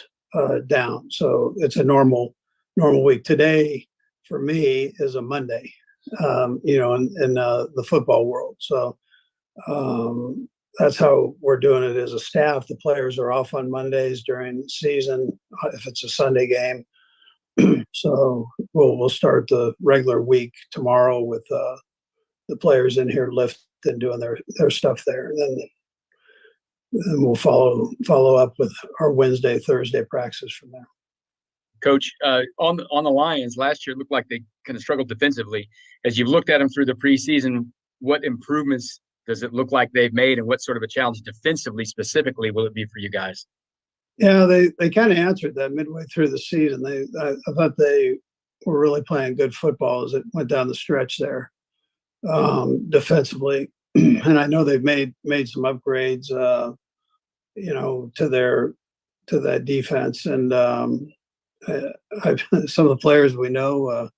S10: down. So it's a normal week. Today for me is a Monday, in the football world. So that's how we're doing it as a staff. The players are off on Mondays during the season if it's a Sunday game. So we'll start the regular week tomorrow with the players in here lifting, doing their stuff there. And then we'll follow up with our Wednesday, Thursday practice from there.
S16: Coach, on the Lions last year, it looked like they kind of struggled defensively. As you've looked at them through the preseason, what improvements does it look like they've made, and what sort of a challenge defensively specifically will it be for you guys?
S10: Yeah, they kind of answered that midway through the season. I thought they were really playing good football as it went down the stretch there defensively. And I know they've made some upgrades, to that defense. And some of the players we know,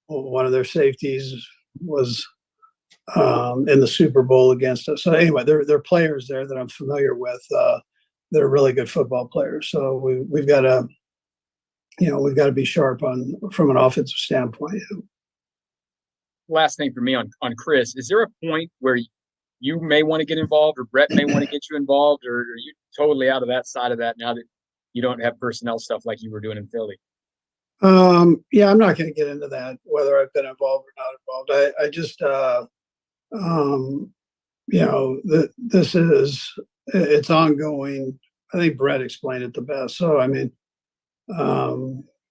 S10: one of their safeties was in the Super Bowl against us. So anyway, there are players there that I'm familiar with. They're really good football players. So we've got to be sharp from an offensive standpoint.
S16: Last thing for me on Chris, is there a point where you may want to get involved, or Brett may want to get you involved, or are you totally out of that side of that now that you don't have personnel stuff like you were doing in Philly?
S10: Yeah, I'm not going to get into that, whether I've been involved or not involved. I just, it's ongoing. I think Brett explained it the best. So, I mean,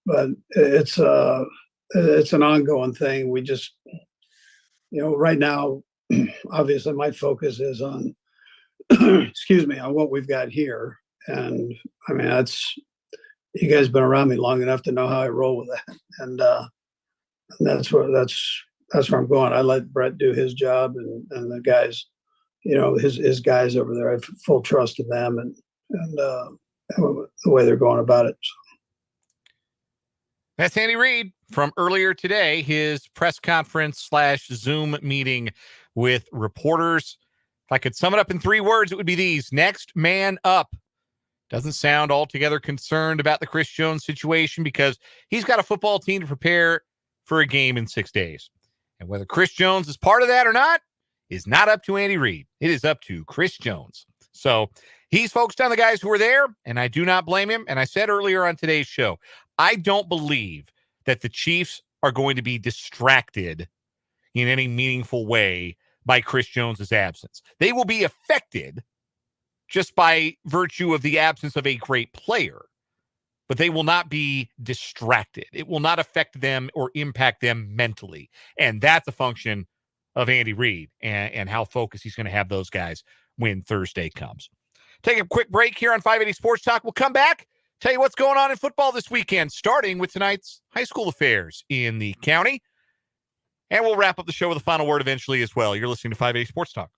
S10: but it's an ongoing thing. We just, right now, obviously my focus is on, on what we've got here. And I mean, you guys been around me long enough to know how I roll with that. And that's where I'm going. I let Brett do his job, and the guys, his guys over there, I have full trust in them and the way they're going about it. So.
S2: That's Andy Reid from earlier today, his press conference / Zoom meeting with reporters. If I could sum it up in 3 words, it would be these: next man up. Doesn't sound altogether concerned about the Chris Jones situation because he's got a football team to prepare for a game in 6 days. And whether Chris Jones is part of that or not is not up to Andy Reid. It is up to Chris Jones. So he's focused on the guys who are there, and I do not blame him. And I said earlier on today's show, I don't believe that the Chiefs are going to be distracted in any meaningful way by Chris Jones's absence. They will be affected just by virtue of the absence of a great player, but they will not be distracted. It will not affect them or impact them mentally. And that's a function of Andy Reid and how focused he's going to have those guys when Thursday comes. Take a quick break here on 580 Sports Talk. We'll come back, tell you what's going on in football this weekend, starting with tonight's high school affairs in the county. And we'll wrap up the show with a final word eventually as well. You're listening to 580 Sports Talk.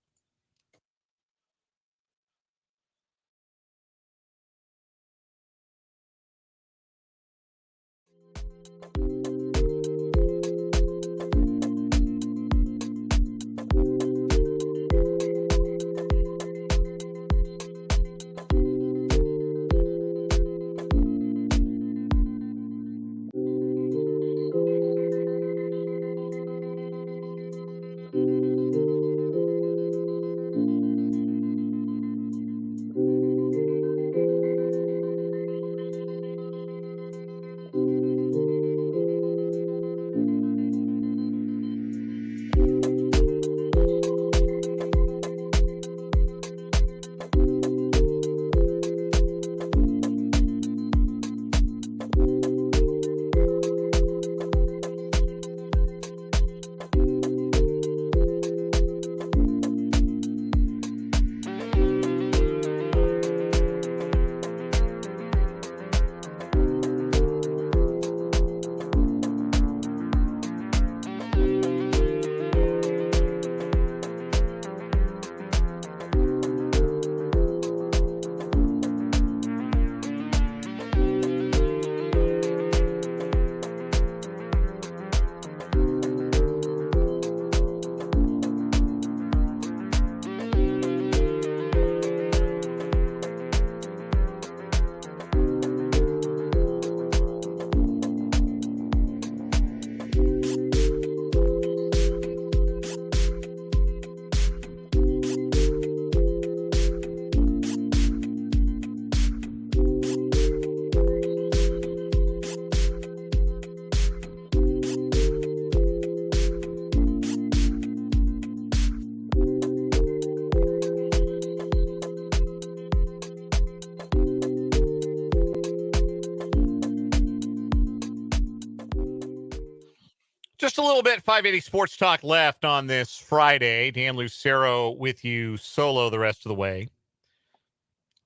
S2: Just a little bit 580 Sports Talk left on this Friday. Dan Lucero with you solo the rest of the way.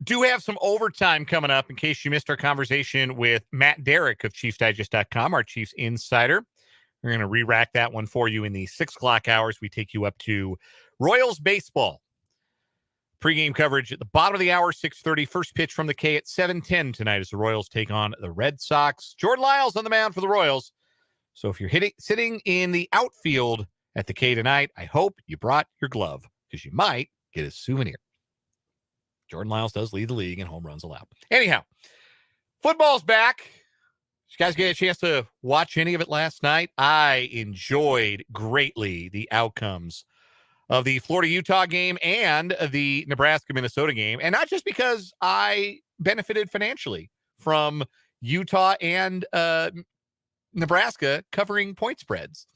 S2: Do have some overtime coming up in case you missed our conversation with Matt Derrick of ChiefsDigest.com, our Chiefs insider. We're going to re-rack that one for you in the 6 o'clock hours. We take you up to Royals baseball. Pre-game coverage at the bottom of the hour, 6:30. First pitch from the K at 7:10 tonight as the Royals take on the Red Sox. Jordan Lyles on the mound for the Royals. So if you're sitting in the outfield at the K tonight, I hope you brought your glove because you might get a souvenir. Jordan Lyles does lead the league in home runs allowed. Anyhow, football's back. Did you guys get a chance to watch any of it last night? I enjoyed greatly the outcomes of the Florida-Utah game and the Nebraska-Minnesota game. And not just because I benefited financially from Utah and Nebraska covering point spreads.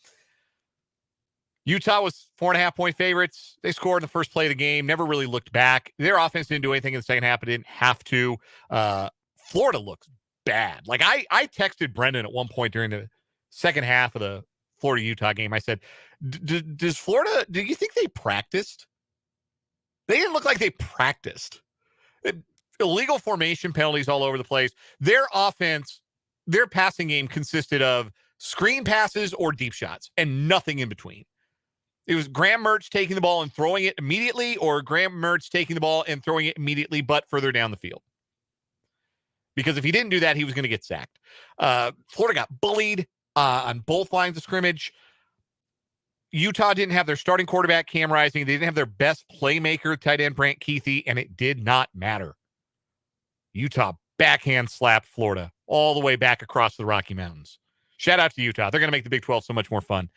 S2: Utah was 4.5-point favorites. They scored in the first play of the game, never really looked back. Their offense didn't do anything in the second half. It didn't have to. Florida looks bad. Like I texted Brendan at one point during the second half of the Florida-Utah game. I said, does Florida, do you think they practiced? They didn't look like they practiced. Illegal formation penalties all over the place. Their offense, their passing game consisted of screen passes or deep shots and nothing in between. It was Graham Mertz taking the ball and throwing it immediately, or Graham Mertz taking the ball and throwing it immediately, but further down the field. Because if he didn't do that, he was going to get sacked. Florida got bullied on both lines of scrimmage. Utah didn't have their starting quarterback, Cam Rising. They didn't have their best playmaker, tight end Brant Keithy, and it did not matter. Utah backhand slapped Florida all the way back across the Rocky Mountains. Shout out to Utah. They're going to make the Big 12 so much more fun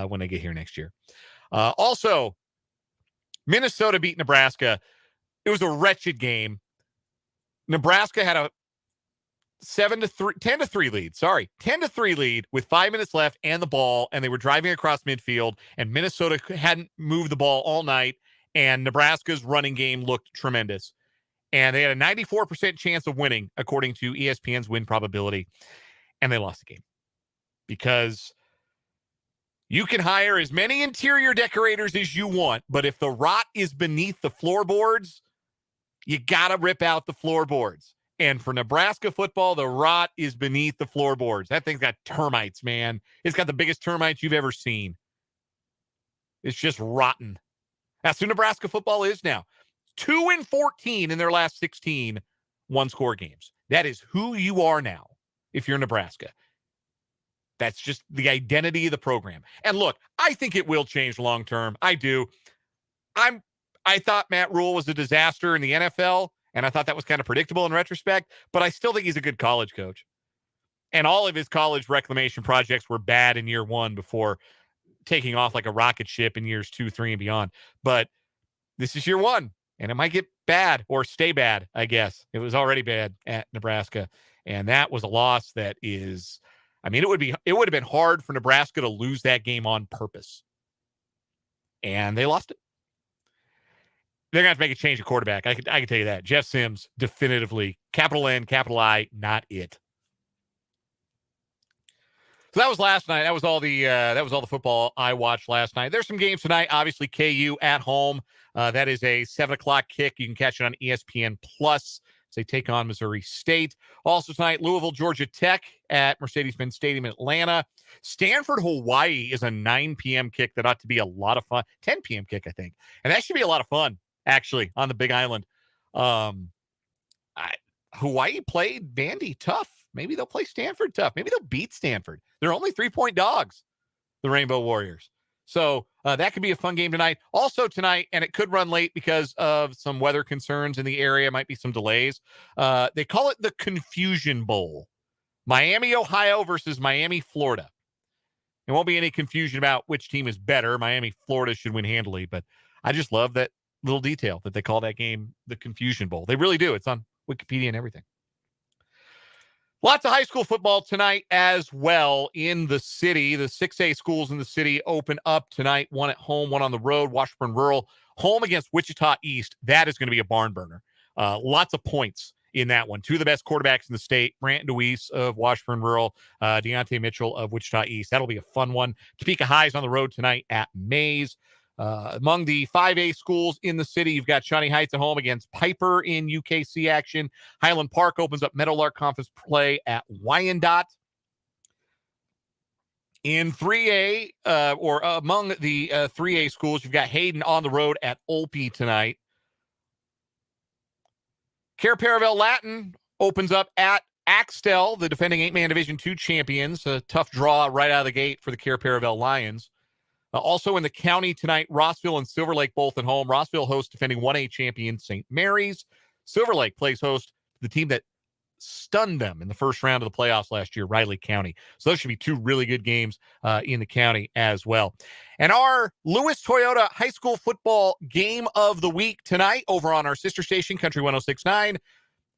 S2: when they get here next year. Also, Minnesota beat Nebraska. It was a wretched game. Nebraska had a 10-3 lead. 10-3 lead with 5 minutes left and the ball, and they were driving across midfield, and Minnesota hadn't moved the ball all night, and Nebraska's running game looked tremendous. And they had a 94% chance of winning, according to ESPN's win probability, and they lost the game. Because you can hire as many interior decorators as you want, but if the rot is beneath the floorboards, you got to rip out the floorboards. And for Nebraska football, the rot is beneath the floorboards. That thing's got termites, man. It's got the biggest termites you've ever seen. It's just rotten. That's who Nebraska football is now. 2-14 in their last 16 one-score games. That is who you are now if you're Nebraska. That's just the identity of the program. And look, I think it will change long-term. I do. I thought Matt Rule was a disaster in the NFL, and I thought that was kind of predictable in retrospect, but I still think he's a good college coach. And all of his college reclamation projects were bad in year one before taking off like a rocket ship in years 2, 3, and beyond. But this is year one, and it might get bad or stay bad, I guess. It was already bad at Nebraska, and that was a loss that is... I mean, it would have been hard for Nebraska to lose that game on purpose. And they lost it. They're going to have to make a change at quarterback. I can tell you that. Jeff Sims, definitively, capital N, capital I, not it. So that was last night. That was all the football I watched last night. There's some games tonight. Obviously, KU at home. That is a 7:00 kick. You can catch it on ESPN Plus. They take on Missouri State. Also tonight, Louisville, Georgia Tech at Mercedes-Benz Stadium in Atlanta. Stanford, Hawaii is a 9 p.m. kick that ought to be a lot of fun. 10 p.m. kick, I think. And that should be a lot of fun, actually, on the Big Island. Hawaii played Vandy tough. Maybe they'll play Stanford tough. Maybe they'll beat Stanford. They're only 3-point dogs, the Rainbow Warriors. So that could be a fun game tonight. Also tonight, and it could run late because of some weather concerns in the area, might be some delays. They call it the Confusion Bowl. Miami, Ohio versus Miami, Florida. There won't be any confusion about which team is better. Miami, Florida should win handily, but I just love that little detail that they call that game the Confusion Bowl. They really do. It's on Wikipedia and everything. Lots of high school football tonight as well in the city. The 6A schools in the city open up tonight. One at home, one on the road. Washburn Rural home against Wichita East. That is going to be a barn burner. Lots of points in that one. Two of the best quarterbacks in the state, Brant DeWeese of Washburn Rural, Deontay Mitchell of Wichita East. That'll be a fun one. Topeka High's on the road tonight at Mays. Among the 5A schools in the city, you've got Shawnee Heights at home against Piper in UKC action. Highland Park opens up Meadowlark Conference play at Wyandotte. In 3A, or among the 3A schools, you've got Hayden on the road at Olpe tonight. Care Paravel Latin opens up at Axtell, the defending 8-man Division II champions. A tough draw right out of the gate for the Care Paravel Lions. Also in the county tonight, Rossville and Silver Lake both at home. Rossville hosts defending 1A champion St. Mary's. Silver Lake plays host to the team that stunned them in the first round of the playoffs last year, Riley County. So those should be two really good games in the county as well. And our Lewis Toyota High School football game of the week tonight over on our sister station, Country 106.9.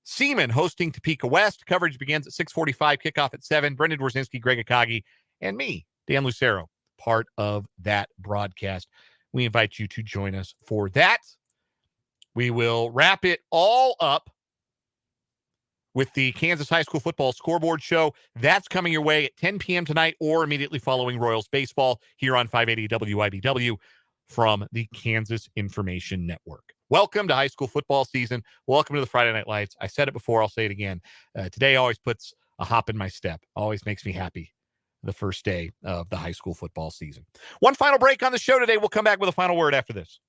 S2: Seaman hosting Topeka West. Coverage begins at 6:45, kickoff at 7. Brendan Dworzynski, Greg Akagi, and me, Dan Lucero, part of that broadcast. We invite you to join us for that. We will wrap it all up with the Kansas High School Football Scoreboard Show. That's coming your way at 10 p.m. tonight or immediately following Royals baseball here on 580 WIBW from the Kansas Information Network. Welcome to high school football season. Welcome to the Friday Night Lights. I said it before, I'll say it again. Today always puts a hop in my step. Always makes me happy. The first day of the high school football season. One final break on the show today. We'll come back with a final word after this.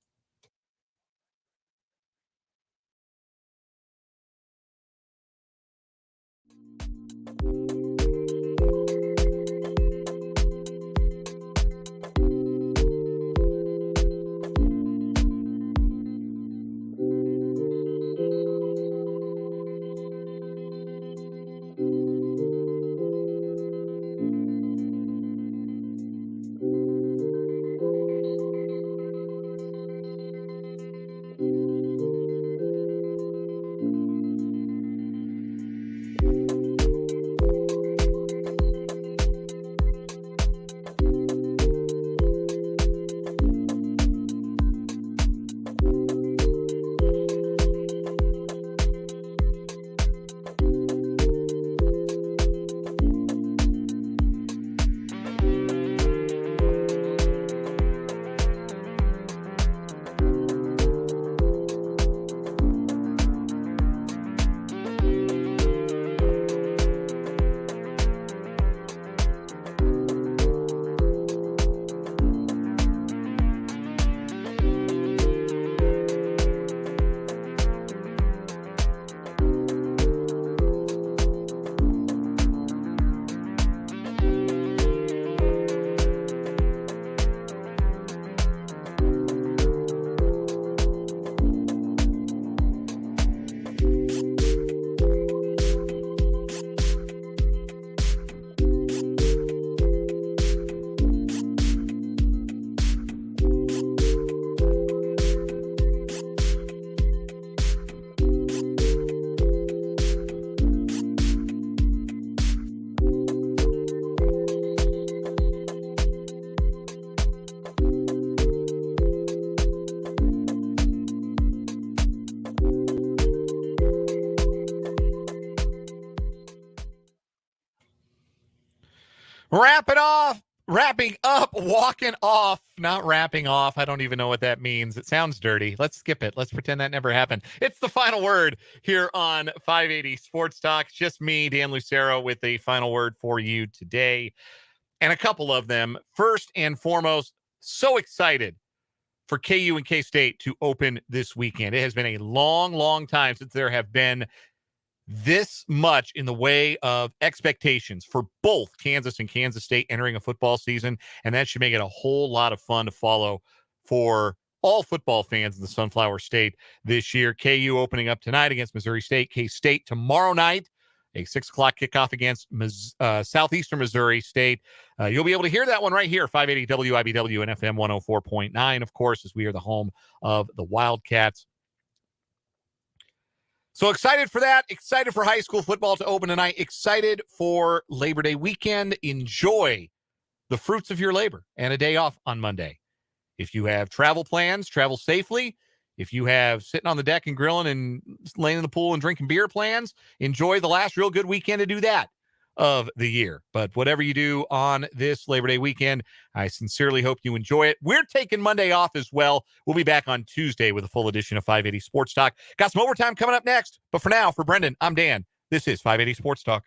S2: Wrapping up, walking off, not wrapping off. I don't even know what that means. It sounds dirty. Let's skip it. Let's pretend that never happened. It's the final word here on 580 Sports Talk. It's just me, Dan Lucero, with a final word for you today. And a couple of them. First and foremost, so excited for KU and K-State to open this weekend. It has been a long, long time since there have been this much in the way of expectations for both Kansas and Kansas State entering a football season, and that should make it a whole lot of fun to follow for all football fans in the Sunflower State this year. KU opening up tonight against Missouri State, K-State tomorrow night, a 6 o'clock kickoff against Southeastern Missouri State. You'll be able to hear that one right here, 580 WIBW and FM 104.9, of course, as we are the home of the Wildcats. So excited for that. Excited for high school football to open tonight. Excited for Labor Day weekend. Enjoy the fruits of your labor and a day off on Monday. If you have travel plans, travel safely. If you have sitting on the deck and grilling and laying in the pool and drinking beer plans, enjoy the last real good weekend to do that of the year. But whatever you do on this Labor Day weekend, I sincerely hope you enjoy it. We're taking Monday off as well. We'll be back on Tuesday with a full edition of 580 Sports Talk. Got some overtime coming up next. But for now, for Brendan, I'm Dan. This is 580 Sports Talk.